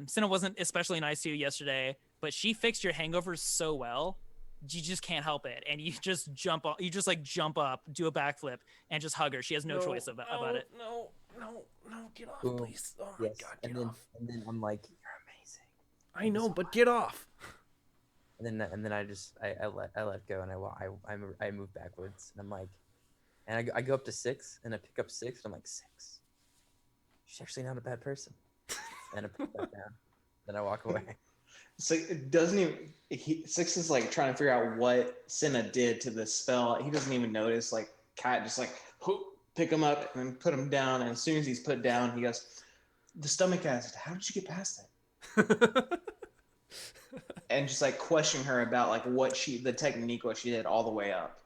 Cinna wasn't especially nice to you yesterday, but she fixed your hangovers so well you just can't help it, and you just jump up, jump up, do a backflip, and just hug her. She has no choice about it. No, get off, Boom. please. Oh my Yes. god, And get then off. and then I'm like, you're amazing. I know, but get off. And then I just I let go and I move backwards and I'm like, and I go up to 6 and I pick up 6 and I'm like 6. She's actually not a bad person. And I put that down. Then I walk away. So it doesn't even. Six is like trying to figure out what Senna did to the spell. He doesn't even notice. Like Cat just like pick him up and then put him down. And as soon as he's put down, he goes, "The stomach acid. How did you get past that?" And just like question her about like the technique, what she did all the way up.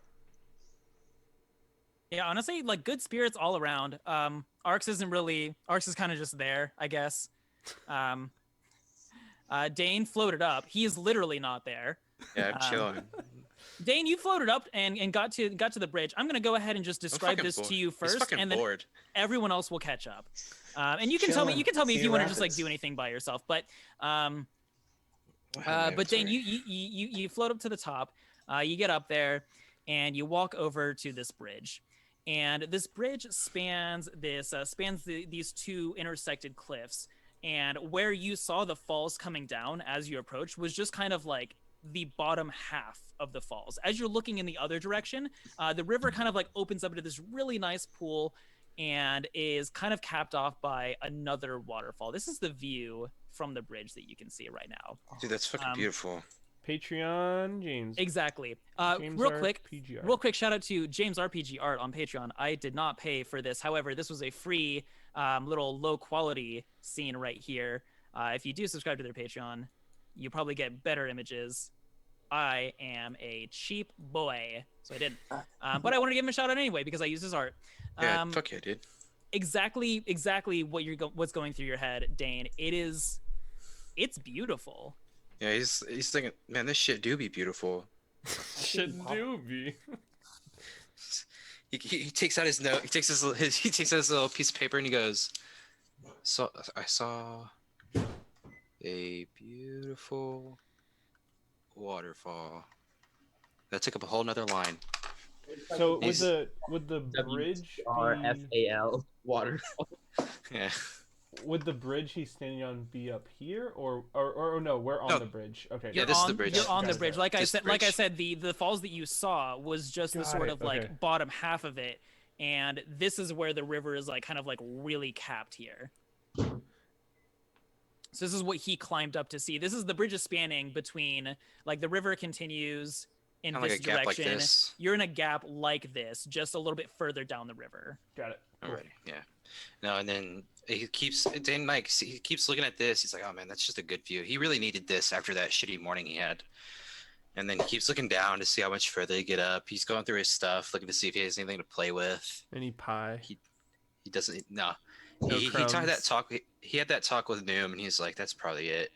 Yeah, honestly, like good spirits all around. Arx is kind of just there, I guess. Dane floated up. He is literally not there. Yeah, I'm chilling. Dane, you floated up and got to the bridge. I'm gonna go ahead and just describe fucking this bored. to you He's first, fucking and then bored. everyone else will catch up. And you can tell me Chilling. if you want to just like Rapids. do anything by yourself. But Wow, but Dane, sorry. you float up to the top. You get up there, and you walk over to this bridge. And this bridge spans these two intersected cliffs. And where you saw the falls coming down as you approached was just kind of like the bottom half of the falls. As you're looking in the other direction, the river kind of like opens up into this really nice pool and is kind of capped off by another waterfall. This is the view from the bridge that you can see right now. Dude, that's fucking beautiful. Patreon, James. Exactly. James Real R. quick, PG Art. real quick shout out to James RPG Art on Patreon. I did not pay for this. However, this was a free little low quality scene right here. If you do subscribe to their Patreon, you probably get better images. I am a cheap boy, so I didn't. But I want to give him a shout out anyway because I use his art. Yeah, fuck yeah, dude. Exactly what's going through your head, Dane. It's beautiful. Yeah, he's thinking, man, this shit do be beautiful. Should do be. He takes out his note. He takes his little piece of paper and he goes, "So I saw a beautiful waterfall." That took up a whole nother line. So He's- would the bridge WRFAL water. Yeah. would the bridge he's standing on be up here or no, we're on No. the bridge. Okay. Yeah, this is the on- bridge. You're on the Got it. bridge. Like I Just the said, bridge. the falls that you saw was just the Got sort it, of like okay. bottom half of it, and this is where the river is like kind of like really capped here. So this is what he climbed up to see. This is the bridge is spanning between like the river continues in Kinda this like a gap like direction. this. You're in a gap like this, just a little bit further down the river. Got it. Alright, yeah. No, and then he keeps looking at this. He's like, "Oh man, that's just a good view." He really needed this after that shitty morning he had. And then he keeps looking down to see how much further he get up. He's going through his stuff, looking to see if he has anything to play with. Any pie. He doesn't. No. No He had crumbs. that talk. He had that talk with Noom, and he's like, "That's probably it."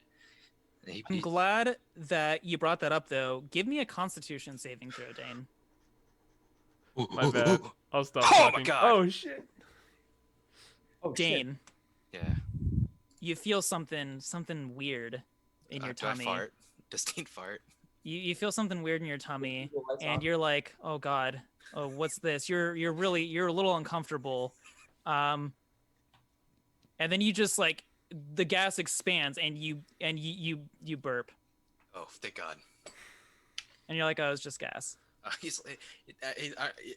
And I'm glad that you brought that up, though. Give me a Constitution saving throw, Dane. My bad. I'll stop Oh my talking. God. Oh shit. Oh, shit. Dane, Yeah. you feel something weird in your Do I tummy. fart? Does Dean fart? You feel something weird in your tummy, The lights and off. you're like, "Oh God, oh what's this?" You're a little uncomfortable, and then you just like the gas expands and you burp, Oh, thank God. and you're like, "Oh, it's just gas." He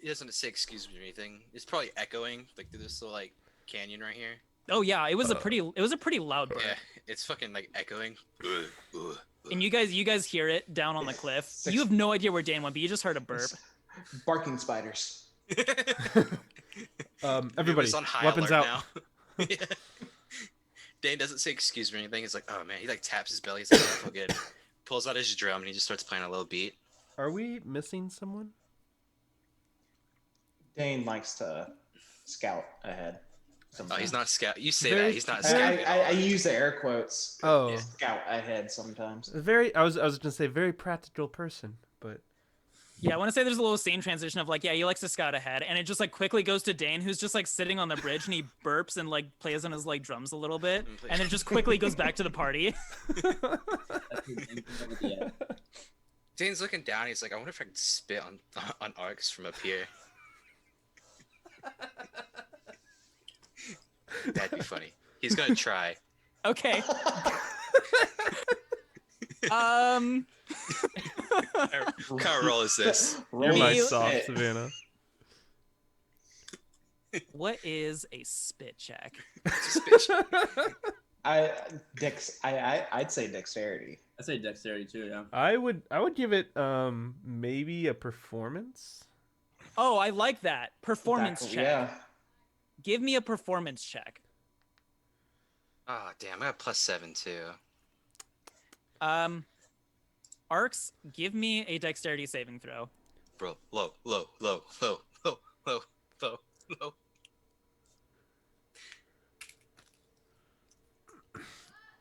doesn't say excuse me or anything. It's probably echoing like through this little like canyon right here. Oh yeah, it was a pretty loud burp. Yeah, it's fucking like echoing. And you guys hear it down on the cliff. You have no idea where Dan went, but you just heard a burp. Barking spiders. Everybody, It's on high weapons alert out. now. Yeah. Dane doesn't say excuse me or anything. He's like, "Oh man," he like taps his belly. He's like, "I feel good." Pulls out his drum and he just starts playing a little beat. Are we missing someone? Dane likes to scout ahead. Oh, he's not scout. You say Very- that he's not I, scouting. I use the air quotes. Oh, Yeah. Scout ahead sometimes. I was gonna say very practical person, but Yeah, I want to say there's a little scene transition of like, yeah, he likes to scout ahead, and it just like quickly goes to Dane, who's just like sitting on the bridge, and he burps and like plays on his like drums a little bit, and then it just quickly goes back to the party. That's his name from the- Dane's looking down. He's like, I wonder if I can spit on Arx from up here. That'd be funny. He's gonna try. Okay. What kind of roll is this? You're my Me- soft Savannah. What is a spit check? It's a spit. I'd say dexterity. I say dexterity too. Yeah. I would give it maybe a performance. Oh, I like that. Performance Exactly, check. Yeah. Give me a performance check. Oh damn! I got +7 too. Arx, give me a dexterity saving throw. Bro, low.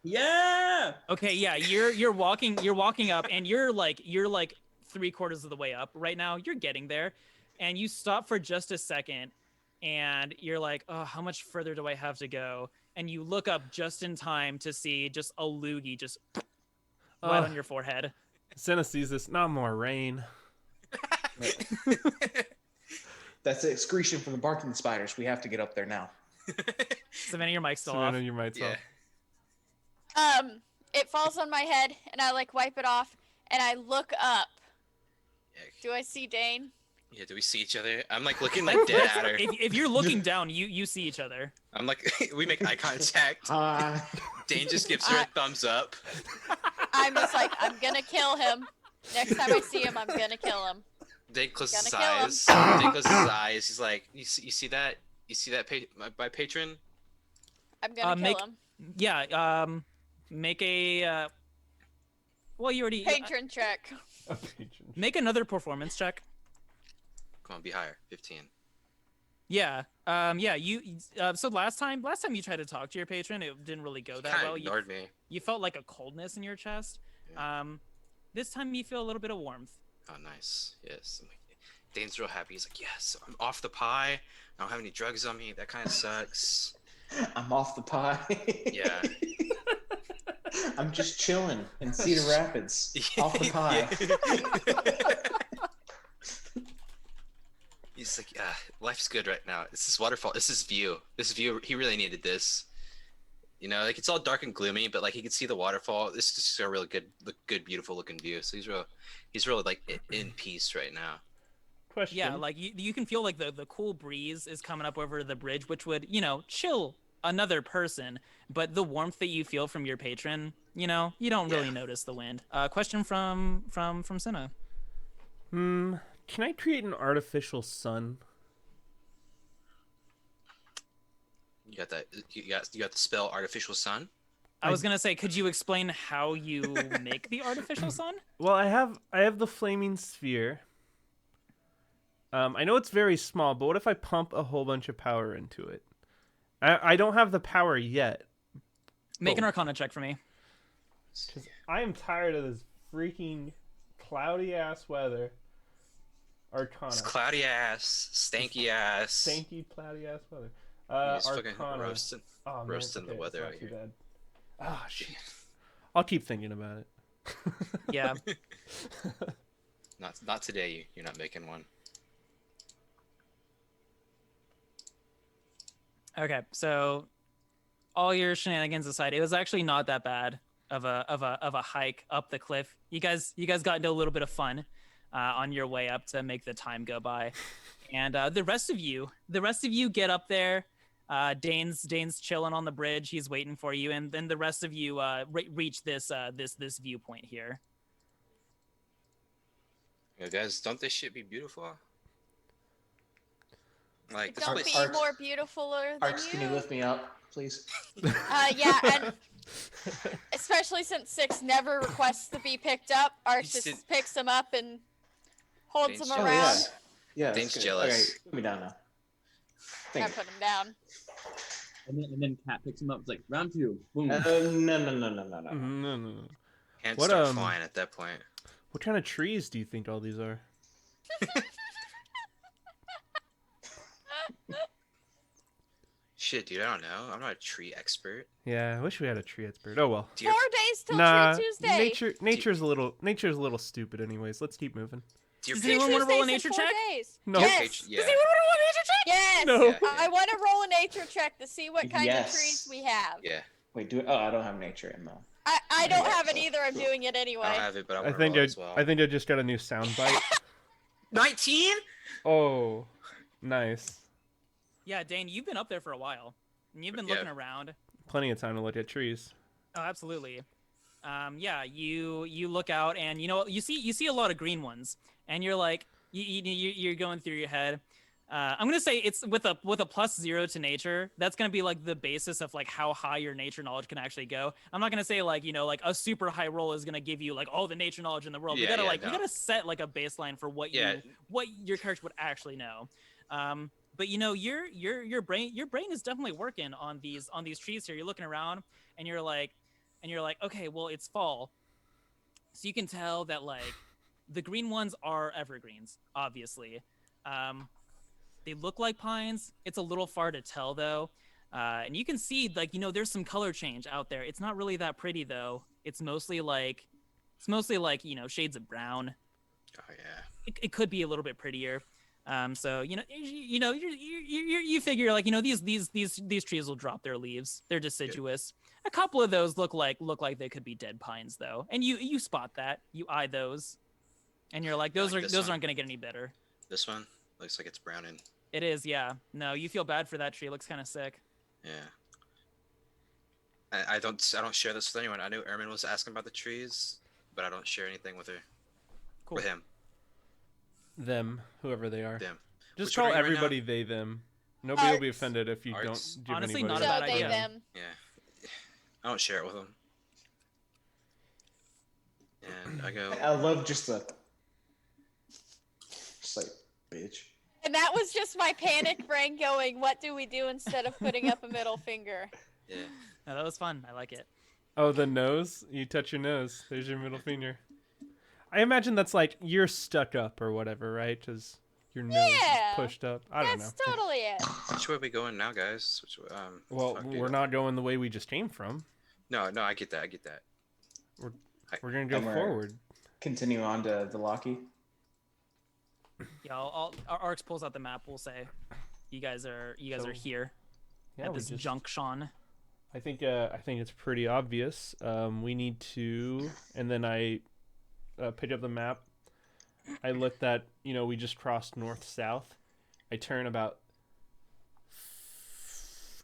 Yeah. Okay, yeah, you're walking up, and you're like 3/4 of the way up right now. You're getting there, and you stop for just a second, and you're like, oh, how much further do I have to go? And you look up just in time to see just a loogie just right on your forehead. Senna sees this. Not more rain. That's the excretion from the barking spiders. We have to get up there now. Savannah, your mic's still Savannah, off. your mic's Yeah. off. It falls on my head, and I like wipe it off, and I look up. Do I see Dane? Yeah, do we see each other? I'm like looking like dead at her. If you're looking down, you see each other. I'm like, we make eye contact. Dane just gives her a thumbs up. I'm just like, I'm gonna kill him. Next time I see him, I'm gonna kill him. Dane closes his Gonna kill him. eyes. Dane closes his eyes. He's like, you see that? You see that my patron? I'm gonna kill him. Yeah, make a well, you already Patron check. A patron. make another performance check. Come on, be higher. 15. Yeah. Yeah, so last time you tried to talk to your patron, it didn't really go that Kind well. of ignored me. You felt like a coldness in your chest. Yeah. This time you feel a little bit of warmth. Oh, nice. Yes. I'm like, Dane's real happy. He's like, yes, I'm off the pie. I don't have any drugs on me. That kind of sucks. I'm off the pie. Yeah. I'm just chilling in Cedar Rapids. Off the pie. He's like, yeah, life's good right now. It's this waterfall. It's this view. This view. He really needed this. You know, like it's all dark and gloomy, but like he could see the waterfall. This is just a really good, beautiful looking view. So he's real like in peace right now. Question. Yeah, like you can feel like the cool breeze is coming up over the bridge, which would, chill another person, but the warmth that you feel from your patron, you don't really notice the wind. Question from Senna. Can I create an artificial sun? You got that? You got the spell artificial sun. I was gonna say, could you explain how you make the artificial sun? Well, I have the flaming sphere. I know it's very small, but what if I pump a whole bunch of power into it? I don't have the power yet. Make an Arcana check for me. 'Cause I am tired of this freaking cloudy ass weather. Arcana. It's cloudy ass, stanky ass. Stanky, cloudy ass weather. He's fucking Arcana. roasting. Oh, man, roasting it's the okay, weather it's out not too here. bad. Ah, shit. I'll keep thinking about it. Yeah. Not today. You're not making one. Okay, so all your shenanigans aside, it was actually not that bad of a hike up the cliff. You guys got into a little bit of fun on your way up to make the time go by, and the rest of you get up there. Dane's chilling on the bridge. He's waiting for you, and then the rest of you reach this viewpoint here. You guys, don't this shit be beautiful? Like this Don't place. be more beautifuler than Arx, you. can you lift me up, please? Yeah, and especially since Six never requests to be picked up, Arx He's just picks him up and holds Dane's him Oh, around. yeah. Yeah. Dane's that's good. jealous. Okay, put me down now. I Thank you. put him down. And then Cat picks him up. It's like round two. Boom. No. No. Hands What, start flying at that point. What kind of trees do you think all these are? Shit, dude, I don't know. I'm not a tree expert. Yeah, I wish we had a tree expert. Oh well. Deer, 4 days till Nah, Tree Tuesday. nature's a little stupid. Anyways, let's keep moving. deer Does Tree anyone wanna roll a Tuesday's in nature 4 check? days. No. Yes. Yeah. Does anyone want to roll a nature check? Yes. No. Yeah, I yeah. want to roll a nature check to see what kind of Yes. trees we have. Yeah. Wait, do it. Oh, I don't have nature in though. I don't Yeah. have it either. I'm doing it I anyway. don't have it, but I'm I gonna think roll I, it as well. I think I just got a new soundbite. 19? Oh, nice. Yeah, Dane, you've been up there for a while, and you've been Yeah. looking around. Plenty of time to look at trees. Oh, absolutely. Yeah, you look out, and you see a lot of green ones, and you're like, you're going through your head. I'm gonna say it's with a +0 to nature. That's gonna be like the basis of like how high your nature knowledge can actually go. I'm not gonna say like like a super high roll is gonna give you like all the nature knowledge in the world. Yeah, we gotta yeah, we no. gotta set like a baseline for what Yeah. what your character would actually know. But your brain is definitely working on these trees here. You're looking around and you're like, okay, well it's fall, so you can tell that like the green ones are evergreens, obviously. They look like pines. It's a little far to tell though, and you can see like there's some color change out there. It's not really that pretty though. It's mostly like shades of brown. Oh yeah. It could be a little bit prettier. So you figure like these trees will drop their leaves. They're deciduous. A couple of those look like they could be dead pines though, and you spot that. You eye those, and you're like those like this one. aren't gonna get any better. This one looks like it's browning. It is, yeah. No, you feel bad for that tree. It looks kind of sick. Yeah. I don't share this with anyone. I knew Ermin was asking about the trees, but I don't share anything with her. Cool. With him. Them, whoever they are. Them. Just Which call one are you right everybody they them. Nobody will be Arts. offended if you Arts. don't give Honestly, anybody. not a So bad they idea. them. Yeah. I don't share it with him. And I go, I love just like, bitch. And that was just my panic brain going, what do we do instead of putting up a middle finger? yeah. No, that was fun. I like it. Oh, the nose? You touch your nose. There's your middle finger. I imagine that's like you're stuck up or whatever, right? Because your nose Yeah. is pushed up. I don't That's know. totally it. Which way are we going now, guys? Well, fuck, dude. we're not going the way we just came from. No, I get that. We're gonna go And we're- forward. Continue on to the Locky. Yeah, our Arx pulls out the map. We'll say, you guys are So, here Yeah, at we this just- junction. I think it's pretty obvious. We need to, and then I pick up the map. I looked at, we just crossed north-south. I turn about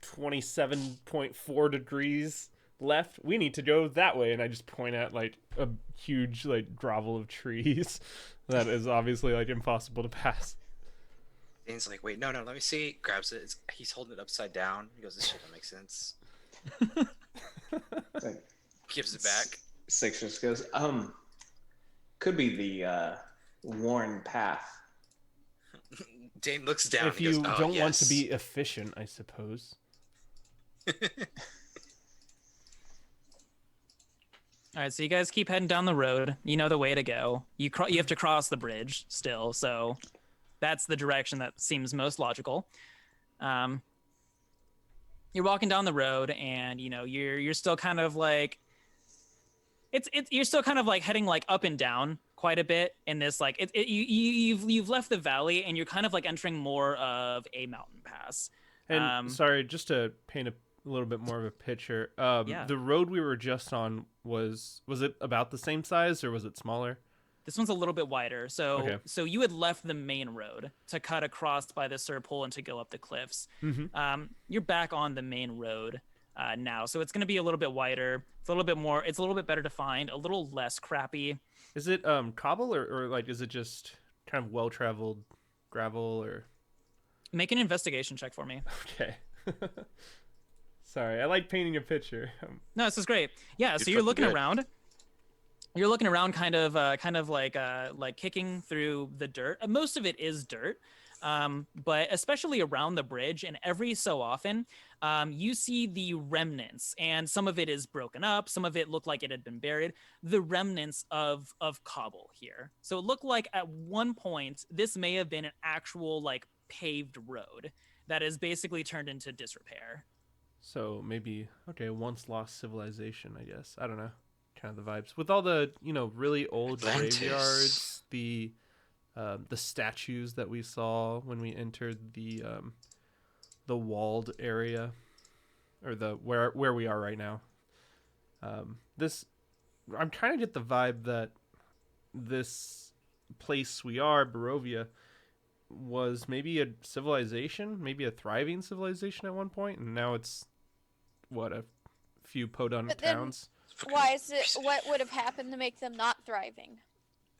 27.4 degrees left. We need to go that way, and I just point at like a huge like grovel of trees that is obviously like impossible to pass. Dane's like, wait, no, let me see. Grabs it. He's holding it upside down. He goes, this shit don't make sense. It's like, Gives it back. Six just goes, could be the worn path. Dane looks down. If and you goes, oh, don't want yes. to be efficient, I suppose. All right, so you guys keep heading down the road. You know the way to go. You have to cross the bridge still, so that's the direction that seems most logical. You're walking down the road, and you're still kind of like you're still kind of like heading like up and down quite a bit in this like you've left the valley, and you're kind of like entering more of a mountain pass. And sorry, just to paint a little bit more of a picture. Yeah. The road we were just on was it about the same size or was it smaller? This one's a little bit wider. So Okay. so you had left the main road to cut across by the Serpole and to go up the cliffs. Mm-hmm. You're back on the main road now, so it's going to be a little bit wider. It's a little bit more. It's a little bit better to find. A little less crappy. Is it cobble or like is it just kind of well traveled gravel or? Make an investigation check for me. Okay. Sorry, I like painting a picture. No, this is great. Yeah, so You're you're fucking looking good. around. You're looking around, kind of like kicking through the dirt. Most of it is dirt, but especially around the bridge, and every so often, you see the remnants, and some of it is broken up. Some of it looked like it had been buried. The remnants of cobble here. So it looked like at one point this may have been an actual like paved road. that is basically turned into disrepair. So maybe okay, once lost civilization, I guess. I don't know. Kind of the vibes with all the really old Atlantis. graveyards, the statues that we saw when we entered the walled area, or the where we are right now. This I'm trying to get the vibe that this place we are, Barovia, was maybe a civilization, maybe a thriving civilization at one point, and now it's what, a few podunk But then- towns. Why is it? What would have happened to make them not thriving?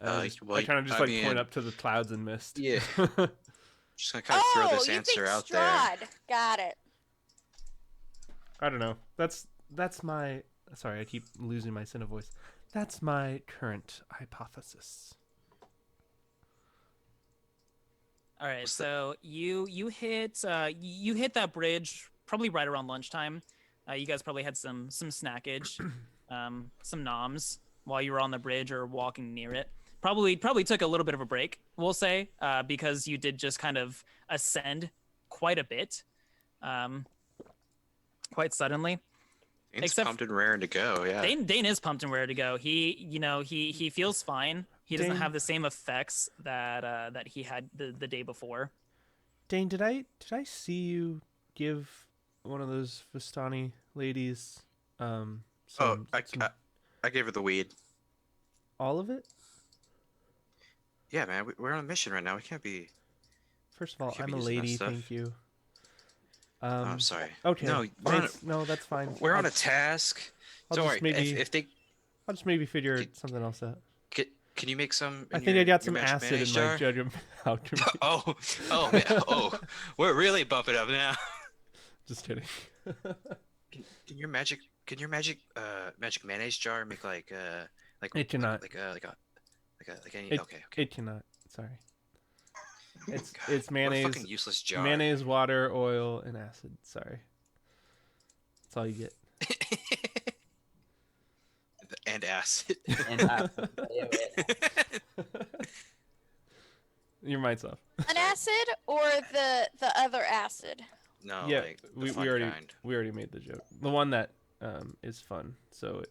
I well, kind of just I point mean, up to the clouds and mist. Yeah. Just gonna kind of throw this you answer think out there. Strahd. Got it. I don't know. That's my. Sorry, I keep losing my Cinna voice. That's my current hypothesis. All right, so you hit that bridge probably right around lunchtime. You guys probably had some snackage, some noms while you were on the bridge or walking near it. Probably took a little bit of a break, we'll say, because you did just kind of ascend quite a bit, quite suddenly. Dane's Except- pumped and raring to go. Yeah. Dane is pumped and ready to go. He feels fine. He doesn't Dane- have the same effects that he had the day before. Dane, did I see you give one of those Vistani ladies Oh, some, I gave her the weed. all of it? Yeah, man. We're on a mission right now. We can't be. First of all, Can't I'm be a using that lady, stuff. thank you. Oh, I'm sorry. Okay. No, we're on thanks. No, that's fine. We're on I'll- a task. I'll Don't just worry. maybe If they I'll just maybe figure Can- something else out. can you make some? I in think your- I got your some magic acid in mayonnaise my jar? jug of alchemy. Oh, man. Oh, we're really bumping up now. Just kidding. Can your magic mayonnaise jar make like It cannot. like any It- okay. It cannot. Sorry. It's God, it's what a mayonnaise, fucking useless jar. mayonnaise, water, oil, and acid. Sorry. That's all you get. and acid. And Your mind's off. An acid or the other acid? No, Yeah, like the we fun already kind. we already made the joke. The one that is fun, so it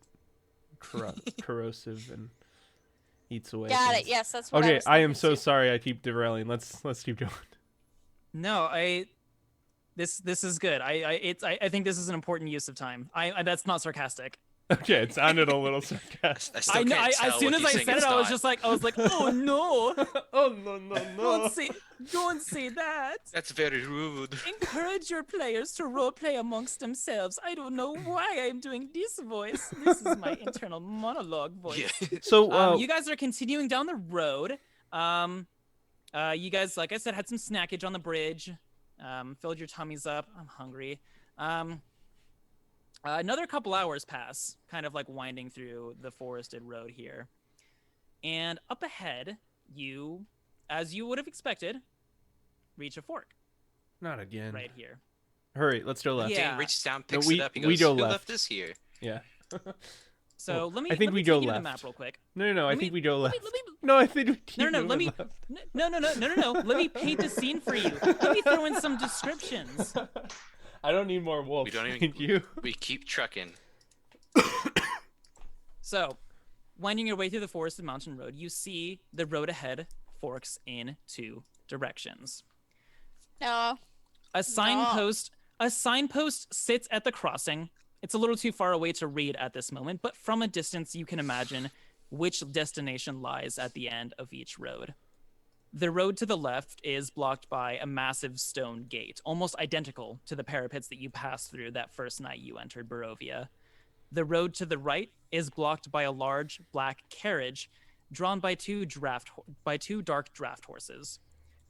corrosive and eats away. Got it. things. Yes, that's what I Okay, was I am thinking so too. sorry. I keep derailing. Let's keep going. No, this is good. I think this is an important use of time. I that's not sarcastic. Okay, it sounded a little sarcastic. I still I know. can't tell As soon what as he's I saying said it's it, I was not. just like, oh no, Oh no! don't say that. That's very rude. Encourage your players to roleplay amongst themselves. I don't know why I'm doing this voice. This is my internal monologue voice. Yeah. So You guys are continuing down the road. You guys, like I said, had some snackage on the bridge. Filled your tummies up. I'm hungry. Another couple hours pass, kind of like winding through the forested road here. And up ahead, you, as you would have expected, reach a fork not again. right here. Hurry, let's go left. Yeah. Dane reaches down, No, picks we- it up. He we goes, go "Who left." left this here?" Yeah. So Well, let me. I think let me we go take you to the left. map real quick. No. I Let me- think we go left. Let me, No, I think we keep No, let moving me. left. No. Let me paint the scene for you. Let me throw in some descriptions. I don't need more wolves. We don't even- Thank you. We keep trucking. So, winding your way through the forested mountain road, you see the road ahead forks in two directions. No. A signpost sits at the crossing. It's a little too far away to read at this moment, but from a distance you can imagine which destination lies at the end of each road. The road to the left is blocked by a massive stone gate, almost identical to the parapets that you passed through that first night you entered Barovia. The road to the right is blocked by a large black carriage drawn by two dark draft horses.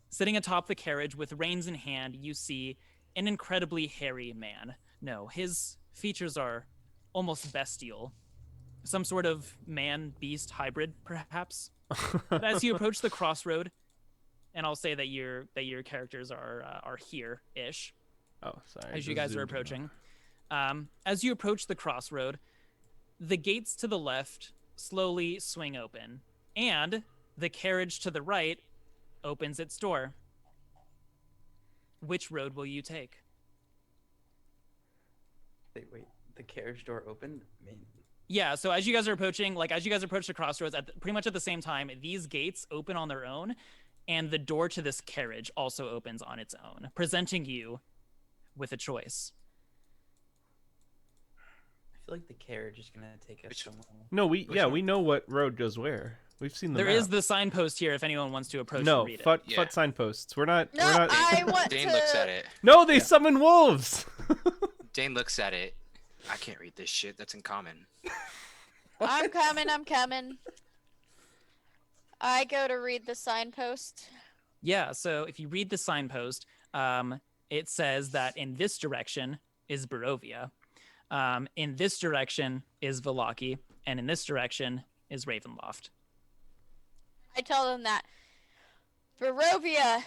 Sitting atop the carriage with reins in hand, you see an incredibly hairy man. No, his features are almost bestial. Some sort of man-beast hybrid, perhaps. But as you approach the crossroad, and I'll say that your characters are here-ish, Oh, sorry. as you just guys are zoomed in. approaching. As you approach the crossroad, the gates to the left slowly swing open, and the carriage to the right opens its door. which road will you take? Wait. The carriage door opened? I mean, Yeah, so as you guys are approaching, like as you guys approach the crossroads, pretty much at the same time, these gates open on their own, and the door to this carriage also opens on its own, presenting you with a choice. I feel like the carriage is gonna take us Which- somewhere. No, we know what road goes where. We've seen the There map. is the signpost here if anyone wants to approach no and read it. fut Yeah. signposts. We're not. No, we're not. I want Dane to. looks at it. No, they summon wolves. Dane looks at it. I can't read this shit. That's in common. I'm coming. I'm coming. I go to read the signpost. Yeah, so if you read the signpost, it says that in this direction is Barovia, in this direction is Vallaki, and in this direction is Ravenloft. I tell them that Barovia,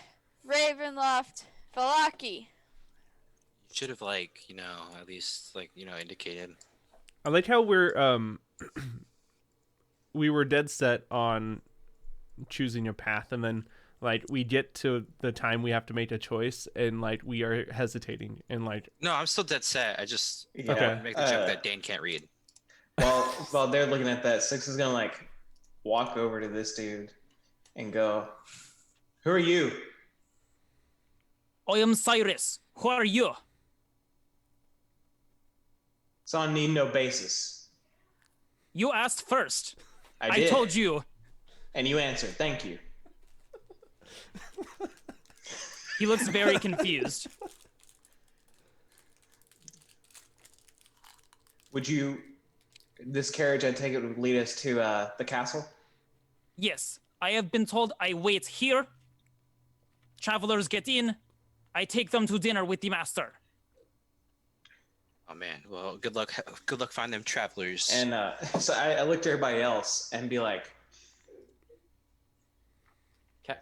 Ravenloft, Vallaki. Should have at least indicated. I like how we're we were dead set on choosing a path, and then like we get to the time we have to make a choice, and like we are hesitating, and like No, I'm still dead set. I just Yeah. Okay. make the joke that Dane can't read. While they're looking at that, Six is gonna like walk over to this dude and go, "Who are you?" I am Cyrus. Who are you? It's on need no basis. You asked first. I did. told you. And you answered. Thank you. He looks very confused. Would you? This carriage, I take it, would lead us to the castle. Yes, I have been told I wait here. Travelers get in. I take them to dinner with the master. Oh man. Well, good luck. Good luck finding them travelers. And so I look to everybody else and be like,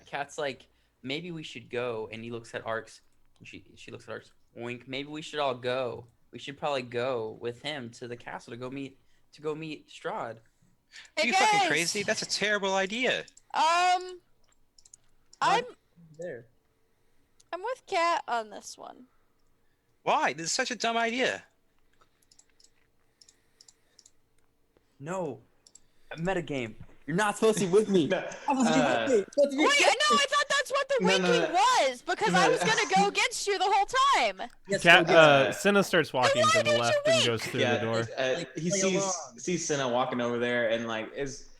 Cat's like, maybe we should go, and he looks at Arx. And she looks at Arx. Wink. Maybe we should all go. We should probably go with him to the castle to go meet Strahd. Are Hey you guys, fucking crazy? That's a terrible idea. I'm There. with Kat on this one. Why? This is such a dumb idea. No. A metagame. You're not supposed to be with me. no, I'm supposed to be with me. You're supposed to be Wait, with me. no, I thought that's what the No, no, winking no. was because I was gonna go against you the whole time. Yes, Cat. go get it. Senna starts walking why to the did you left and wink? goes through yeah, the door. he play sees along. Senna walking over there and like is.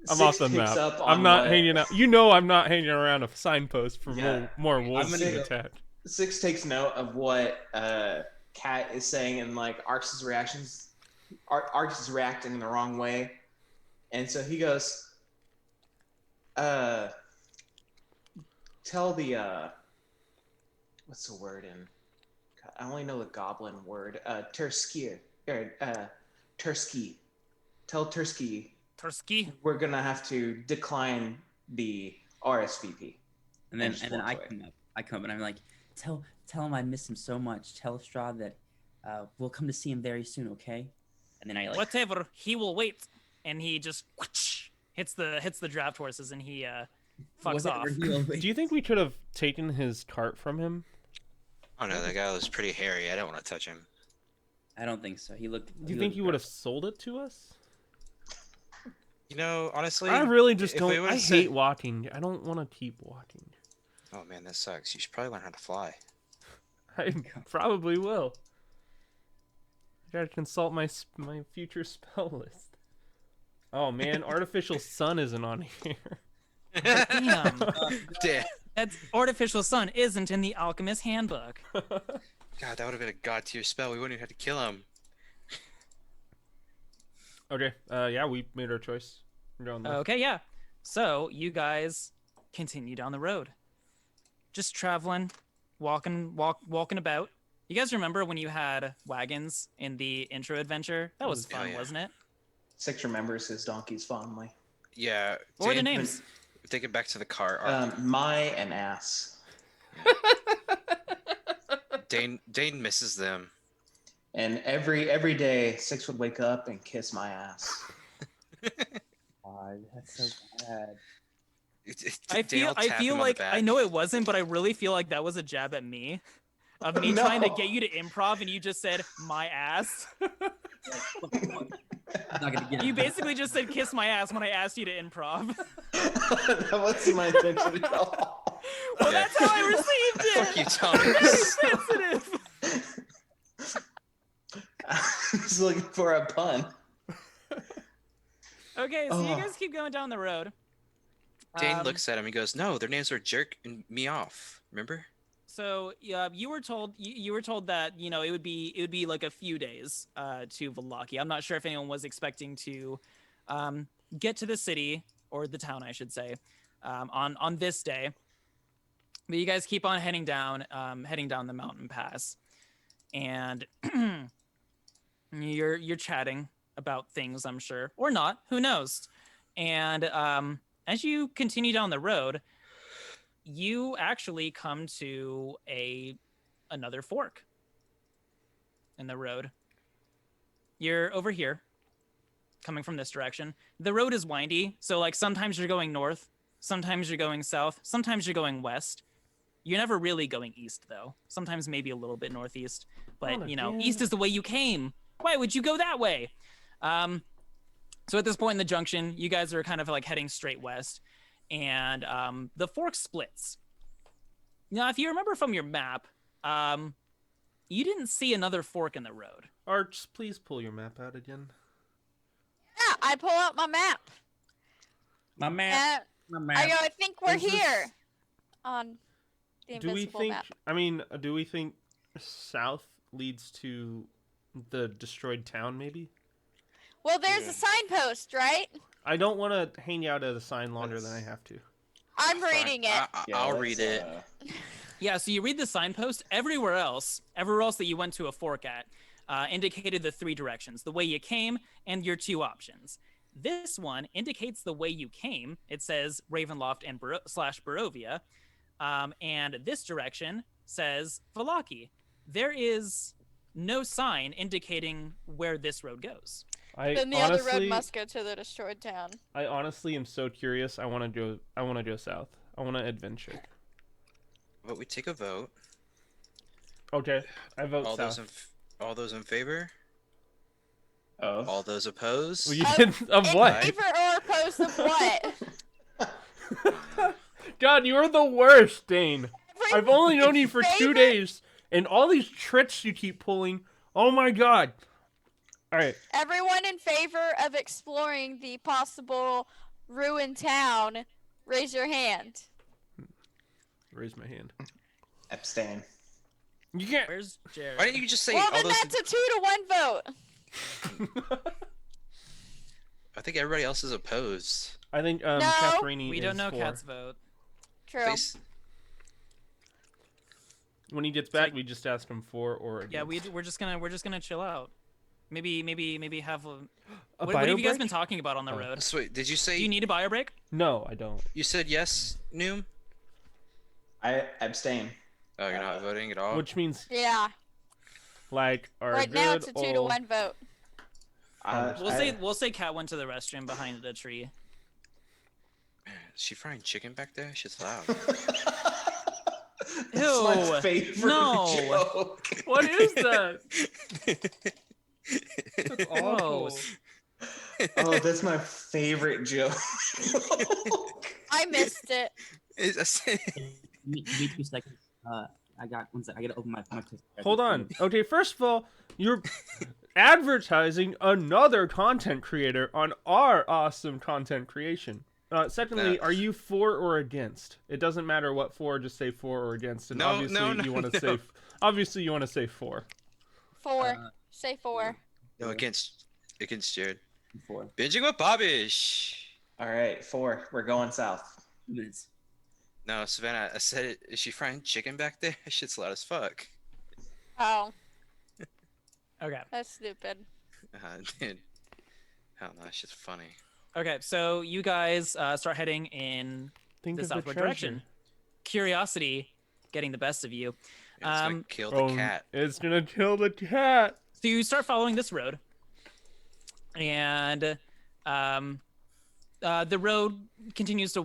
I'm Six off the picks map. up I'm on not what- hanging out. You know, I'm not hanging around a signpost for Yeah. more wolves I'm to gonna- attack. Six takes note of what Kat is saying and like Arx's reactions. Arx is reacting in the wrong way, and so he goes, tell the what's the word in? God, I only know the goblin word. Tursky. Tursky. Tell Tursky Tursky. we're gonna have to decline the RSVP. And then And and then I Sportsway. come up. I come up and I'm like, tell him I miss him so much. Tell Strahd that we'll come to see him very soon, okay? And then I like Whatever. He will wait. And he just hits the draft horses and he fucks off. whatever he'll wait. Do you think we could have taken his cart from him? Oh no, that guy was pretty hairy. I don't want to touch him. I don't think so. He looked. Do you think you would have sold it to us? You know, honestly, I really just if we don't. would've I said- hate walking. I don't want to keep walking. Oh man, that sucks. You should probably learn how to fly. I probably will. I gotta consult my future spell list. Oh man, artificial sun isn't on here. Damn. Damn. That artificial sun isn't in the alchemist handbook. God, that would have been a god tier spell. We wouldn't have had to kill him. Okay. Yeah, we made our choice. We're going left. Okay, yeah. So you guys continue down the road, just traveling, walking about. You guys remember when you had wagons in the intro adventure? That was Oh, fun, yeah. wasn't it? Six remembers his donkeys fondly. Yeah. What were the Dane- names? Take it back to the car. My and ass. Dane misses them. And every day, Six would wake up and kiss my ass. God, that's so bad. I Daniel tapped feel him on the like I back. know it wasn't, but I really feel like that was a jab at me, of me trying to No. get you to improv, and you just said my ass. Not gonna get You it. basically just said kiss my ass when I asked you to improv. That wasn't my intention at all. Well, Yeah. that's how I received it. Fuck you, Thomas. Very sensitive. I was looking for a pun. Okay, so you Oh. guys keep going down the road. Dane looks at him and goes, "No, their names are Jerk and me off. Remember?" So yeah, you were told that it would be like a few days to Vallaki. I'm not sure if anyone was expecting to get to the city or the town, I should say, on this day. But you guys keep on heading down the mountain pass, and you're chatting about things, I'm sure, or not, who knows. And as you continue down the road, you actually come to another fork in the road. You're over here, coming from this direction. The road is windy, so like sometimes you're going north, sometimes you're going south, sometimes you're going west. You're never really going east, though. Sometimes maybe a little bit northeast, but Not east again. is the way you came. Why would you go that way? So at this point in the junction, you guys are kind of like heading straight west, and the fork splits. Now, if you remember from your map, you didn't see another fork in the road. Arch, please pull your map out again. Yeah, I pull out my map. My map. And My I map. go, I think we're Is this- here. On the Do we invisible think? map. I mean, do we think south leads to the destroyed town? Maybe. Well, there's Yeah. a signpost, right? I don't want to hang out at a sign longer than I have to. I'm Fine, reading it. I'll read it. Yeah, so you read the signpost. Everywhere else that you went to a fork at, indicated the three directions: the way you came and your two options. This one indicates the way you came. It says Ravenloft and Barovia. And this direction says Vallaki. There is no sign indicating where this road goes. Then the other road must go to the destroyed town. I honestly am so curious. I want to go. I want to go south. I want to adventure. But we take a vote. Okay, I vote All south. all those in favor. Oh. All those opposed. Well, you did of In what? favor or opposed of what? God, you are the worst, Dane. I've only known you for 2 favor? days, and all these tricks you keep pulling. Oh my God! All right, Everyone in favor of exploring the possible ruined town, raise your hand. raise my hand. Abstain. You can't. Where's Jared? Why didn't you just say Well, all then those? that's a 2-1 vote. I think everybody else is opposed. I think No. Catherine We is don't know for. Cat's vote. True. Please. When he gets back, like- we just ask him for or against. Yeah, we're just gonna chill out. Maybe have a. A What have you bio guys been break? talking about on the Oh. road? So wait, did you say Do you need a bio break? No, I don't. you said yes, Noom? I abstain. Oh, you're not voting at all. Which means Yeah. like our Right good now it's a old... 2-1 vote. We'll say Cat went to the restroom behind the tree. Is she frying chicken back there? She's loud. That's my Ew, favorite no. joke. What is that? That's Gross. Oh, that's my favorite joke. I missed it. Give me 2 seconds. I got 1 second. I gotta open my. Hold on. Okay, first of all, you're advertising another content creator on our awesome content creation. Secondly, That- are you for or against? It doesn't matter what for, just say for or against. And No, obviously no, you no, want to no. say obviously you want to say for. 4. Say 4. No, against Jared. 4 Binging with Bobbish. All right, 4. We're going south. minutes. No, Savannah, I said it. Is she frying chicken back there? Shit's loud as fuck. Oh, Okay. that's stupid. Dude. Hell no, that shit's funny. Okay. So you guys start heading in Think the of the southward treasure. direction. Curiosity getting the best of you. It's gonna kill the cat. It's gonna kill the cat. So you start following this road, and the road continues to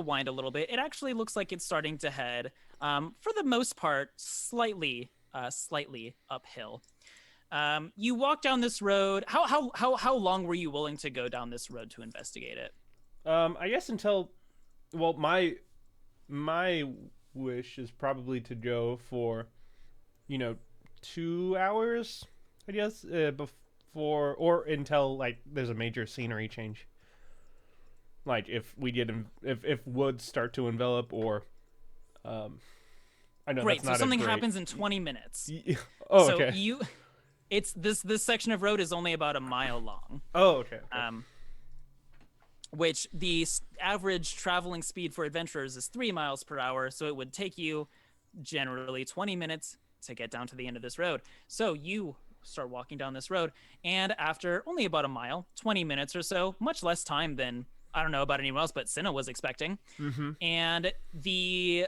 wind a little bit. It actually looks like it's starting to head, for the most part, slightly uphill. You walk down this road. How long were you willing to go down this road to investigate it? I guess until, well, my wish is probably to go for, 2 hours, I guess, before or until like there's a major scenery change. Like if we get if woods start to envelop, or I know Great. that's not So something a great... happens in 20 minutes. Oh, so okay. It's this section of road is only about a mile long. Oh, okay. Which the average traveling speed for adventurers is 3 miles per hour, so it would take you generally 20 minutes to get down to the end of this road. So you start walking down this road, and after only about a mile, 20 minutes or so, much less time than, I don't know about anyone else, but Cinna was expecting. Mm-hmm. And the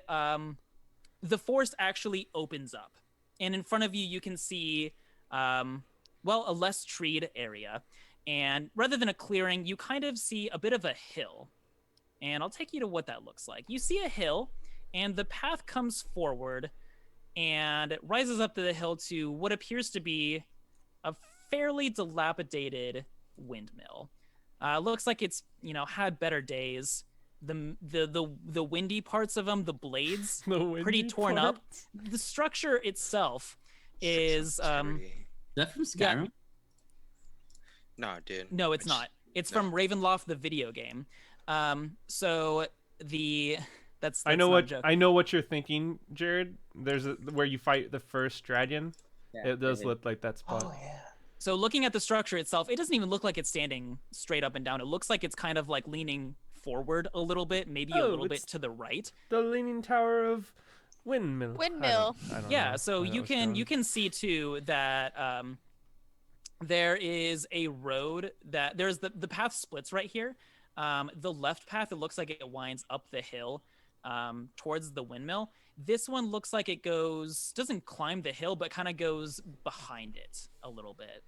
forest actually opens up, and in front of you can see a less treed area, and rather than a clearing, you kind of see a bit of a hill. And I'll take you to what that looks like. You see a hill, and the path comes forward and rises up to the hill to what appears to be a fairly dilapidated windmill. Looks like it's had better days. The windy parts of them, the blades, pretty torn up. The structure itself is that from Skyrim? No, dude. No, it's not. It's from Ravenloft, the video game. So that's I know what you're thinking, Jared. There's where you fight the first dragon. Yeah, It does look like that spot. Oh yeah. So looking at the structure itself, it doesn't even look like it's standing straight up and down. It looks like it's kind of like leaning forward a little bit, maybe a little bit to the right. The Leaning Tower of Windmill. Windmill. I don't Yeah, know. so I know you what's can going. you can see too that there is a road that there's the path splits right here. The left path, it looks like it winds up the hill towards the windmill. This one looks like it doesn't climb the hill, but kind of goes behind it a little bit.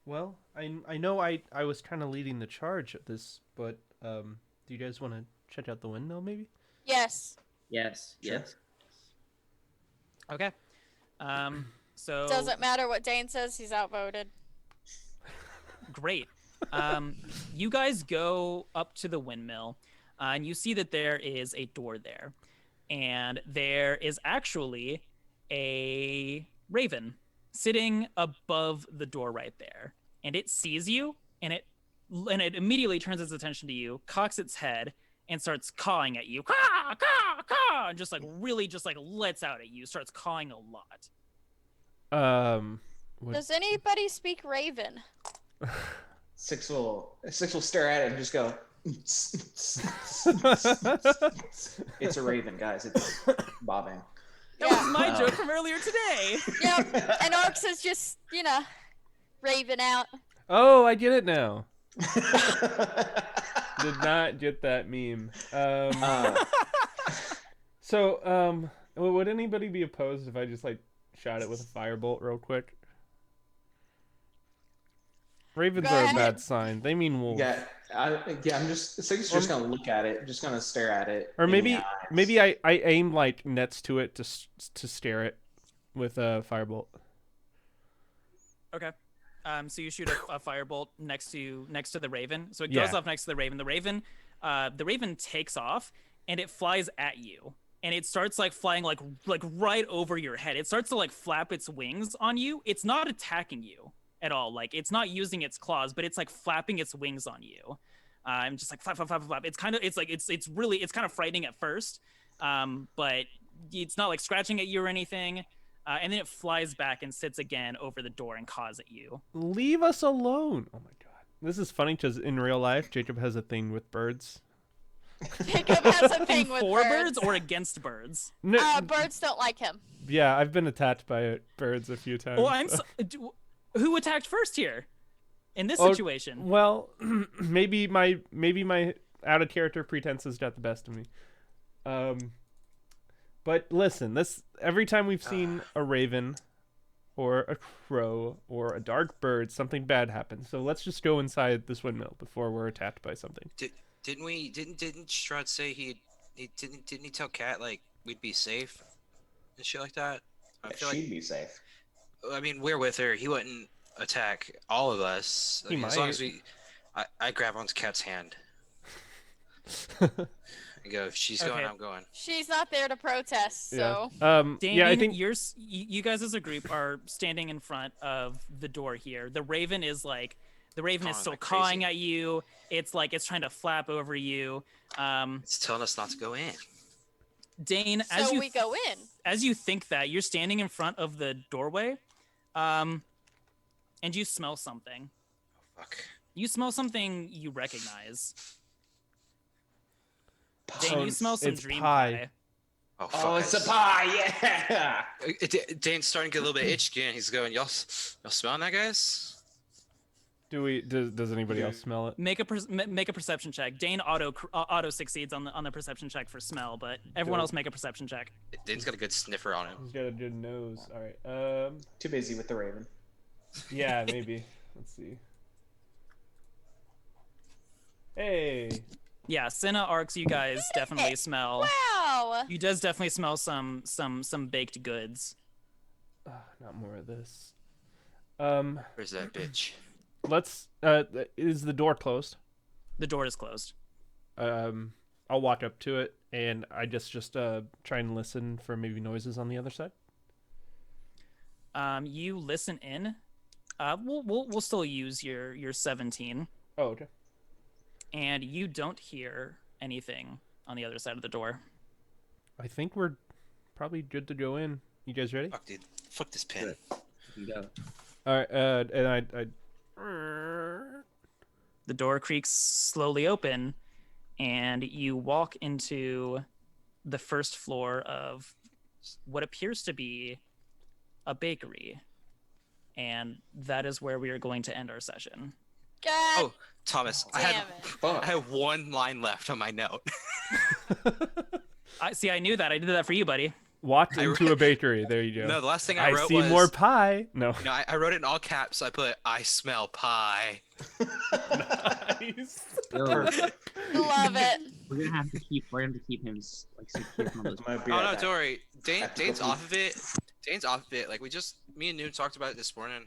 Well, I know I was kind of leading the charge at this, but do you guys want to check out the windmill maybe? Yes. Yes. Sure. Yes. Okay. So Doesn't matter what Dane says, he's outvoted. Great. You guys go up to the windmill, and you see that there is a door there. And there is actually a raven sitting above the door right there. And it sees you, and it immediately turns its attention to you, cocks its head, and starts cawing at you. Caw, caw, caw, and just lets out at you, starts cawing a lot. Does anybody speak Raven? Six will stare at it and just go. It's a raven, guys. It's bobbing. That was my joke from earlier today. Yep. And Arx is just, raving out. Oh, I get it now. Did not get that meme. So, would anybody be opposed if I just shot it with a firebolt real quick? Ravens Go are a ahead. bad sign. They mean wolves. Yeah, I'm just. Six just gonna look at it, just gonna stare at it. Or in maybe the eyes. maybe I aim nets to it to stare it with a firebolt. Okay. So you shoot a firebolt next to the raven. So it goes Yeah. off next to the raven. The raven takes off and it flies at you. And it starts flying right over your head. It starts to flap its wings on you. It's not attacking you at all. It's not using its claws, but it's flapping its wings on you. I'm just flap, flap, flap, flap. It's kind of frightening at first, but it's not scratching at you or anything. And then it flies back and sits again over the door and caws at you. Leave us alone. Oh my god. This is funny because in real life, Jacob has a thing with birds. Jacob has a thing with For birds. birds or against birds? No, Birds don't like him. yeah, I've been attacked by birds a few times. Oh, who attacked first here? In this Oh, situation? Well, maybe my out of character pretenses got the best of me. But listen, every time we've seen a raven or a crow or a dark bird, something bad happens. So let's just go inside this windmill before we're attacked by something. Didn't Strahd say he didn't he tell Kat like we'd be safe and shit like that? I feel She'd like be safe. I mean we're with her. He wouldn't attack all of us. I He mean, as long might. as I grab onto Kat's hand and go. If she's going, Okay. I'm going. She's not there to protest, so. Dane, Yeah, I think you guys as a group are standing in front of the door here. The raven is Cawing still like cawing crazy. at you. It's like it's trying to flap over you. It's telling us not to go in. Dane, So we go in. as you think that, you're standing in front of the doorway, and you smell something. Fuck. You smell something you recognize. Dane, Oh, you smell some it's dream pie. pie. Oh, fuck. Oh, it's a pie! Yeah. Dane's starting to get a little bit itchy, and he's going, y'all smelling that, guys? does anybody else smell it? Make a perception check. Dane auto succeeds on the perception check for smell, but everyone Dope. else make a perception check. Dane's got a good sniffer on him. He's got a good nose. All right. Too busy with the Raven. Yeah, maybe. Let's see. Hey. Yeah, Cinna, Arcs, you guys definitely smell. Wow. You does definitely smell some baked goods. Not more of this. Where's that bitch? Let's. Is the door closed? The door is closed. I'll walk up to it and I just try and listen for maybe noises on the other side. You listen in. We'll still use your 17, Oh, okay. and you don't hear anything on the other side of the door. I think we're probably good to go in. You guys ready? Fuck, dude. Fuck this pin. You can go. All right. And I. The door creaks slowly open, and you walk into the first floor of what appears to be a bakery. And that is where we are going to end our session. God Oh, Thomas, I damn had it. Fuck. I have one line left on my note. I knew that. I did that for you, buddy. Walked I into a bakery. There you go. No, the last thing I I wrote see was more pie. No. No, I wrote it in all caps. I put I smell pie. Nice. Yo, Love it. we're gonna have to keep him like secure from those. Might be Oh right no, back. don't worry. Have to Dane's go off of it. Dane's off of it. Like me and Noon talked about it this morning.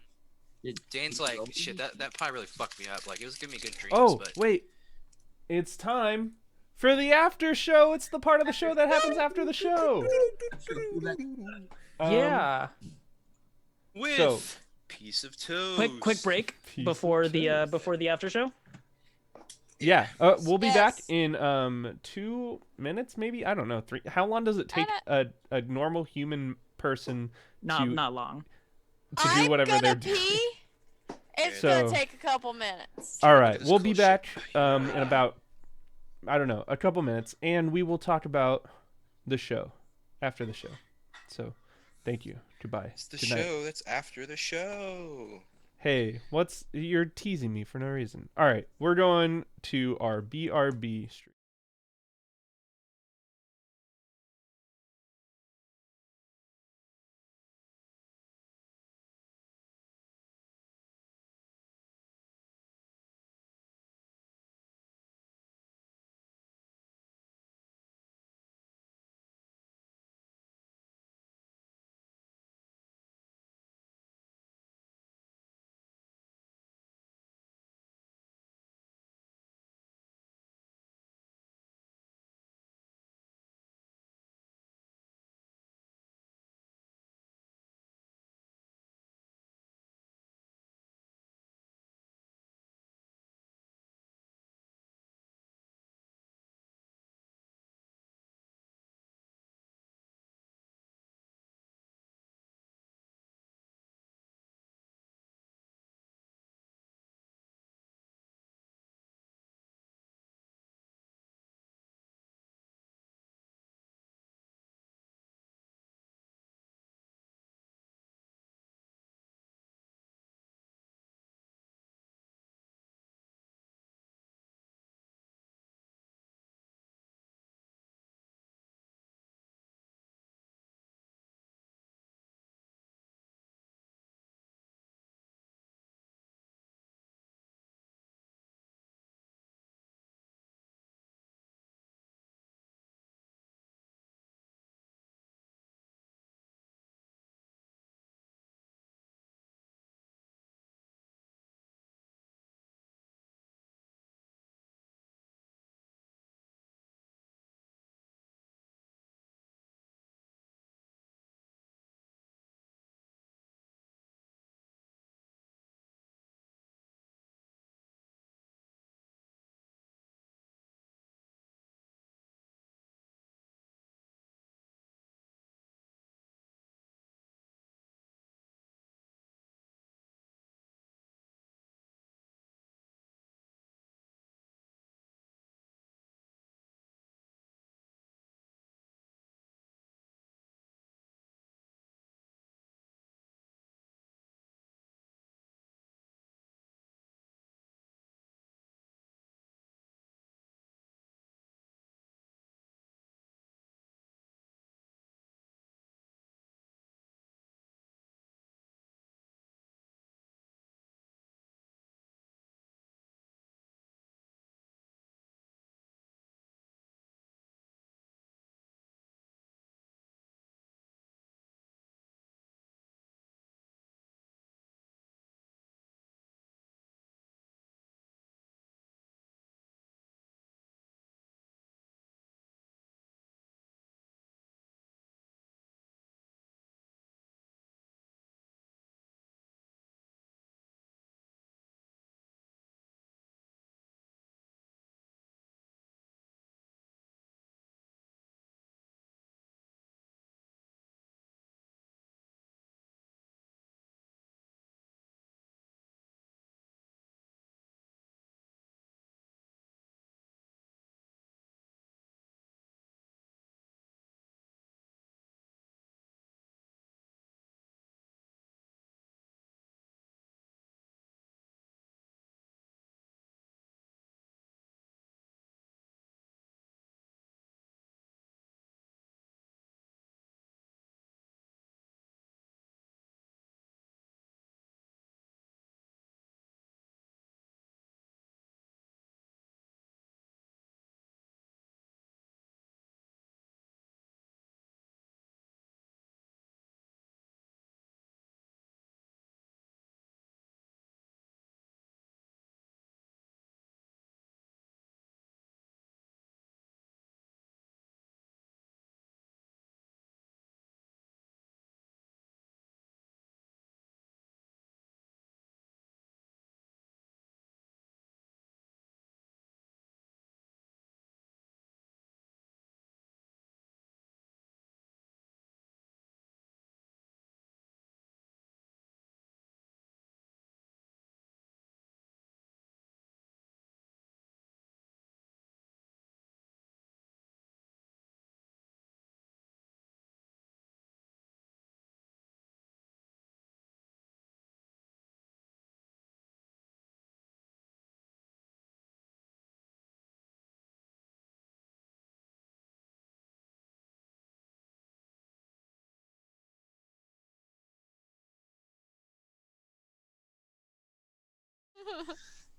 Dane's like, shit, that pie really fucked me up. Like it was giving me good dreams. Oh, but wait. It's time for the after show. It's the part of the show that happens after the show. Yeah. with so- piece of toast. Quick break Piece before of the toast. before the after show. Yeah. We'll be back Yes. in 2 minutes, maybe. I don't know. 3. How long does it take a normal human person Not to long. do whatever I'm they're gonna doing? pee. It's So- gonna take a couple minutes. All Look right, at this we'll cool be shit. back in about, I don't know, a couple minutes, and we will talk about the show after the show. So, thank you. Goodbye. It's the Good night. show that's after the show. Hey, you're teasing me for no reason. All right, we're going to our BRB stream.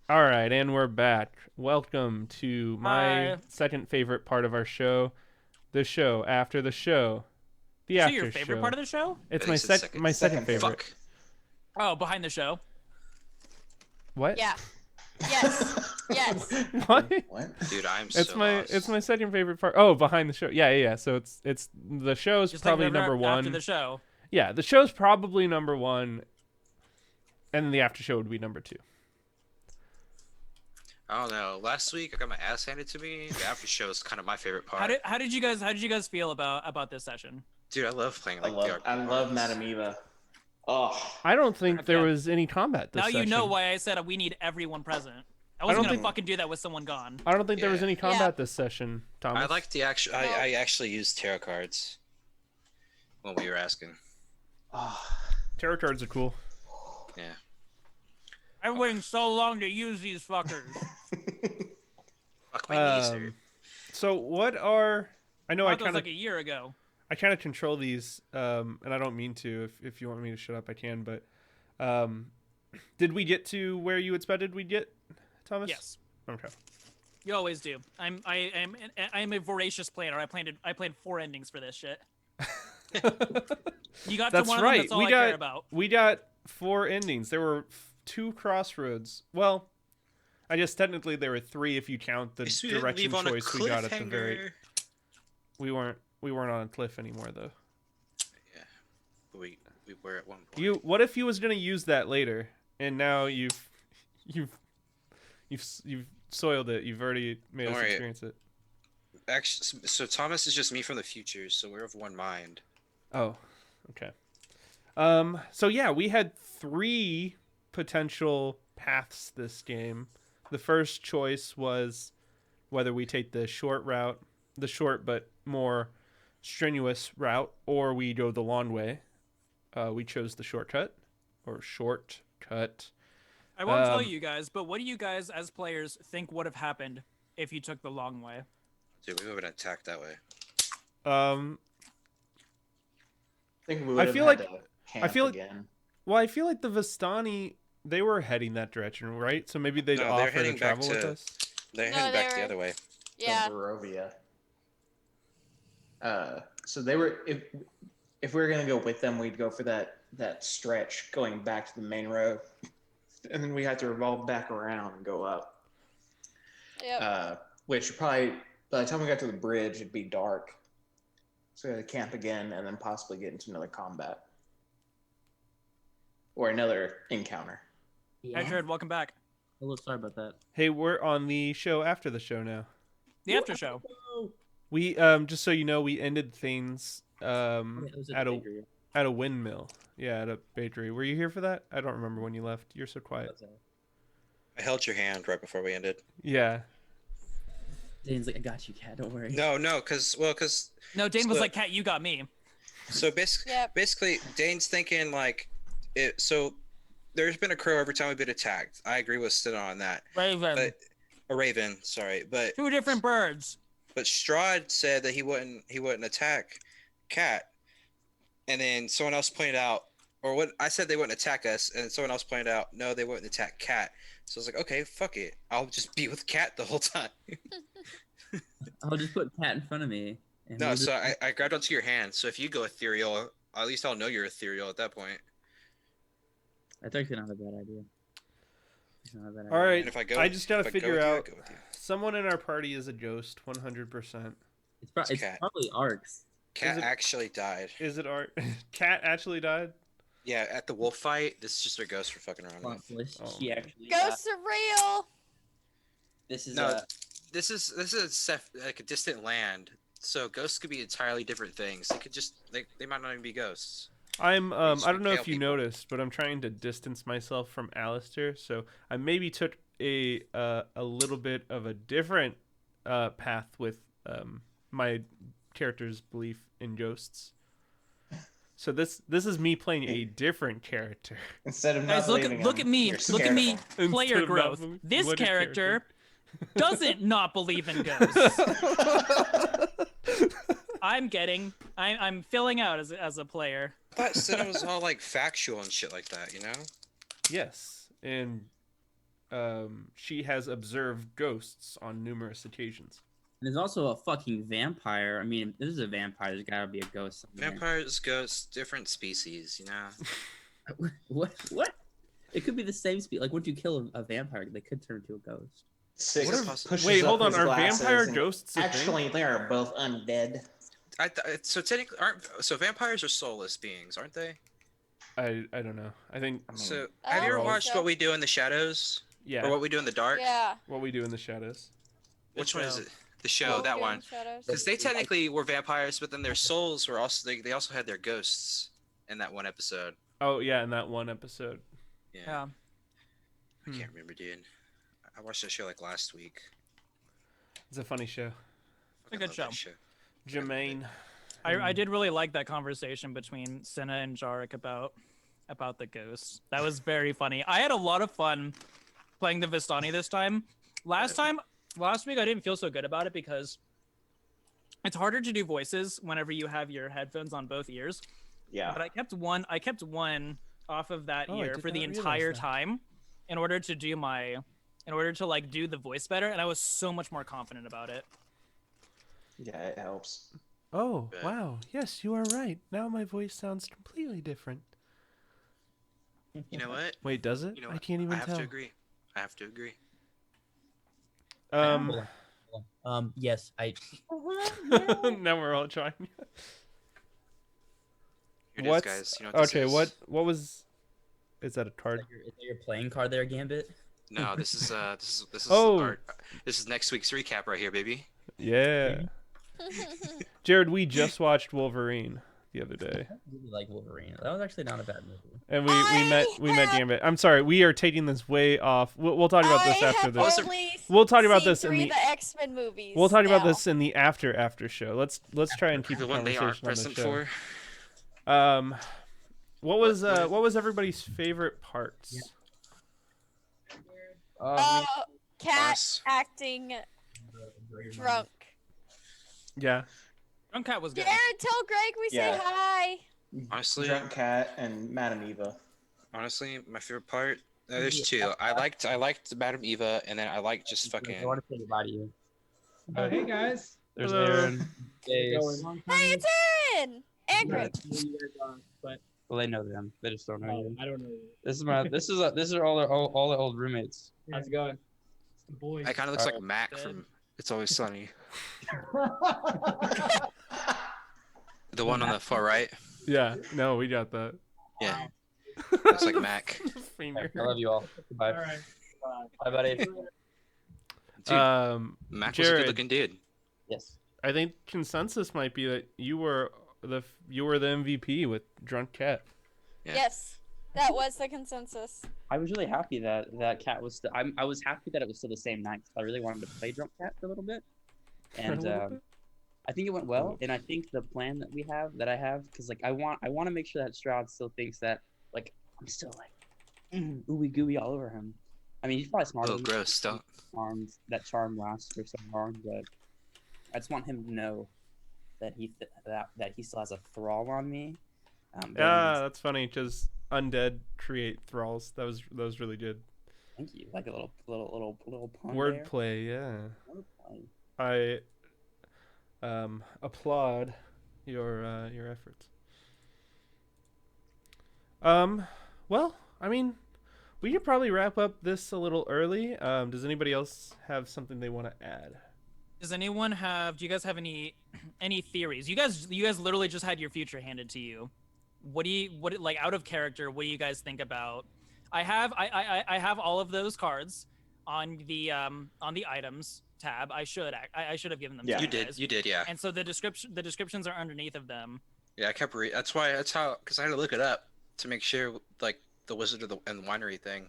All right, and we're back. Welcome to my Hi. second favorite part of our show, the show after the show, the So after your favorite show. part of the show? It's I my think it's my second second favorite. Fuck. Oh, behind the show. What? Yeah. Yes. Yes. What? What? Dude, I'm It's so my lost. it's my second favorite part. Oh, behind the show. Yeah. So it's the show's Just probably like number one. after the show. Yeah, the show's probably number one, and then the after show would be number two. I don't know. Last week I got my ass handed to me. The after show is kind of my favorite part. How did you guys feel about this session? Dude, I love playing I like love, the RP I love parties. Madame Eva. Oh, I don't think there Yeah. was any combat this Now session. you know why I said we need everyone present. I wasn't don't gonna think- fucking do that with someone gone. I don't think there was Yeah. any combat this session, Thomas. I like the actual. I actually used tarot cards when we were asking. oh. Tarot cards are cool. Yeah. I'm waiting so long to use these fuckers. Fuck my knees, Um, dude. so what are I know I That was kind of like a year ago. I kind of control these, and I don't mean to. If you want me to shut up, I can. But did we get to where you expected we'd get, Thomas? Yes. Okay. You always do. I'm a voracious planner. I planned 4 endings for this shit. You got That's to one of them. right. That's all We I got care about. we got 4 endings. There were 2 crossroads. Well, I guess technically there were 3 if you count the Guess we didn't direction leave on a choice we got at the very. cliffhanger. We weren't on a cliff anymore though. Yeah, but we were at one point. What if you was gonna use that later, and now you've soiled it. You've already made Don't us worry. experience it. Actually, so Thomas is just me from the future, so we're of one mind. Oh, okay. So yeah, we had 3 potential paths this game. The first choice was whether we take the short route, the short but more strenuous route, or we go the long way. We chose the shortcut, or shortcut. I won't tell Um, you guys, but what do you guys as players think would have happened if you took the long way? Dude, we would have been attacked that way. Um, I think we would have feel had like- to camp feel like- again. well, I feel like the Vistani, they were heading that direction, right? So maybe they'd No, they're offer to heading back travel with to- us. They're No, heading back they the were- other way. Yeah. Barovia. So they were if we were gonna go with them, we'd go for that stretch going back to the main road, and then we had to revolve back around and go up. Yep. Which probably by the time we got to the bridge, it'd be dark. So we had to camp again and then possibly get into another combat or another encounter. Hi, Jared. Welcome back. Hello, sorry about that. Hey, we're on the show after the show now. The after show. We just so you know, we ended things It was at the a bakery. at a windmill. Yeah, at a bakery. Were you here for that? I don't remember when you left. You're so quiet. I held your hand right before we ended. Yeah. Dane's like, I got you, cat. Don't worry. No, cause No, Dane was Split. like, "Cat, you got me." so basically, Yep. basically Dane's thinking like, it. So there's been a crow every time we've been attacked. I agree with Stina on that. Raven. But a raven, sorry, but 2 different birds. Strahd said that he wouldn't attack Cat, and then someone else pointed out, or what I said they wouldn't attack us, and someone else pointed out no, they wouldn't attack Cat. So I was like, okay, fuck it, I'll just be with Cat the whole time. I'll just put cat in front of me. And No, we'll so just- I grabbed onto your hand. So if you go ethereal, at least I'll know you're ethereal at that point. That's actually not a bad idea. It's not a bad All idea. right. And if I go, I just gotta if I go figure with you, I out. go with you. Someone in our party is a ghost, 100%. It's It's cat. probably Arcs. Cat it- actually died. Is it our Cat actually died? Yeah, at the wolf fight. This is just their ghost for fucking around with. Oh, She man. actually. Ghosts are real. This is No, this is like a distant land. So ghosts could be entirely different things. They could just they might not even be ghosts. I'm just I don't know impale if you people. noticed, but I'm trying to distance myself from Alistair, so I maybe took a little bit of a different path with my character's belief in ghosts. So this is me playing a different character. Instead of Guys, not look believing at him, me. you're Look at scared me. of him. Player Instead of not growth. believing- This what is character doesn't not believe in ghosts. I'm filling out as a player. I thought Cinna was all like factual and shit like that, you know? Yes, and she has observed ghosts on numerous occasions. And there's also a fucking vampire. I mean, if this is a vampire, there's gotta be a ghost somewhere. Vampires, ghosts, different species, you know. What? It could be the same species. Like, once you kill a vampire, they could turn into a ghost. Six What if- pushes Wait, up hold on. his Are glasses vampire and- ghosts a thing? Actually, they are both undead. So technically, vampires are soulless beings, aren't they? I don't know. I think I mean, So I have you ever don't think watched so. What We Do in the Shadows yeah. or What We Do in the Dark? Yeah. What We Do in the Shadows. Which one is show. it? The show, that Walking one. Shadows. Because they technically were vampires, but then their souls were also they also had their ghosts in that one episode. Oh yeah, in that one episode. Yeah, Yeah. I can't remember, dude. I watched that show like last week. It's a funny show. a good Fucking love show. that Jermaine. I did really like that conversation between Cinna and Jarek about the ghosts. That was very funny. I had a lot of fun playing the Vistani this time. Last week I didn't feel so good about it because it's harder to do voices whenever you have your headphones on both ears. Yeah. But I kept one off of that Oh, I ear did for the not realize entire that. time in order to do like do the voice better, and I was so much more confident about it. Yeah, it helps. Oh Bet. wow. Yes, you are right. Now my voice sounds completely different. You know what? Wait, does it? You know I what? can't even I have tell. to agree. I have to agree. Yes, I. Now we're all trying. Here it is, What's guys. You know what this okay? is? What was? Is that a card? Is that your playing card there, Gambit? No, this is Oh. this is next week's recap right here, baby. Yeah. Jared, we just watched Wolverine the other day, I really like Wolverine. That was actually not a bad movie. and we I met have- Gambit. I'm sorry, we are taking this way off. We'll talk about this I after have this. only We'll talk about seen this in 3 the- of the X-Men movies. We'll talk about now. this in the after show. Let's try and keep The the one they conversation are on the present show. for. What was what- what was everybody's favorite parts? Cat Us. acting drunk. Yeah. Drunk Cat was good. Jared, tell Greg we Yeah. say hi. Honestly, Drunk Cat and Madame Eva. honestly, my favorite part. There's two. I liked Madame Eva, and then I liked just fucking. I want to say goodbye to you. Oh, hey guys. There's Hello. Aaron. Days. Hey, it's Aaron! And Greg. Well, they know them. They just don't know you. I don't know you. This is all their old roommates. How's it going? It's the boys. It kind of looks like Alright. Mac Good. from It's Always Sunny. The one on the far right. Yeah. No, we got that. Yeah, looks like Mac. Finger. I love you all. Goodbye. All right. Bye, buddy. Dude, Mac was a Jared, good-looking dude. Yes. I think consensus might be that you were the MVP with Drunk Cat. Yeah. Yes, that was the consensus. I was really happy that Cat was. I was happy that it was still the same night. I really wanted to play Drunk Cat for a little bit, and little bit? I think it went well. And I think the plan that I have, because like I want to make sure that Stroud still thinks that like I'm still like ooey gooey all over him. I mean, he's probably smart. Oh, gross! Don't. That charm lasts for so long, but I just want him to know that that he still has a thrall on me. Yeah, that's funny because undead create thralls. That was really good. Thank you. Like a little pun there. Wordplay, yeah. Wordplay. I applaud your efforts. Well, I mean, we could probably wrap up this a little early. Does anybody else have something they want to add? Do you guys have any theories? You guys literally just had your future handed to you. What like out of character, what do you guys think about? I have all of those cards on the items tab. I should have given them Yeah. to You you did. guys. You did. Yeah. And so the descriptions are underneath of them. Yeah. I kept reading. That's how. Because I had to look it up to make sure, like the Wizard of the and Winery thing,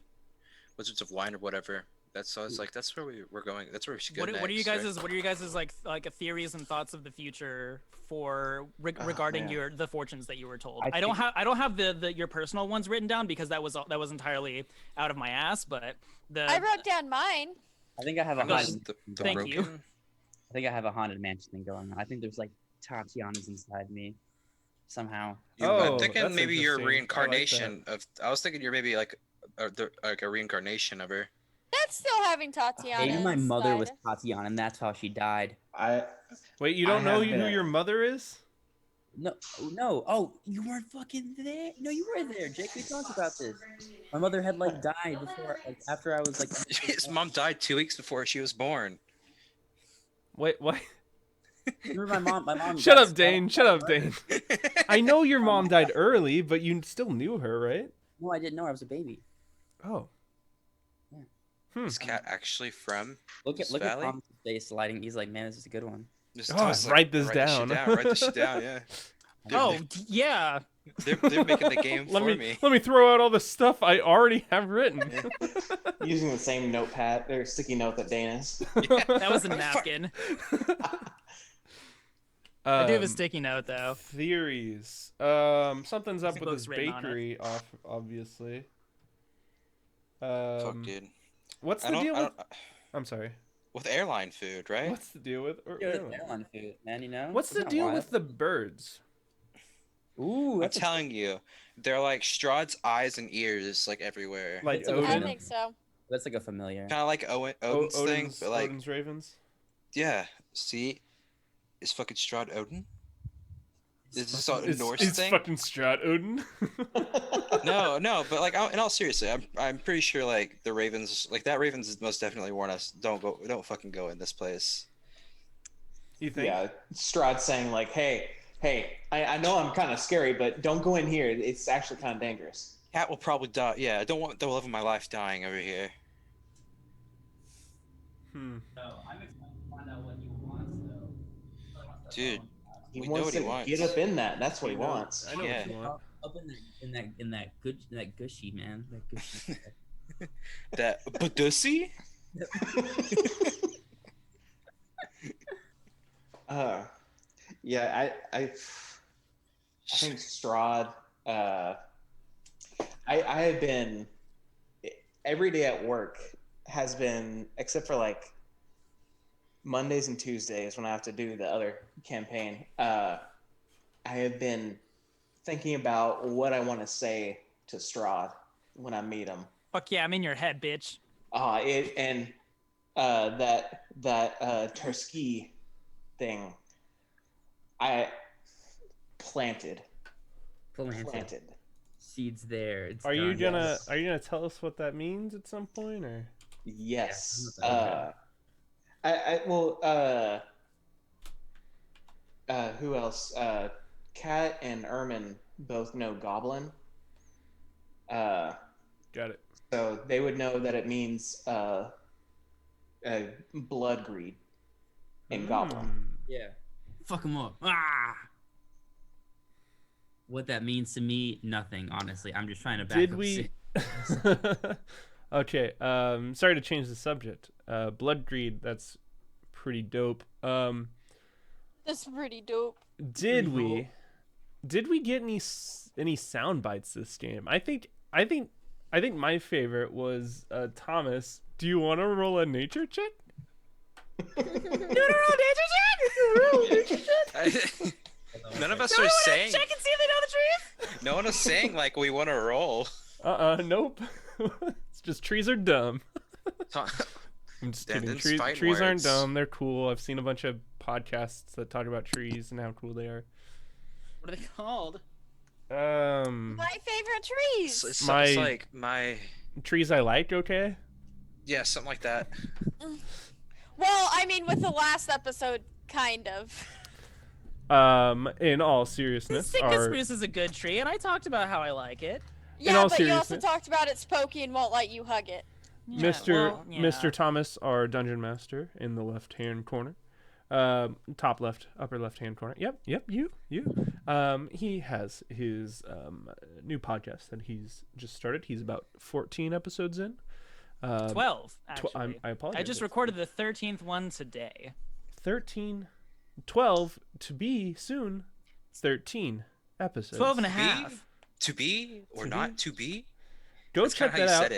Wizards of Wine or whatever. That's like that's where we're going. That's where we should go. What are you next, guys' like theories and thoughts of the future for regarding man. the fortunes that you were told? I I don't have the your personal ones written down because that was entirely out of my ass. But I wrote down mine. I think I have a Those- haunted. the Thank you. broken- I think I have a haunted mansion thing going on. I think there's like Tatiana's inside me, somehow. Oh, I'm thinking that's maybe you're a interesting. I like that. reincarnation of. I was thinking you're maybe like a reincarnation of her. That's still having Tatiana. Maybe my mother was inside. Tatiana, and that's how she died. Wait, you don't know have who been- your mother is? No, no. Oh, you weren't fucking there. No, you were there, Jake. We talked about this. My mother had like died before, like after I was like. His mom died 2 weeks before she was born. Wait, what? Remember my mom. Shut got up, Dane. Shut up, Dane. I know your mom died early, but you still knew her, right? No, I didn't know I was a baby. Oh. Is Cat actually from? Look this at valley? Tom's face sliding. He's like, man, this is a good one. Just Oh, Thomas is write this shit down. Write this shit down. Yeah. They're- Oh, yeah. They're making the game Let for me let me throw out all the stuff I already have written. Using the same notepad or sticky note that Dane is. That was a napkin. I do have a sticky note, though. Theories. Something's up with Books this written on it. bakery, obviously. Fuck, dude. What's I the don't- deal I with? don't- I'm sorry. With airline food, right? What's the deal with? Yeah, it's airline food, man. You know. What's the Isn't that deal wild? with the birds? Ooh, I'm that's a- telling you, they're like Strahd's eyes and ears, like everywhere. Like That's like a I Odin? think so. that's like a familiar. Kind of like Odin's thing, but like, Odin's ravens. yeah. See, is fucking Strahd Odin? Is this a It's, Norse it's thing? fucking Strat Odin. No, but like, in all seriously, I'm pretty sure like the ravens, like that ravens most definitely warn us, don't fucking go in this place. You think? Yeah, Strahd saying like, hey, I know I'm kind of scary, but don't go in here. It's actually kind of dangerous. Cat will probably die. Yeah, I don't want the love of my life dying over here. Hmm. So I'm excited to find out what he wants, though. Dude, He We know wants what he to wants. get up in that. That's what he I know- wants. I know Yeah. what you want. Up in that gushy, man. That gushy. that Badusi? Yeah, I think Strahd. I have been every day at work has been, except for like Mondays and Tuesdays when I have to do the other campaign. I have been thinking about what I want to say to Strahd when I meet him. Fuck yeah, I'm in your head, bitch. That Tursky thing, I planted. Seeds there. It's Are you done. gonna tell us what that means at some point, or? Yes. Yeah, Who else? Kat and Ermin both know Goblin. Got it. So they would know that it means blood greed in Goblin. Yeah. Fuck him up. Ah. What that means to me, nothing. Honestly, I'm just trying to back Did up. we? Okay. Sorry to change the subject. Blood greed. That's pretty dope. That's pretty dope. Did we get any sound bites this game? I think my favorite was Thomas. Do you want to roll a nature check? None of us are saying. Check and see if they know the truth. No one is saying like we want to roll. Nope. It's just trees are dumb. I'm just kidding. Denden's Trees fighting aren't words. dumb. They're cool. I've seen a bunch of podcasts that talk about trees and how cool they are. What are they called? My favorite trees. It's My- like my Trees I like. Okay. yeah, something like that. Well, I mean, with the last episode, kind of. In all The seriousness, Sitka are spruce is a good tree, and I talked about how I like it. Yeah, all but you also seriousness- talked about it's pokey and won't let you hug it. Yeah, Mr. well, yeah. Mr. Thomas, our dungeon master, in the left-hand corner, top left, upper left-hand corner. Yep, you. He has his new podcast that he's just started. He's about 14 episodes in. 12, actually. I apologize. I just recorded the 13th one today. 13, 12 to be soon. 13 episodes. 12 and a half. To be or To not be? to be? Go That's check kinda that how you out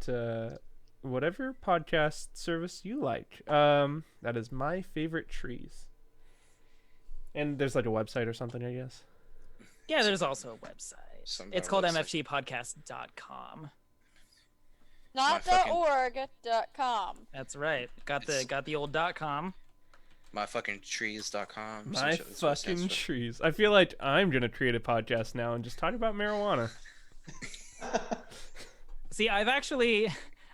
said it. at whatever podcast service you like. That is My Favorite Trees. And there's like a website or something, I guess. Yeah, there's also a website. Some It's kind called of website. mfgpodcast.com. Not fucking- .org.com. That's right. Got the old .com. myfuckingtrees.com. My fucking trees. I feel like I'm gonna create a podcast now and just talk about marijuana. See, I've actually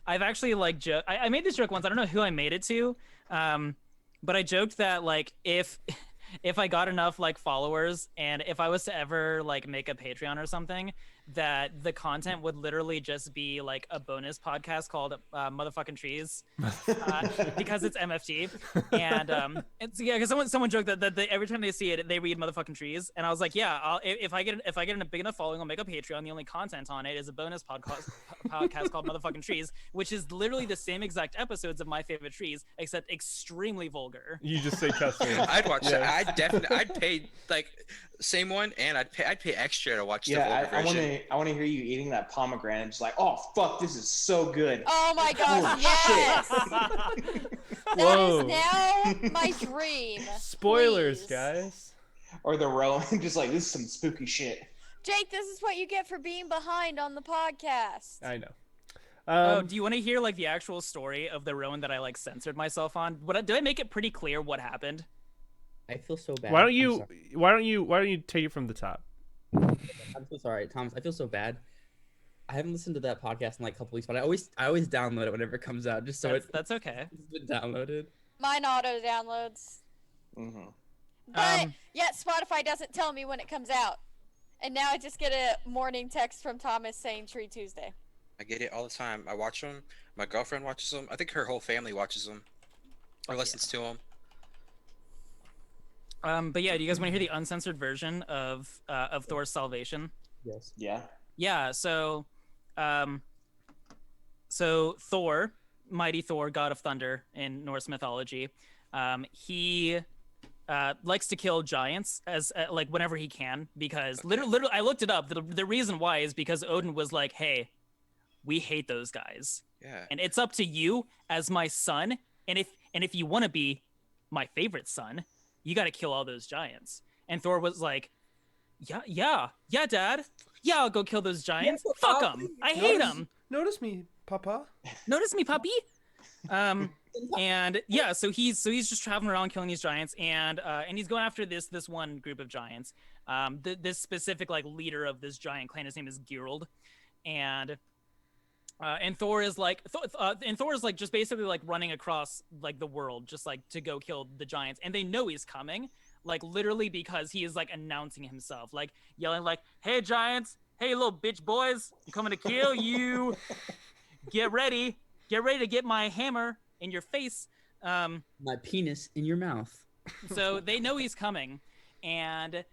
like I made this joke once. I don't know who I made it to, but I joked that like if I got enough like followers and if I was to ever like make a Patreon or something, that the content would literally just be like a bonus podcast called Motherfucking Trees, because it's MFT. And it's, yeah, because someone joked that they, every time they see it, they read Motherfucking Trees, and I was like, yeah, if I get a big enough following, I'll make a Patreon. The only content on it is a bonus podcast called Motherfucking Trees, which is literally the same exact episodes of My Favorite Trees, except extremely vulgar. You just say cuss words. I'd watch Yeah. that. I'd pay like same one, and I'd pay extra to watch the Yeah, vulgar I version. want to hear you eating that pomegranate. Just like, oh fuck, this is so good. Oh my gosh, Holy yes! shit. That Whoa. is now my dream. Spoilers, Please. guys. Or the Rowan, just like, this is some spooky shit. Jake, this is what you get for being behind on the podcast. I know. Oh, do you want to hear like the actual story of the Rowan that I like censored myself on? Did I make it pretty clear what happened? I feel so bad. why don't I'm you sorry. why don't you take it from the top? I'm so sorry, Thomas. I feel so bad. I haven't listened to that podcast in like a couple weeks, but I always download it whenever it comes out, just so That's okay. it's been downloaded. Mine auto downloads. Mm-hmm. But yet Spotify doesn't tell me when it comes out. And now I just get a morning text from Thomas saying Tree Tuesday. I get it all the time. I watch them. My girlfriend watches them. I think her whole family watches them or listens to them. But yeah, do you guys want to hear the uncensored version of Thor's salvation? Yes. Yeah. Yeah. So Thor, mighty Thor, god of thunder in Norse mythology, he likes to kill giants as like whenever he can, because literally I looked it up. The reason why is because Odin was like, hey, we hate those guys. Yeah. And it's up to you as my son. And if you want to be my favorite son, you got to kill all those giants. And Thor was like, yeah, Dad. Yeah, I'll go kill those giants. Fuck them. I hate them. Notice me, Papa. Notice me, puppy. And yeah, so he's just traveling around killing these giants, and he's going after this one group of giants. This specific like leader of this giant clan, his name is Gerald, and Thor is like just basically like running across like the world just like to go kill the giants, and they know he's coming, like literally because he is like announcing himself, like yelling like, hey giants, hey little bitch boys, I'm coming to kill you. Get ready to get my hammer in your face. My penis in your mouth. So they know he's coming, and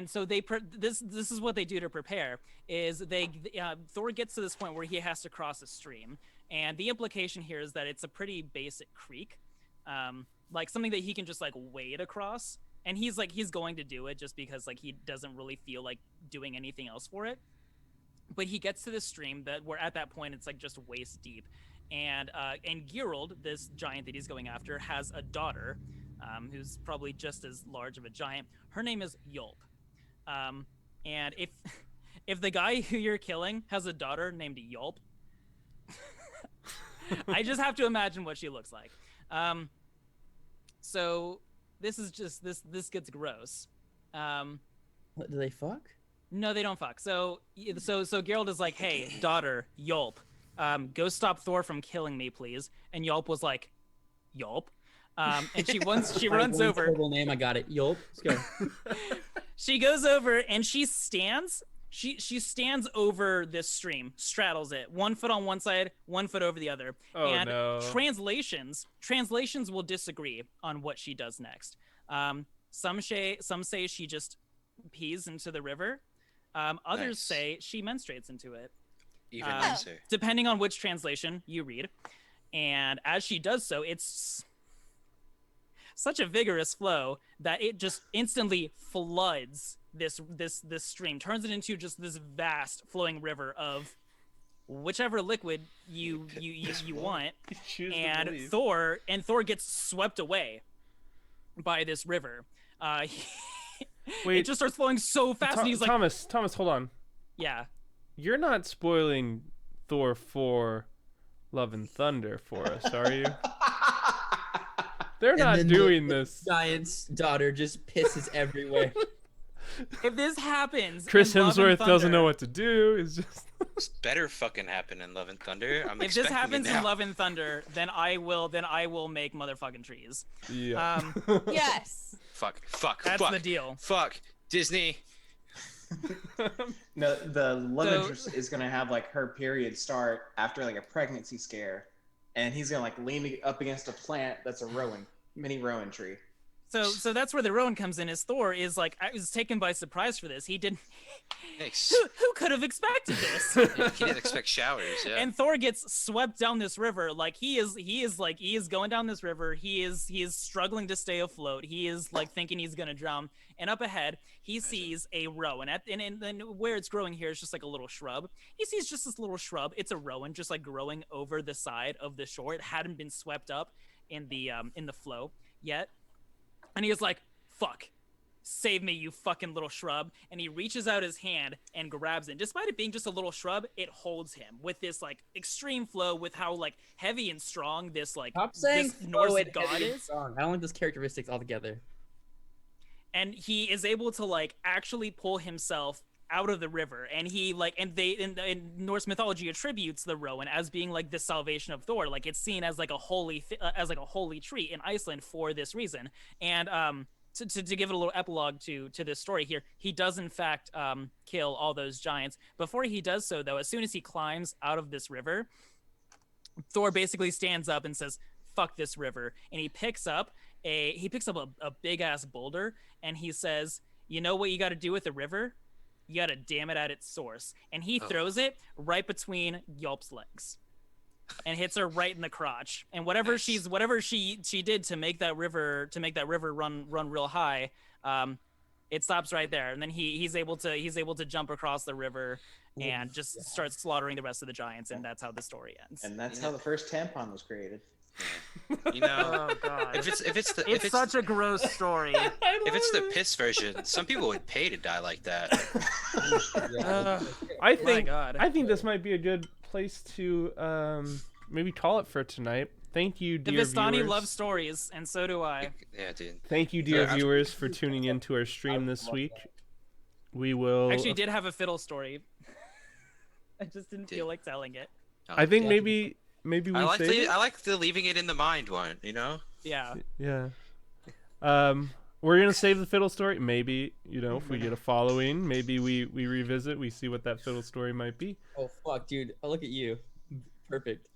so this is what they do to prepare. Is Thor gets to this point where he has to cross a stream, and the implication here is that it's a pretty basic creek, like something that he can just like wade across, and he's going to do it just because like he doesn't really feel like doing anything else for it. But he gets to this stream that where at that point it's like just waist deep, and Gerald, this giant that he's going after, has a daughter, who's probably just as large of a giant. Her name is Yulp, and if the guy who you're killing has a daughter named Yulp, I just have to imagine what she looks like. So this is just this gets gross. What, do they fuck? No, they don't fuck. So Geralt is like, hey, daughter, Yulp, go stop Thor from killing me, please. And Yulp was like, Yulp? And she runs over. Terrible name, I got it. Yulp. Let's go. She goes over and she stands. She stands over this stream, straddles it, 1 foot on one side, 1 foot over the other. Oh, and no. translations will disagree on what she does next. Some say she just pees into the river. Others Nice. say she menstruates into it. Even nicer. Depending on which translation you read. And as she does so, it's such a vigorous flow that it just instantly floods this stream, turns it into just this vast flowing river of whichever liquid you want. Choose to And believe. Thor gets swept away by this river. Wait, it just starts flowing so fast, and he's like, Thomas, hold on. yeah. You're not spoiling Thor for Love and Thunder for us, are you? They're And not then doing the this. Giant's daughter just pisses everywhere. If this happens, Chris in Love and Hemsworth doesn't know Thunder- what to do. It's just This better fucking happen in Love and Thunder. I'm If this expecting happens it in now. Love and Thunder, then I will make motherfucking trees. yeah. Yes. Fuck. That's fuck. the deal. Fuck. Disney. No, the love So- interest is gonna have like her period start after like a pregnancy scare, and he's gonna like lean up against a plant that's a mini rowan tree. So that's where the Rowan comes in. Is Thor is like I was taken by surprise for this. He didn't. Nice. Who could have expected this? He didn't expect showers. Yeah. And Thor gets swept down this river. Like he is going down this river. He is struggling to stay afloat. He is like thinking he's gonna drown. And up ahead, he sees a rowan. And where it's growing here is just like a little shrub. He sees just this little shrub. It's a rowan, just like growing over the side of the shore. It hadn't been swept up in the flow yet. And he is like, "Fuck. Save me, you fucking little shrub." And he reaches out his hand and grabs it. Despite it being just a little shrub, it holds him with this like extreme flow, with how like heavy and strong this like Stop saying this Norse slow and god heavy and is. strong. I don't like those characteristics altogether. And he is able to like actually pull himself out of the river. And he like in Norse mythology attributes the rowan as being like the salvation of Thor. Like it's seen as like a holy tree in Iceland for this reason. And to give it a little epilogue to this story here, he does in fact kill all those giants. Before he does so, though, as soon as he climbs out of this river, Thor basically stands up and says, "Fuck this river," and he picks up a big ass boulder, and he says, "You know what you got to do with the river? You got to dam it at its source." And he throws it right between Yulp's legs and hits her right in the crotch. And whatever she did to make that river run real high, it stops right there. And then he's able to jump across the river and just start slaughtering the rest of the giants, and that's how the story ends. And that's how the first tampon was created. You know, Oh god. if it's It's such a gross story. if it's the piss version, some people would pay to die like that. I My think god. I think this might be a good place to maybe call it for tonight. Thank you, The dear Vistani viewers. love stories, and so do I. Yeah, dude. Thank you, dear Yeah, viewers, for tuning into our stream this week. We will. I actually did have a fiddle story. I just didn't Did- feel like telling it. I think maybe we I like save the it? I like the leaving it in the mind one. You know. Yeah. Yeah. We're gonna save the fiddle story. Maybe, if we get a following, maybe we revisit. We see what that fiddle story might be. Oh fuck, dude! Oh, look at you. Perfect.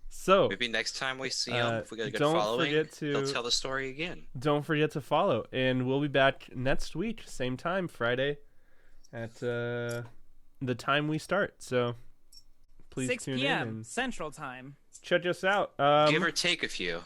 So Maybe next time we see him, if we get a good don't following, forget he'll to- tell the story again. don't forget to follow, and we'll be back next week, same time, Friday, at the time we start. So please 6 tune in p.m. and Central Time. check us out. Give or take a few.